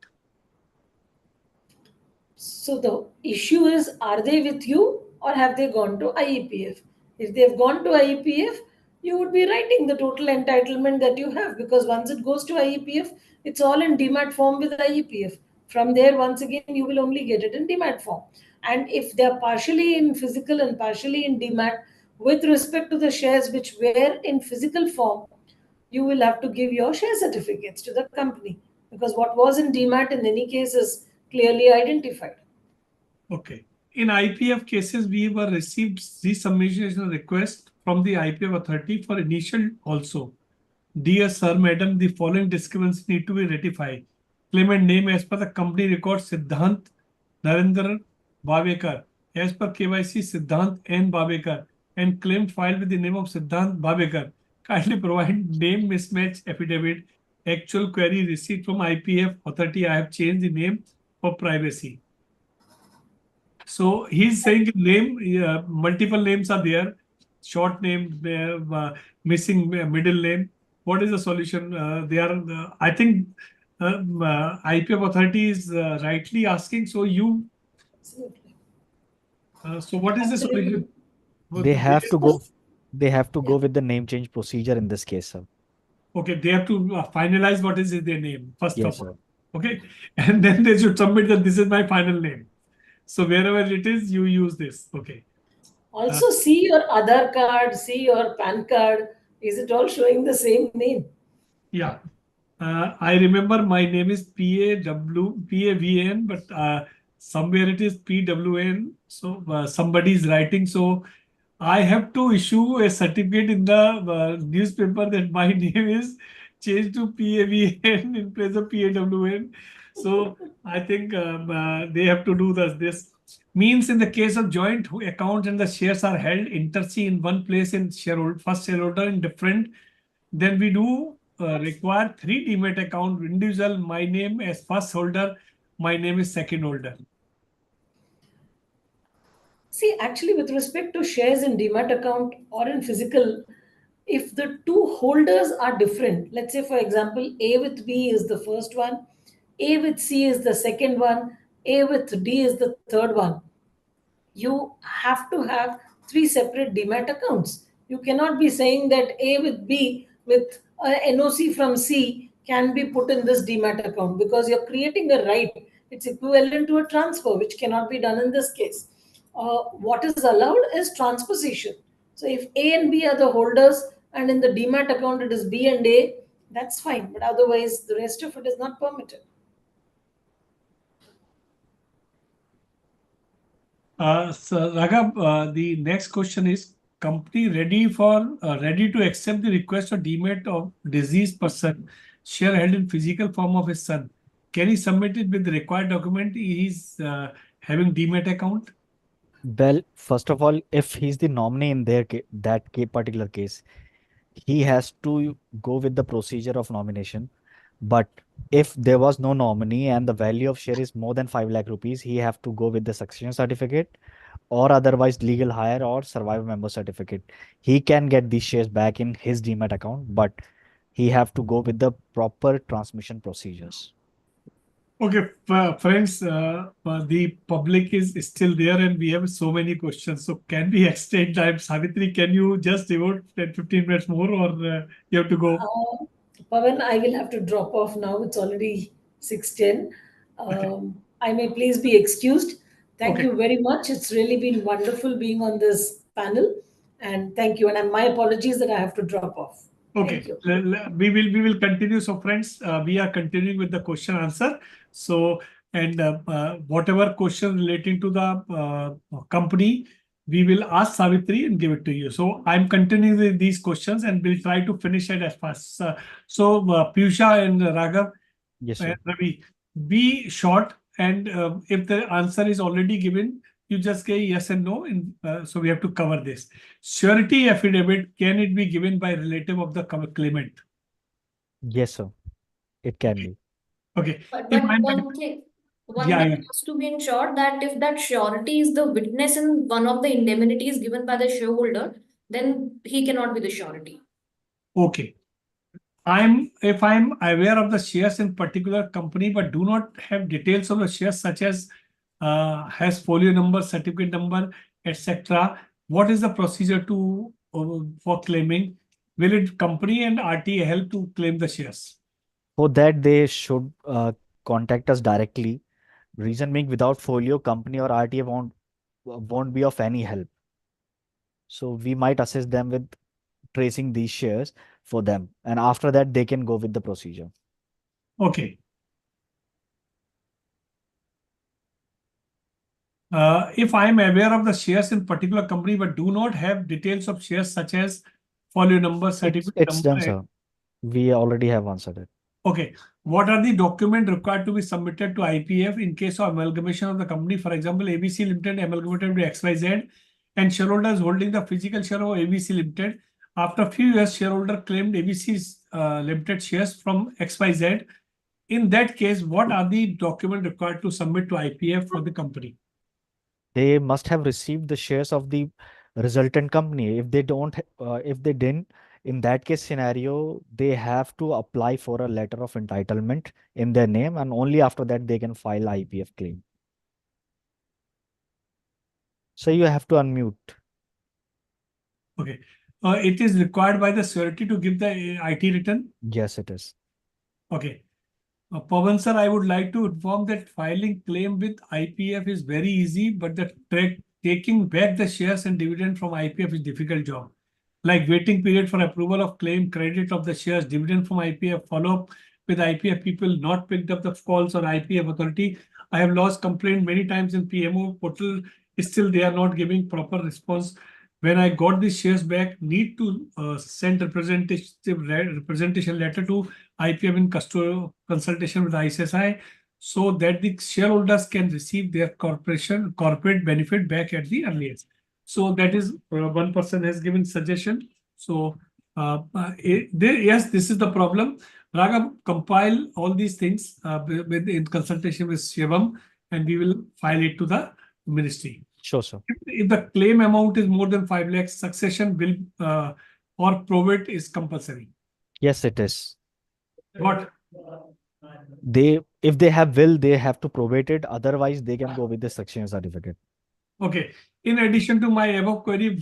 So the issue is, are they with you or have they gone to IEPF? If they have gone to IEPF, you would be writing the total entitlement that you have, because once it goes to IEPF, it's all in demat form with IEPF. From there, once again, you will only get it in demat form. And if they are partially in physical and partially in demat, with respect to the shares which were in physical form, you will have to give your share certificates to the company, because what was in demat in any case is clearly identified. Okay. In IPF cases, we were received resubmission request from the IPF authority for initial also. Dear Sir, Madam, the following discrepancies need to be rectified. Claimant name as per the company records Siddhant Narendra Bavekar. As per KYC, Siddhant N. Bavekar. and claim filed with the name of Siddhant Bhavekar. Kindly provide name mismatch affidavit. Actual query received from IPF authority. I have changed the name for privacy. So he's saying name, multiple names are there, short name, missing middle name. What is the solution? They are, I think, IPF authority is rightly asking. So you, Absolutely. so what is the Absolutely. solution? They have to So, go. They have to yeah. go with the name change procedure in this case, sir. Okay, they have to finalize what is their name first Yes, of sir. all. Okay, and then they should submit that this is my final name. So wherever it is, you use this. Okay. Also, see your Aadhaar card, see your PAN card. Is it all showing the same name? Yeah. I remember my name is PAVN, but somewhere it is PWN. So somebody is writing. So I have to issue a certificate in the newspaper that my name is changed to PAVN in place of PAWN. So I think they have to do this. Means in the case of joint account and the shares are held inter se in one place in shareholder, first shareholder in different, then we do require three demat account, individual, my name as first holder, my name is second holder. See, actually, with respect to shares in demat account or in physical, if the two holders are different, let's say, for example, A with B is the first one, A with C is the second one, A with D is the third one, you have to have three separate demat accounts. You cannot be saying that A with B with NOC from C can be put in this demat account because you're creating a right. It's equivalent to a transfer, which cannot be done in this case. What is allowed is transposition. So if A and B are the holders and in the demat account it is B and A, that's fine. But otherwise, the rest of it is not permitted. So Raghav, the next question is company ready to accept the request of demat of deceased person share held in physical form of his son. Can he submit it with the required document? He's having demat account. Well, first of all, if he's the nominee in particular case, he has to go with the procedure of nomination. But if there was no nominee and the value of share is more than 5 lakh rupees, he have to go with the succession certificate or otherwise legal hire or survivor member certificate. He can get these shares back in his demat account, but he have to go with the proper transmission procedures. Okay, friends, the public is still there and we have so many questions. So can we extend time? Savitri, can you just devote 10-15 minutes more or you have to go? Pavan, I will have to drop off now. It's already 6:10. Okay. I may please be excused. Thank Okay. you very much. It's really been wonderful being on this panel. And thank you. And my apologies that I have to drop off. Thank Okay, you. we will continue. So, friends, we are continuing with the question answer. So, and whatever question relating to the company, we will ask Savitri and give it to you. So, I'm continuing with these questions and we'll try to finish it as fast. Piyusha and Raghav Yes, and sir. Ravi, be short, and if the answer is already given, you just say yes and no. So we have to cover this. Surety affidavit, can it be given by relative of the claimant? Yes, sir. It can be. Okay. But If but I'm, one yeah, thing yeah. has to be ensured that if that surety is the witness in one of the indemnities given by the shareholder, then he cannot be the surety. Okay. If I'm aware of the shares in particular company, but do not have details of the shares such as has folio number, certificate number, etc. What is the procedure to for claiming? Will it company and RTA help to claim the shares? For that, they should contact us directly. Reason being, without folio, company or RTA won't be of any help. So we might assist them with tracing these shares for them, and after that, they can go with the procedure. Okay. If I am aware of the shares in particular company but do not have details of shares such as folio number, certificate It's done, number, sir. We already have answered it. okay. What are the documents required to be submitted to IPF in case of amalgamation of the company? For example, ABC Limited amalgamated with XYZ and shareholders holding the physical share of ABC Limited. After a few years, shareholder claimed ABC's limited shares from XYZ. In that case, what are the documents required to submit to IPF for the company? They must have received the shares of the resultant company. If they don't, if they didn't, in that case scenario, they have to apply for a letter of entitlement in their name, and only after that they can file IPF claim. So you have to unmute. Okay. It is required by the surety to give the IT return. Yes, it is. Okay. Pawan sir, I would like to inform that filing claim with IPF is very easy, but taking back the shares and dividend from IPF is difficult job. Like waiting period for approval of claim, credit of the shares, dividend from IPF, follow up with IPF people, not picked up the calls or IPF authority. I have lost complaint many times in PMO portal. Still, they are not giving proper response. When I got the shares back, need to send representation letter to IPF in consultation with ICSI so that the shareholders can receive their corporate benefit back at the earliest. So that is one person has given suggestion. So yes, this is the problem. Raghav, compile all these things in consultation with Shivam, and we will file it to the ministry. Sure, sir. If the claim amount is more than 5 lakhs, succession will or probate is compulsory. Yes, it is. What? If they have will, they have to probate it. Otherwise, they can go with the succession certificate. Okay. In addition to my above query,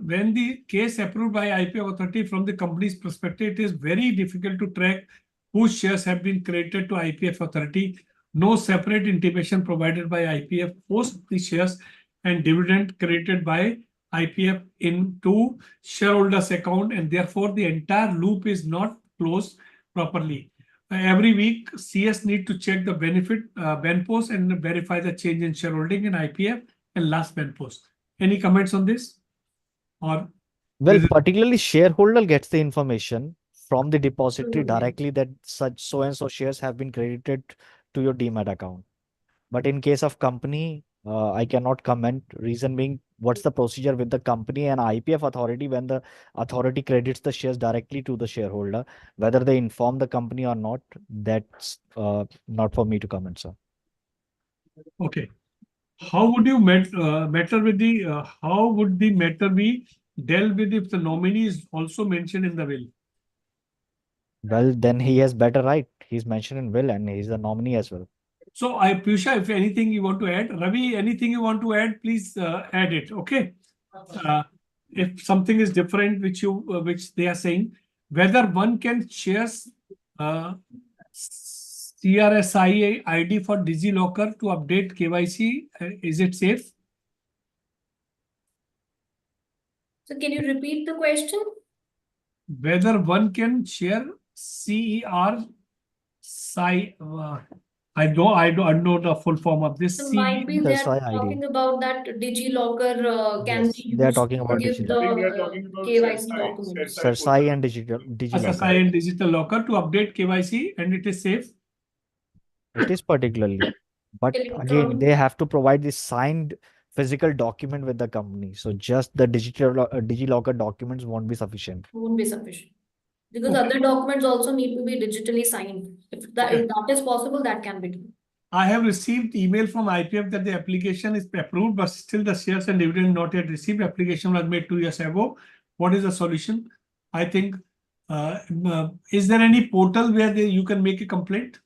when the case approved by IPF authority from the company's perspective, it is very difficult to track whose shares have been credited to IPF authority. No separate intimation provided by IPF post the shares and dividend credited by IPF into shareholders account, and therefore the entire loop is not closed properly. Every week, CS need to check the benefit benpost and verify the change in shareholding in IPF and last post. Any comments on this? Or Well, this is- particularly shareholder gets the information from the depository Absolutely. directly that such so and so shares have been credited to your demat account. But in case of company, I cannot comment. Reason being, what's the procedure with the company and IPF authority when the authority credits the shares directly to the shareholder, whether they inform the company or not, that's not for me to comment, sir. okay. How would you matter with the how would the matter be dealt with if the nominee is also mentioned in the will? Well, then he has better right. He's mentioned in will and he's the nominee as well. So, Piyusha, if anything you want to add, Ravi, anything you want to add, please add it. Okay. If something is different, which they are saying, whether one can share CRSI ID for DigiLocker to update KYC, is it safe? So can you repeat the question? Whether one can share CER I don't know the full form of this. So might be they're SI ID. talking about that DigiLocker can Yes, be they are used talking to about give DigiLocker. I think they are the talking about KYC CERSAI, documents. CERSAI SI portal. and DigiLocker. SSI and Digital Locker to update KYC, and it is safe. It is particularly, but again, Electronic they have to provide the signed physical document with the company. So just the DigiLocker documents won't be sufficient. won't be sufficient. Because Okay. other documents also need to be digitally signed. If that is possible, that can be done. I have received email from IPF that the application is approved, but still the shares and dividend not yet received. Application was made 2 years ago. What is the solution? I think, is there any portal where you can make a complaint?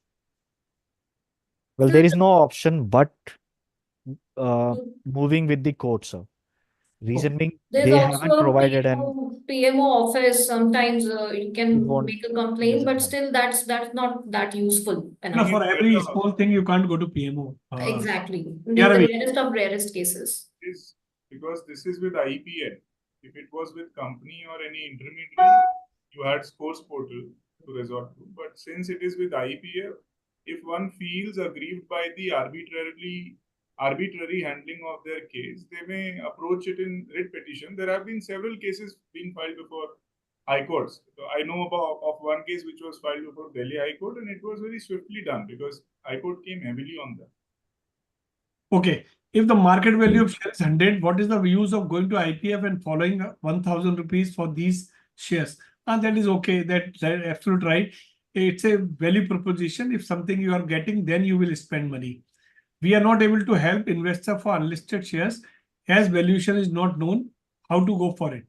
Well, So there is no option but uh, Mm. moving with the court, sir. Reason being, There's they also haven't a provided an PMO office. Sometimes you it can won't make a complaint, visit but them. still that's not that useful No, enough. for every small thing, you can't go to PMO. Exactly. Yeah, The Ravi. rarest of rarest cases. Is because this is with IEPF. If it was with company or any intermediary, you had scores portal to resort to. But since it is with IEPF, if one feels aggrieved by the arbitrary handling of their case, they may approach it in writ petition. There have been several cases being filed before High Courts. So I know of one case which was filed before Delhi High Court, and it was very swiftly done because High Court came heavily on that. Okay. If the market value of shares is 100, what is the use of going to IPF and following 1,000 rupees for these shares? And that is okay. That's absolute right. It's a value proposition. If something you are getting, then you will spend money. We are not able to help investor for unlisted shares as valuation is not known how to go for it.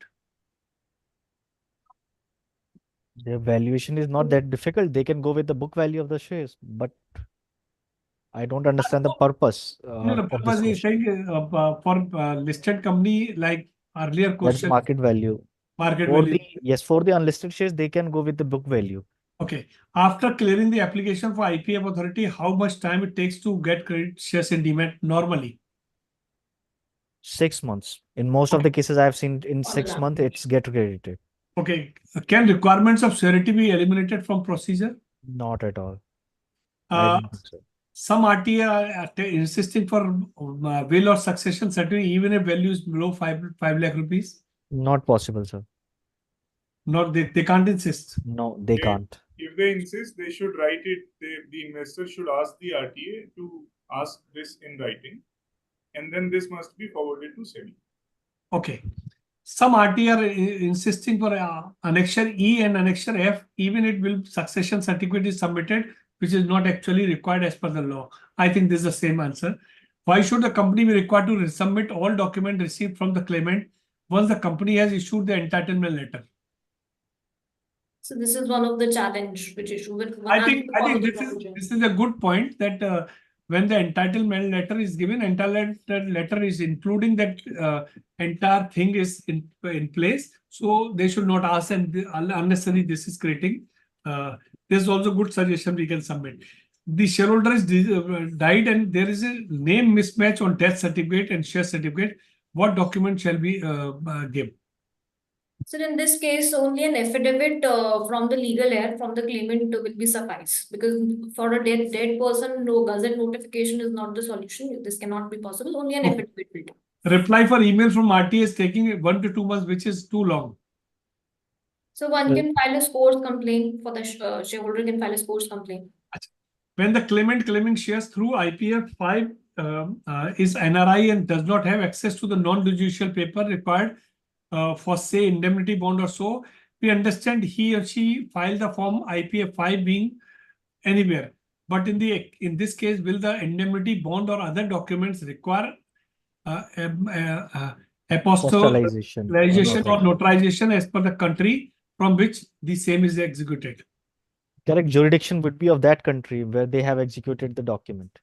Their valuation is not that difficult. They can go with the book value of the shares, but I don't understand the purpose No, the of this purpose is question. saying for listed company like earlier That's question, market value. market For value. yes, for the unlisted shares, they can go with the book value. Okay. After clearing the application for IPF authority, how much time it takes to get credit shares in demat normally? 6 months. In most of the cases I've seen, in On 6 months, an it's get credited. Okay. Can requirements of surety be eliminated from procedure? Not at all. I Uh, don't think so. some RTA are insisting for will or succession certificate even if value is below 5 lakh rupees. Not possible, sir. Not they can't insist. No, they can't. If they insist, they should write it. The investor should ask the RTA to ask this in writing, and then this must be forwarded to SEBI. Okay. Some RT are insisting for annexure E and annexure F, even it will succession certificate is submitted, which is not actually required as per the law. I think this is the same answer. Why should the company be required to submit all documents received from the claimant once the company has issued the entitlement letter? So this is one of the challenge which issue with I think this is a good point that when the entitlement letter is given, entitlement letter is including that entire thing is in place. So they should not ask, and unnecessarily this is creating. This is also good suggestion we can submit. The shareholder is died and there is a name mismatch on death certificate and share certificate. What document shall we give? So in this case, only an affidavit from the legal heir from the claimant will be suffice, because for a dead person, no gazette notification is not the solution. This cannot be possible. Only an Okay. affidavit will do. Reply for email from RTA is taking 1 to 2 months, which is too long. So one can file a scores complaint for the shareholder can file a scores complaint. When the claimant claiming shares through IPF 5 is NRI and does not have access to the non-judicial paper required for say indemnity bond or so, we understand he or she filed the form IPF 5 being anywhere. But in this case, will the indemnity bond or other documents require apostolization or notarization as per the country from which the same is executed? Correct jurisdiction would be of that country where they have executed the document.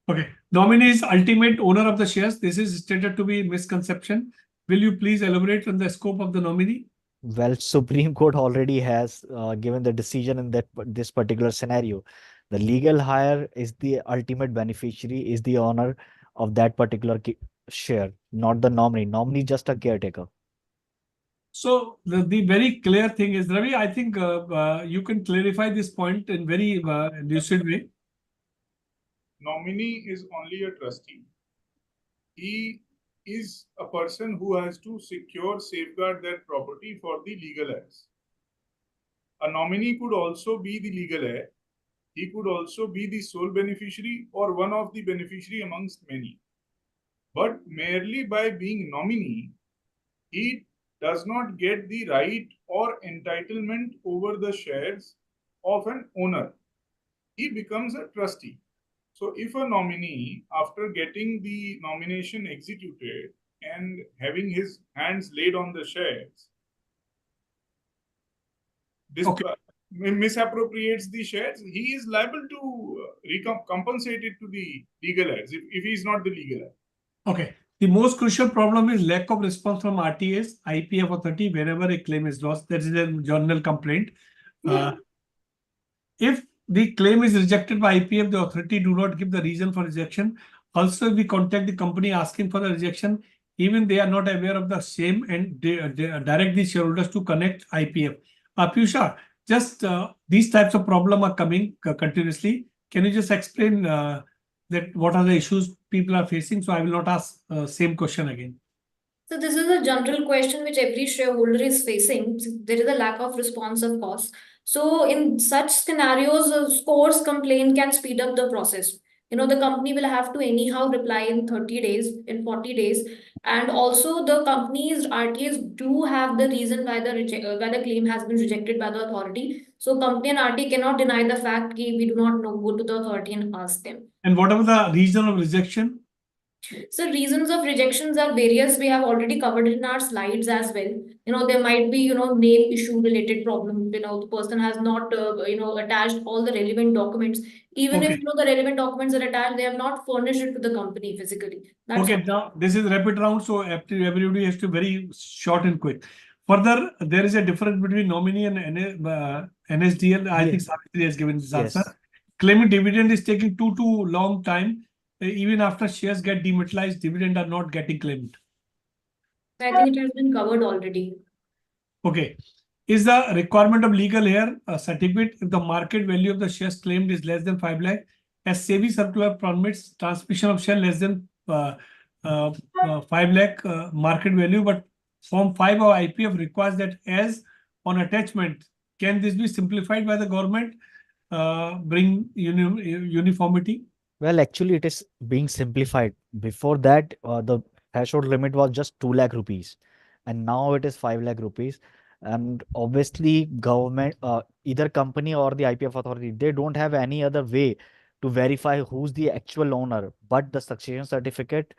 Okay. Nominee is ultimate owner of the shares. This is stated to be misconception. Will you please elaborate on the scope of the nominee? Well, Supreme Court already has given the decision in this particular scenario. The legal heir is the ultimate beneficiary, is the owner of that particular share, not the nominee. Nominee just a caretaker. So the very clear thing is, Ravi, I think you can clarify this point in very lucid way. Nominee is only a trustee. He is a person who has to secure, safeguard that property for the legal heirs. A nominee could also be the legal heir. He could also be the sole beneficiary or one of the beneficiary amongst many. But merely by being nominee, he does not get the right or entitlement over the shares of an owner. He becomes a trustee. So if a nominee, after getting the nomination executed and having his hands laid on the shares, misappropriates the shares, he is liable to compensate it to the legal heirs if he is not the legal heir. Okay. The most crucial problem is lack of response from RTAs, IPF authority, whenever a claim is lost. That is a journal complaint. If the claim is rejected by IPF, the authority do not give the reason for rejection. Also, if we contact the company asking for the rejection, even they are not aware of the same and they direct the shareholders to connect IPF. Piyusha, just these types of problem are coming continuously. Can you just explain that what are the issues people are facing? So I will not ask same question again. So this is a general question which every shareholder is facing. There is a lack of response, of course. So in such scenarios, a scores complaint can speed up the process. the company will have to anyhow reply in 30 days, in 40 days. And also the company's RTAs do have the reason why why the claim has been rejected by the authority. So company and RTA cannot deny the fact that we do not know, go to the authority and ask them. And whatever the reason of rejection? So reasons of rejections are various. We have already covered it in our slides as well. There might be, name issue related problem. The person has not, attached all the relevant documents. Even if, Okay. the relevant documents are attached, they have not furnished it to the company physically. That's Okay, all. now this is rapid round, so everybody has to be very short and quick. Further, there is a difference between nominee and NSDL. I think Yes. Savitri has given this Yes. answer. Claiming dividend is taking too long time. Even after shares get dematerialized, dividend are not getting claimed. I think it has been covered already. Okay. Is the requirement of legal heir a certificate if the market value of the shares claimed is less than 5 lakh? As SEBI circular permits transmission of share less than 5 lakh market value, but Form 5 of IPF requires that as on attachment. Can this be simplified by the government? Bring uniformity? Well, actually, it is being simplified. Before that, the threshold limit was just 2 lakh rupees, and now it is 5 lakh rupees. And obviously, government, either company or the IPF authority, they don't have any other way to verify who's the actual owner, but the succession certificate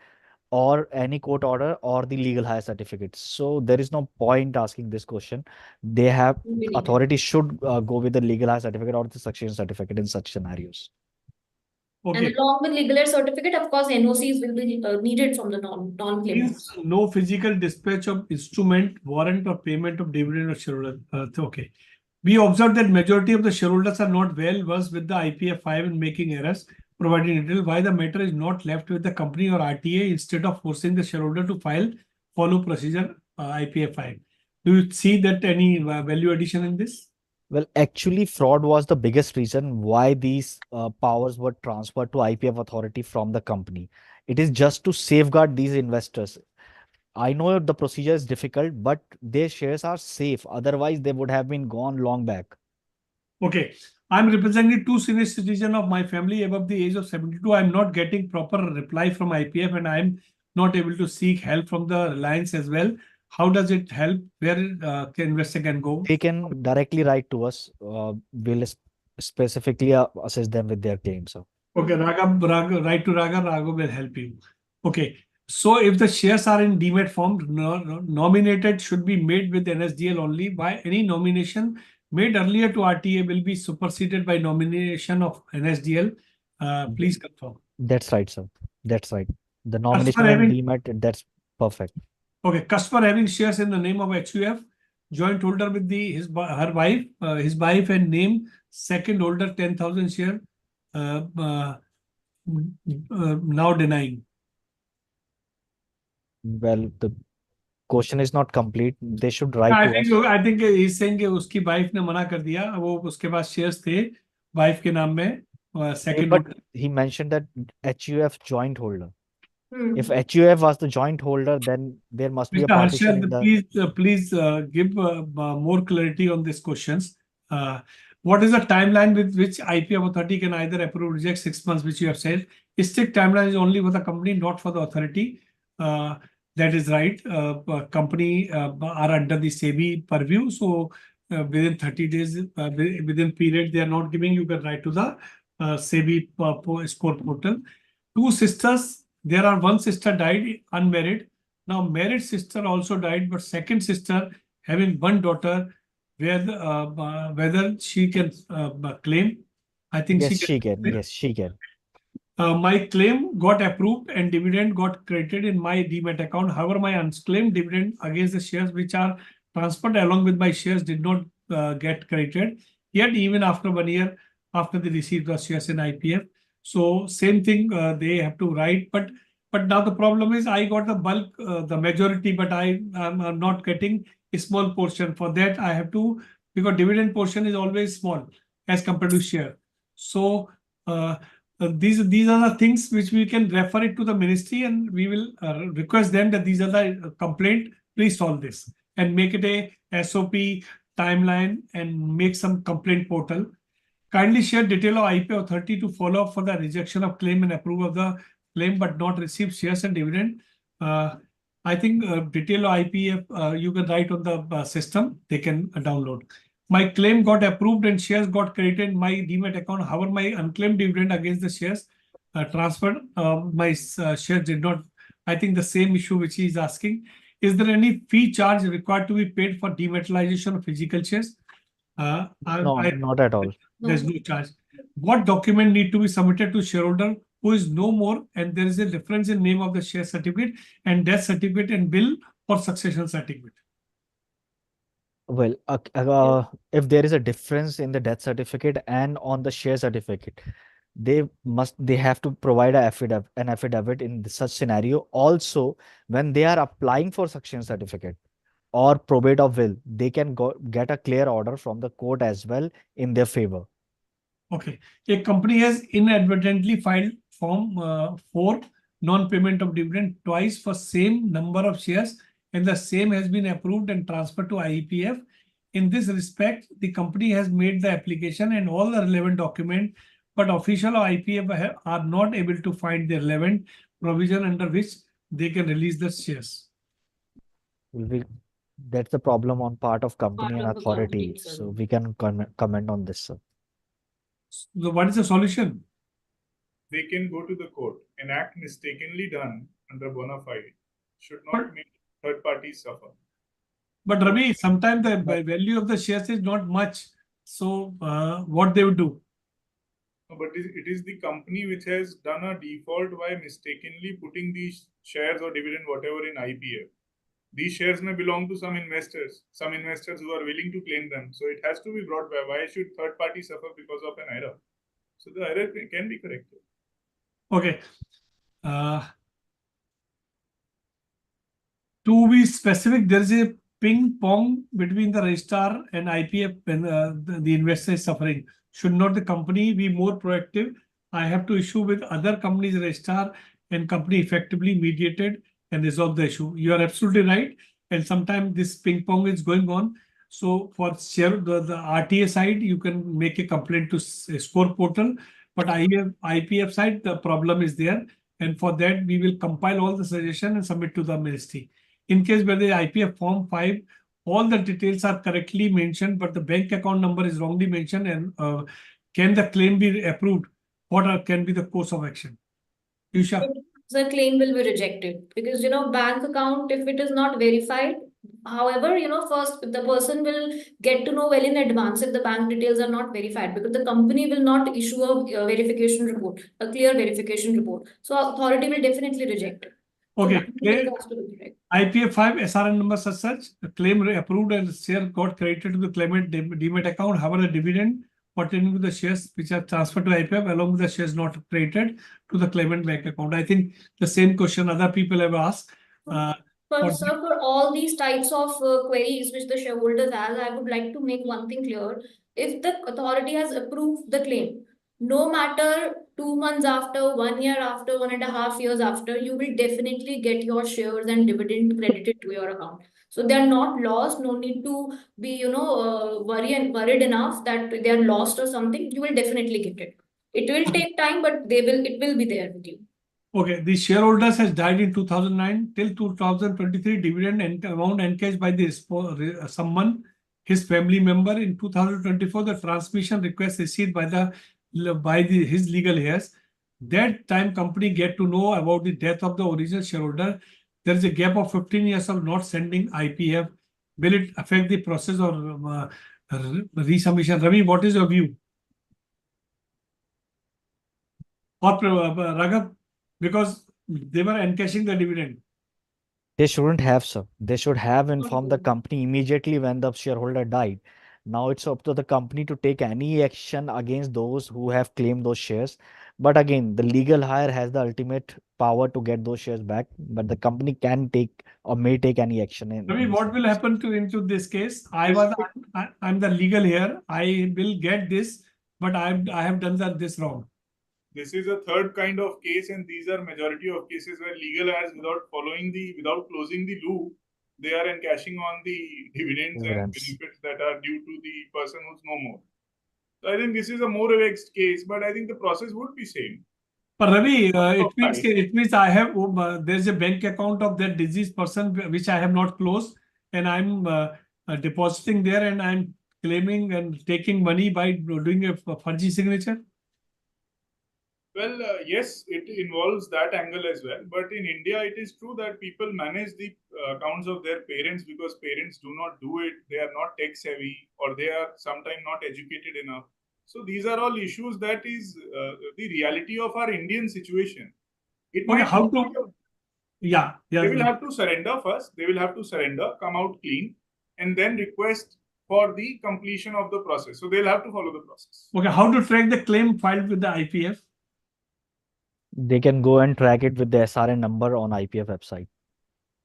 or any court order or the legal hire certificate. So there is no point asking this question. They have Really. authorities should go with the legal hire certificate or the succession certificate in such scenarios. And Okay. along with legal aid certificate, of course, NOCs will be needed from the non-claimants. Means no physical dispatch of instrument, warrant, or payment of dividend or shareholder. Okay. We observed that majority of the shareholders are not well versed with the IPF 5 and making errors, providing detail why the matter is not left with the company or RTA instead of forcing the shareholder to follow procedure IPF 5. Do you see that any value addition in this? Well, actually, fraud was the biggest reason why these powers were transferred to IPF authority from the company. It is just to safeguard these investors. I know the procedure is difficult, but their shares are safe. Otherwise, they would have been gone long back. Okay. I'm representing two senior citizens of my family above the age of 72. I'm not getting proper reply from IPF and I'm not able to seek help from the Reliance as well. How does it help? Where can investor can go? They can directly write to us. We'll specifically assist them with their claims. So. Okay, write to Raga will help you. Okay. So if the shares are in demat form, nominated should be made with NSDL only. By any nomination made earlier to RTA will be superseded by nomination of NSDL. Please confirm. That's right, sir. That's right. The nomination Customer and having, demat, that's perfect. okay, customer having shares in the name of HUF, joint holder with his wife and name, second holder 10,000 share, now denying. Well, the question is not complete. They should write to us. I think he's saying कि उसकी wife ने मना कर दिया, वो उसके पास shares थे wife के नाम में, But second he mentioned that HUF joint holder. Hmm. If HUF was the joint holder, then there must be a Mr. partition in Harshad, the. please give more clarity on these questions. What is the timeline with which IPF authority can either approve or reject 6 months, which you have said? Strict timeline is only for the company, not for the authority. That is right. Company are under the SEBI purview. So within 30 days, within period, they are not giving, you can write to the SEBI score portal. Two sisters, there are one sister died unmarried. Now married sister also died, but second sister having one daughter, whether she can claim. I think Yes, she she can. can. Yes, she can. My claim got approved and dividend got credited in my demat account. However, my unclaimed dividend against the shares which are transferred along with my shares did not get credited. Yet, even after 1 year after they received the shares in IPF, so same thing they have to write. But now the problem is I got the bulk, the majority, but I'm not getting a small portion. For that, I have to, because dividend portion is always small as compared to share. So these are the things which we can refer it to the ministry, and we will request them that these are the complaint. Please solve this and make it a SOP timeline and make some complaint portal. Kindly share detail of IEPF authority to follow up for the rejection of claim and approval of the claim but not receive shares and dividend. I think detail of IEPF you can write on the system. They can download. My claim got approved and shares got credited in my demat account. However, my unclaimed dividend against the shares transferred. My shares did not. I think the same issue which he is asking. Is there any fee charge required to be paid for dematerialization of physical shares? No, not at all. There's no charge. What document need to be submitted to shareholder who is no more, and there is a difference in name of the share certificate and death certificate and bill or succession certificate? Well, if there is a difference in the death certificate and on the share certificate, they have to provide an affidavit in such scenario. Also, when they are applying for succession certificate or probate of will, they can get a clear order from the court as well in their favor. Okay. A company has inadvertently filed Form 4 non-payment of dividend twice for same number of shares, and the same has been approved and transferred to IEPF. In this respect, the company has made the application and all the relevant documents, but official of IEPF are not able to find the relevant provision under which they can release the shares. That's the problem on part of company and Part of the company authority. itself. So we can comment on this, sir. So what is the solution? They can go to the court. An act mistakenly done under bona fide should not make third parties suffer. But Ravi, sometimes the value of the shares is not much. So what they would do? No, but it is the company which has done a default by mistakenly putting these shares or dividend, whatever, in IPF. These shares may belong to some investors who are willing to claim them. So it has to be brought by. Why should third party suffer because of an error? So the error can be corrected. Okay. To be specific, there is a ping pong between the registrar and IPF when the investor is suffering. Should not the company be more proactive? I have to issue with other companies registrar and company effectively mediated and resolve the issue. You are absolutely right. And sometimes this ping pong is going on. So for share the RTA side, you can make a complaint to score portal. But IPF side, the problem is there. And for that, we will compile all the suggestions and submit to the ministry. In case where the IPF form 5, all the details are correctly mentioned, but the bank account number is wrongly mentioned, and can the claim be approved? What can be the course of action? Yusha? The claim will be rejected because, bank account, if it is not verified, however, first the person will get to know well in advance if the bank details are not verified, because the company will not issue a verification report, a clear verification report. So authority will definitely reject it. So Okay. bank details has to be correct. IPF 5 SRN number such, the claim approved and share got credited to the claimant demat account. However, the dividend pertaining to the shares which are transferred to IPF along with the shares not credited to the claimant bank account. I think the same question other people have asked. For all these types of queries which the shareholders has, I would like to make one thing clear. If the authority has approved the claim, no matter 2 months after, 1 year after, 1.5 years after, you will definitely get your shares and dividend credited to your account. So they are not lost. No need to be, worried enough that they are lost or something. You will definitely get it. It will take time, but it will be there with you. Okay, the shareholders has died in 2009 till 2023 dividend and amount encashed by the someone, his family member. In 2024, the transmission request received by his legal heirs. That time company get to know about the death of the original shareholder. There is a gap of 15 years of not sending IPF. Will it affect the process or resubmission? Ravi, what is your view? Or Raghav? Because they were encashing the dividend. They shouldn't have, sir. They should have informed the company immediately when the shareholder died. Now it's up to the company to take any action against those who have claimed those shares. But again, the legal heir has the ultimate power to get those shares back, but the company can take or may take any action. I mean, what will happen into this case? I'm the legal heir. I will get this, but I have done this wrong. This is a third kind of case, and these are majority of cases where legal heirs, without closing the loop, they are encashing on the dividends and benefits that are due to the person who's no more. So I think this is a more vexed case, but I think the process would be same. But Ravi, Right. it means I have there's a bank account of that deceased person which I have not closed, and I'm depositing there, and I'm claiming and taking money by doing a fudgy signature. Well, yes, it involves that angle as well. But in India, it is true that people manage the accounts of their parents because parents do not do it. They are not tech savvy, or they are sometimes not educated enough. So these are all issues that is the reality of our Indian situation. It Okay, might how not be to? Yeah, They will yeah. have to surrender first. They will have to surrender, come out clean, and then request for the completion of the process. So they'll have to follow the process. Okay, how to track the claim filed with the IPF? They can go and track it with the SRN number on IPF website.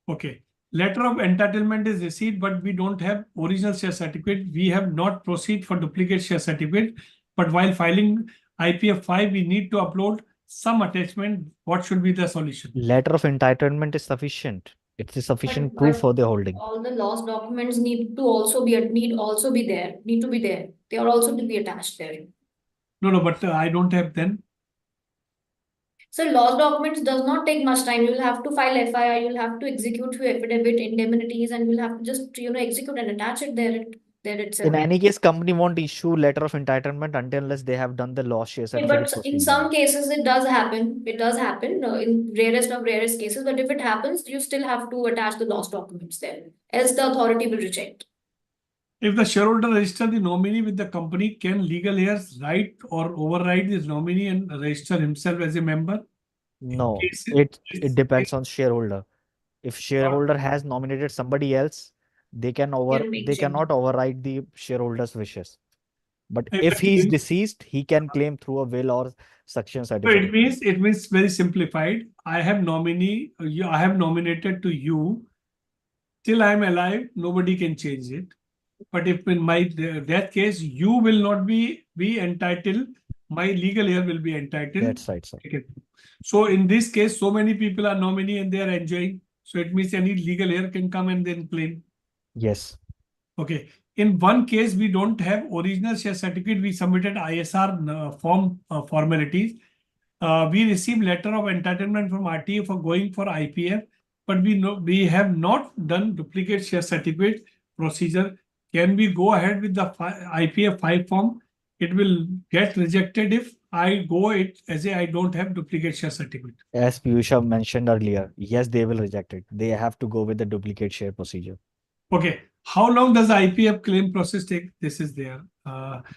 Okay. Letter of entitlement is received, but we don't have original share certificate. We have not proceed for duplicate share certificate. But while filing IPF 5, we need to upload some attachment. What should be the solution? Letter of entitlement is sufficient. It's a sufficient proof But for the holding. all the lost documents need to be there. They are also to be attached there. No, but I don't have then. So lost documents does not take much time. You'll have to file FIR, you'll have to execute your affidavit, indemnities, and you'll have to just execute and attach it there itself. In any case, company won't issue letter of entitlement unless they have done the lost share Yeah, certificate but in procedure. some cases it does happen. It does happen in rarest cases. But if it happens, you still have to attach the lost documents there, else the authority will reject. If the shareholder register the nominee with the company, can legal heirs write or override this nominee and register himself as a member? No, Cases- it depends on shareholder. If shareholder has nominated somebody else, they make change. cannot override the shareholder's wishes. But If if that he is means- deceased, he can claim through a will or succession So certificate. it means very simplified. I have nominated to you. Till I am alive, nobody can change it. But if in my death case, you will not be entitled, my legal heir will be entitled. That's right, sir. Okay. So in this case, so many people are nominee and they are enjoying. So it means any legal heir can come and then claim. Yes. Okay. In one case, we don't have original share certificate. We submitted ISR form formalities. We received letter of entitlement from RTA for going for IPF, but we have not done duplicate share certificate procedure. Can we go ahead with the IPF 5 form? It will get rejected if I go it as I don't have duplicate share certificate. As Piyusha mentioned earlier, yes, they will reject it. They have to go with the duplicate share procedure. Okay. How long does the IPF claim process take? This is there.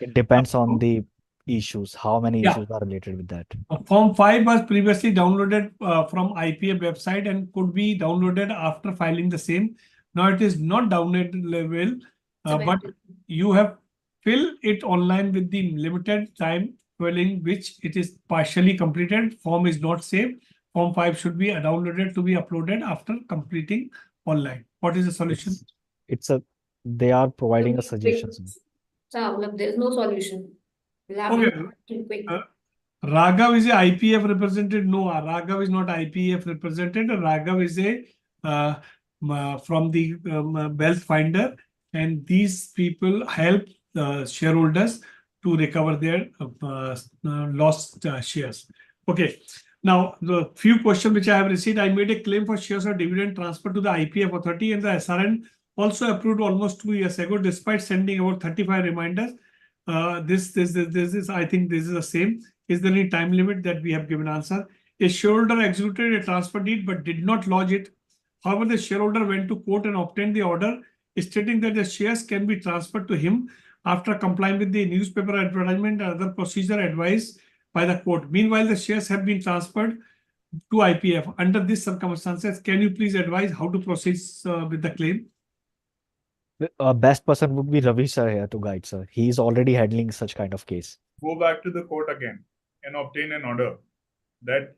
It depends on the issues, how many Yeah. issues are related with that. Form 5 was previously downloaded from IPF website and could be downloaded after filing the same. Now it is not downloadable, but you have fill it online with the limited time filling which it is partially completed. Form is not saved. Form 5 should be downloaded to be uploaded after completing online. What is the solution? They are providing a suggestion. There's no solution. We'll have Okay. to quick. Raghav is a IPF representative. No, Raghav is not IPF representative. Raghav is a from the wealth finder, and these people help shareholders to recover their lost shares. Okay. Now, the few questions which I have received, I made a claim for shares or dividend transfer to the IPF authority, and the SRN also approved almost 2 years ago, despite sending about 35 reminders. This is, I think this is the same. Is there any time limit that we have given answer? A shareholder executed a transfer deed but did not lodge it. However, the shareholder went to court and obtained the order stating that the shares can be transferred to him after complying with the newspaper advertisement and other procedure advised by the court. Meanwhile, the shares have been transferred to IPF. Under these circumstances, can you please advise how to proceed with the claim? Best person would be Ravi sir here to guide, sir. He is already handling such kind of case. Go back to the court again and obtain an order that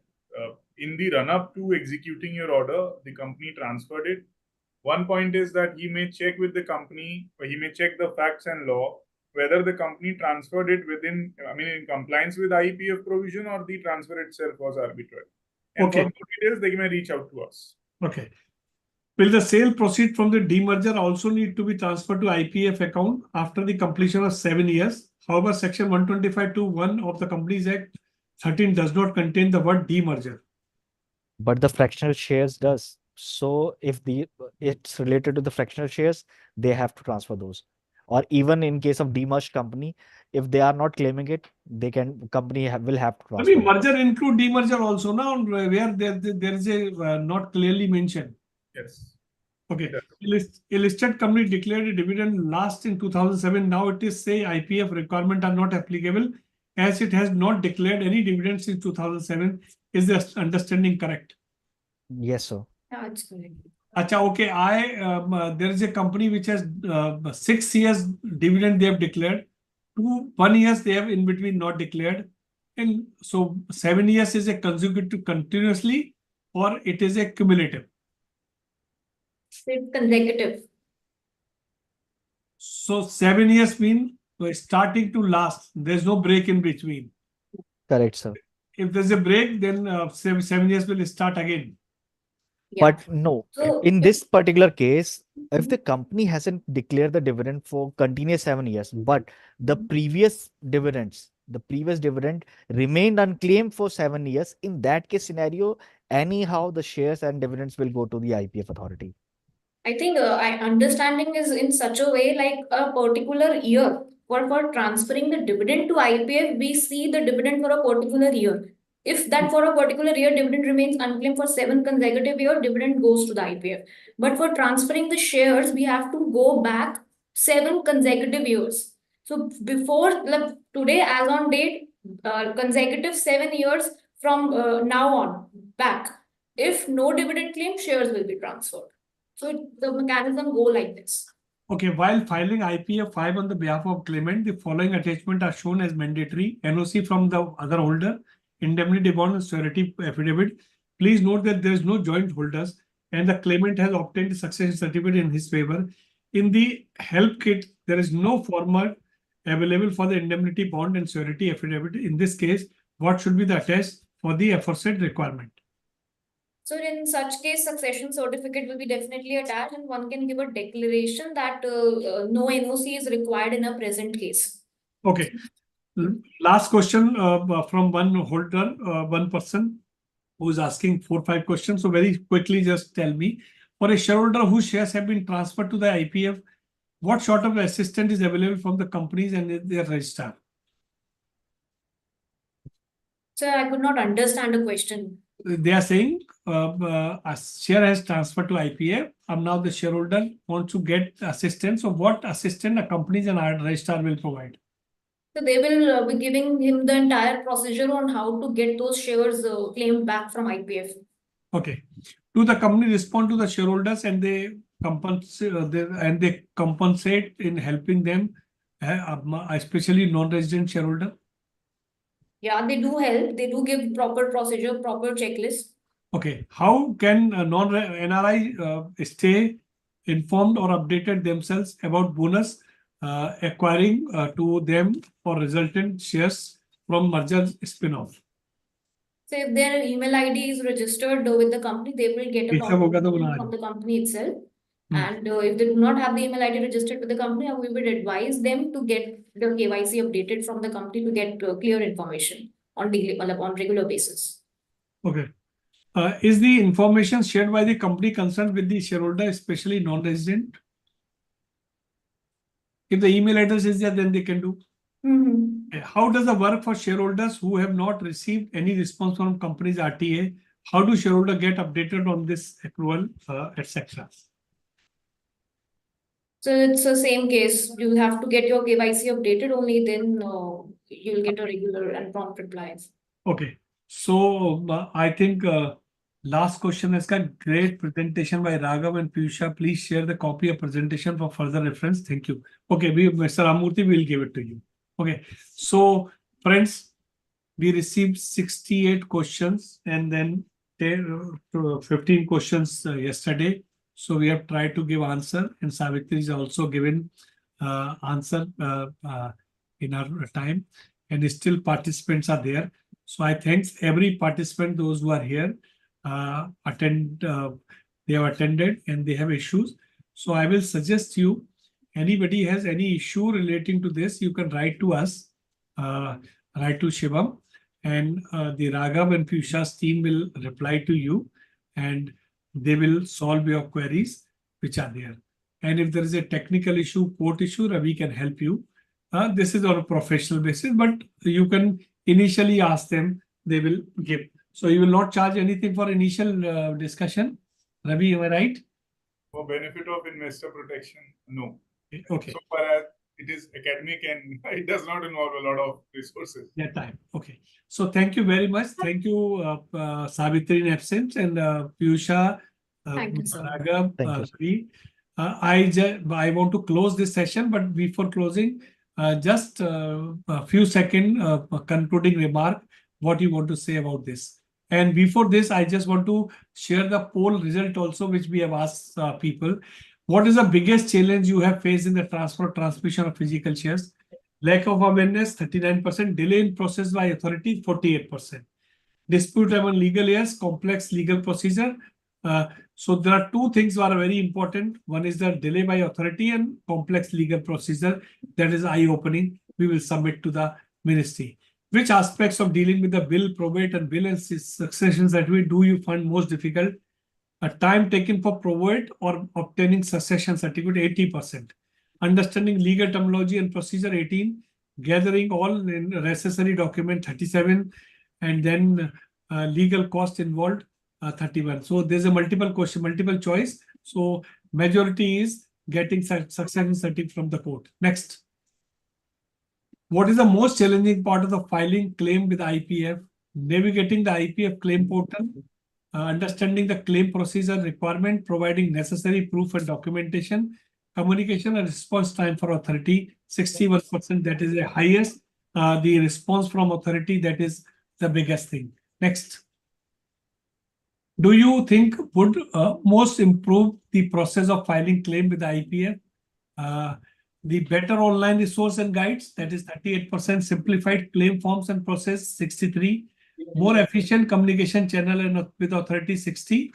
in the run-up to executing your order, the company transferred it. One point is that he may check with the company, or he may check the facts and law, whether the company transferred it in compliance with IEPF provision, or the transfer itself was arbitrary. And Okay. for more details, they may reach out to us. Okay. Will the sale proceed from the demerger also need to be transferred to IPF account after the completion of 7 years? However, Section 125(2)(1) of the Companies Act 13 does not contain the word demerger. But the fractional shares does. So if it's related to the fractional shares, they have to transfer those. Or even in case of demerged company, if they are not claiming it, will have to I transfer mean, it. merger include demerger also now, where there is a not clearly mentioned. Yes. Okay. Yes. A listed company declared a dividend last in 2007. Now it is say IPF requirement are not applicable as it has not declared any dividends since 2007. Is the understanding correct? Yes, sir. Yeah, it's correct. Acha, okay. There is a company which has 6 years dividend they have declared. 1 year they have in between not declared. And so 7 years is a consecutive continuously or it is a cumulative. It's consecutive. So 7 years mean starting to last. There's no break in between. Correct, sir. If there's a break, then 7 years will start again. Yeah. But no, So in this particular case, if the company hasn't declared the dividend for continuous 7 years, but the previous dividend remained unclaimed for 7 years, in that case scenario, anyhow, the shares and dividends will go to the IPF authority. I think understanding is in such a way like a particular year. For transferring the dividend to IPF, we see the dividend for a particular year. If that for a particular year dividend remains unclaimed for 7 consecutive years, dividend goes to the IPF. But for transferring the shares, we have to go back 7 consecutive years. So before like today, as on date, consecutive 7 years from now on back. If no dividend claim, shares will be transferred. So the mechanism go like this. Okay, while filing IPF 5 on the behalf of claimant, the following attachment are shown as mandatory. NOC from the other holder, indemnity bond and surety affidavit. Please note that there is no joint holders and the claimant has obtained a succession certificate in his favor. In the help kit, there is no format available for the indemnity bond and surety affidavit. In this case, what should be the attached for the aforesaid requirement? So in such case, succession certificate will be definitely attached and one can give a declaration that no NOC is required in a present case. Okay. Last question from one holder, one person who is asking 4-5 questions. So very quickly, just tell me, for a shareholder whose shares have been transferred to the IPF, what sort of assistance is available from the companies and their registrar? So I could not understand the question. They are saying a share has transferred to IPF. And now the shareholder wants to get assistance. So what assistance the companies and our registrar will provide? So they will be giving him the entire procedure on how to get those shares claimed back from IPF. Okay. Do the company respond to the shareholders and they compensate in helping them, especially non-resident shareholder? Yeah, they do help. They do give proper procedure, proper checklist. Okay. How can NRI stay informed or updated themselves about bonus acquiring to them for resultant shares from merger spin-off? So if their email ID is registered with the company, they will get a notification from the company itself. And if they do not have the email ID registered with the company, we would advise them to get the KYC updated from the company to get clear information on regular basis. Okay. Is the information shared by the company concerned with the shareholder, especially non-resident? If the email address is there, then they can do. How does the work for shareholders who have not received any response from company's RTA? How do shareholders get updated on this accrual, etc.? So it's the same case. You have to get your KYC updated, only then you'll get a regular and prompt replies. Okay. So I think last question has got great presentation by Raghav and Piyusha. Please share the copy of presentation for further reference. Thank you. Okay, Mr. Ramurthy will give it to you. Okay. So friends, we received 68 questions and then 15 questions yesterday. So we have tried to give answer and Savitri is also given answer in our time and still participants are there. So I thank every participant, those who are here, attend They have attended and they have issues. So I will suggest you, anybody has any issue relating to this, you can write to us, write to Shivam, and the Raghav and Piyusha's team will reply to you and they will solve your queries which are there. And if there is a technical issue, court issue, Ravi can help you. This is on a professional basis, but you can initially ask them, they will give. So you will not charge anything for initial discussion. Ravi, am I right? For benefit of investor protection, no. Okay. So far as it is academic and it does not involve a lot of resources. That time. Okay. So thank you very much. Thank you, Savitri in absence, and Piyusha, Thank you, sir. Raghav, Thank you, sir. Ravi. I want to close this session, but before closing, just a few second concluding remark, what you want to say about this. And before this, I just want to share the poll result also, which we have asked people. What is the biggest challenge you have faced in the transmission of physical shares? Lack of awareness, 39%. Delay in process by authority, 48%. Dispute among legal heirs, complex legal procedure. So there are two things that are very important. One is the delay by authority and complex legal procedure. That is eye-opening. We will submit to the ministry. Which aspects of dealing with the will, probate, and will and successions that we do you find most difficult? A time taken for probate or obtaining succession certificate, 80%. Understanding legal terminology and procedure, 18. Gathering all necessary document, 37. And then legal cost involved, 31. So there's a multiple choice. So majority is getting succession certificate from the court. Next. What is the most challenging part of the filing claim with IEPF? Navigating the IEPF claim portal, understanding the claim procedure requirement, providing necessary proof and documentation, communication and response time for authority, 61%, that is the highest. The response from authority, that is the biggest thing. Next. Do you think would most improve the process of filing claim with the IEPF? The better online resource and guides, that is 38%. Simplified claim forms and process, 63. More efficient communication channel and with authority, 60.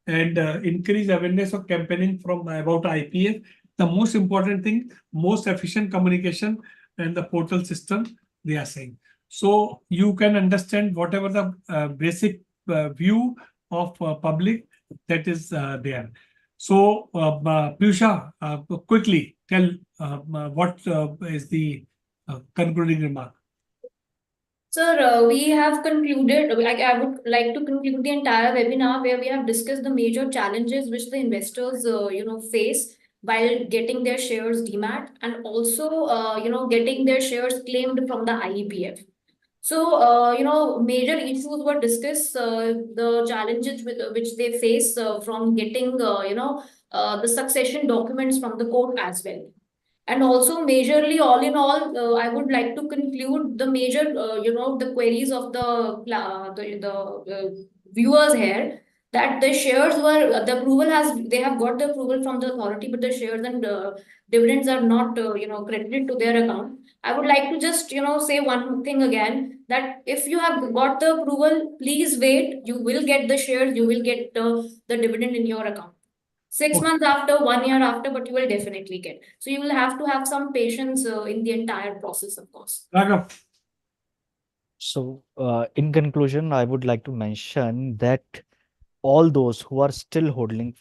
And increase awareness of campaigning from about IEPF. The most important thing, most efficient communication and the portal system, they are saying. So you can understand whatever the basic view of public that is there. So Piyusha, quickly tell what is the concluding remark. Sir, we have concluded, I would like to conclude the entire webinar where we have discussed the major challenges which the investors, face while getting their shares demat and also, getting their shares claimed from the IEPF. So, major issues were discussed, the challenges which they face from getting, the succession documents from the court as well. And also majorly, all in all, I would like to conclude the major, the queries of the viewers here, that the shares were, the approval they have got the approval from the authority, but the shares and dividends are not, credited to their account. I would like to just, say one thing again, that if you have got the approval, please wait. You will get the shares, you will get the dividend in your account. 6 months after, 1 year after, but you will definitely get. So you will have to have some patience in the entire process, of course. Raghav. So, in conclusion, I would like to mention that all those who are still holding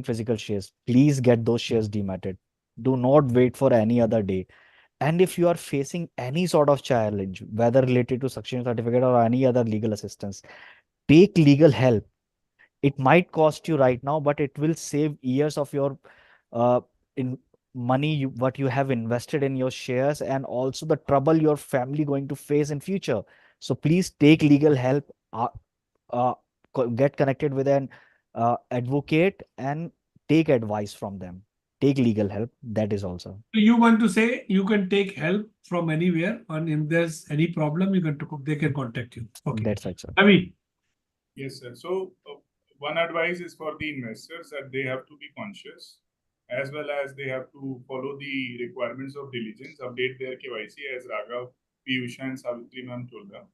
physical shares, please get those shares dematted. Do not wait for any other day. And if you are facing any sort of challenge, whether related to succession certificate or any other legal assistance, take legal help. It might cost you right now, but it will save years of your in money what you have invested in your shares, and also the trouble your family going to face in future. So please take legal help, get connected with an advocate and take advice from them. Take legal help. That is also. You want to say you can take help from anywhere, and if there's any problem, they can contact you. Okay. That's right, sir. Ravi. Yes, sir. So one advice is for the investors that they have to be conscious, as well as they have to follow the requirements of diligence, update their KYC as Raghav, Piyusha and Savitri ma'am told them.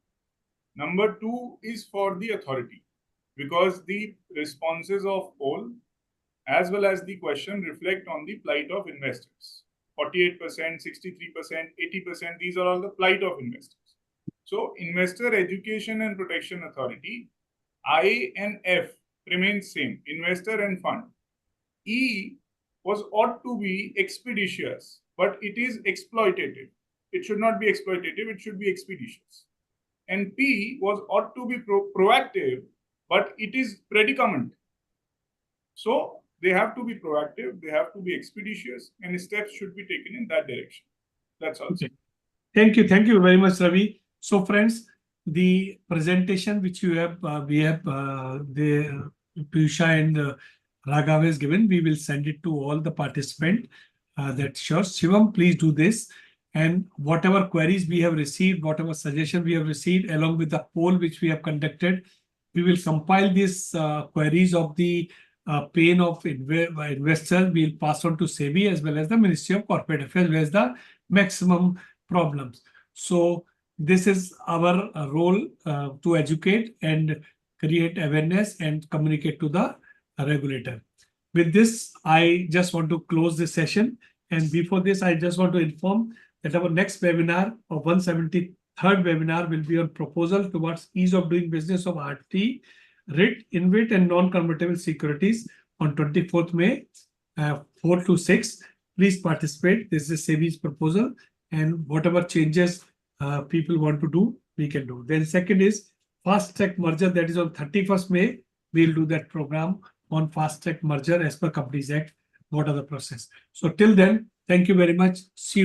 Number 2 is for the authority, because the responses of all as well as the question reflect on the plight of investors. 48%, 63%, 80%, these are all the plight of investors. So, Investor Education and Protection Authority, I and F remains same, investor and fund. E was ought to be expeditious, but it is exploitative. It should not be exploitative, it should be expeditious. And P was ought to be proactive, but it is predicament. So they have to be proactive, they have to be expeditious, and steps should be taken in that direction. That's all. Okay. Thank you very much, Ravi. So, friends, the presentation which you have, the Piyusha and Raghav has given, we will send it to all the participants. That sure, Shivam, please do this. And whatever queries we have received, whatever suggestion we have received, along with the poll which we have conducted, we will compile these queries of the pain of investors. We'll pass on to SEBI as well as the Ministry of Corporate Affairs, where is the maximum problems. So this is our role to educate and create awareness and communicate to the regulator. With this, I just want to close this session. And before this, I just want to inform that our next webinar, or 173rd webinar, will be on proposal towards ease of doing business of RT, RIT, InvIT, and non-convertible securities on 24th May, 4 to 6. Please participate. This is SEBI's proposal, and whatever changes people want to do, we can do. Then second is fast track merger, that is on 31st May. We'll do that program on fast track merger as per Companies Act. What are the process? So till then, thank you very much. See you.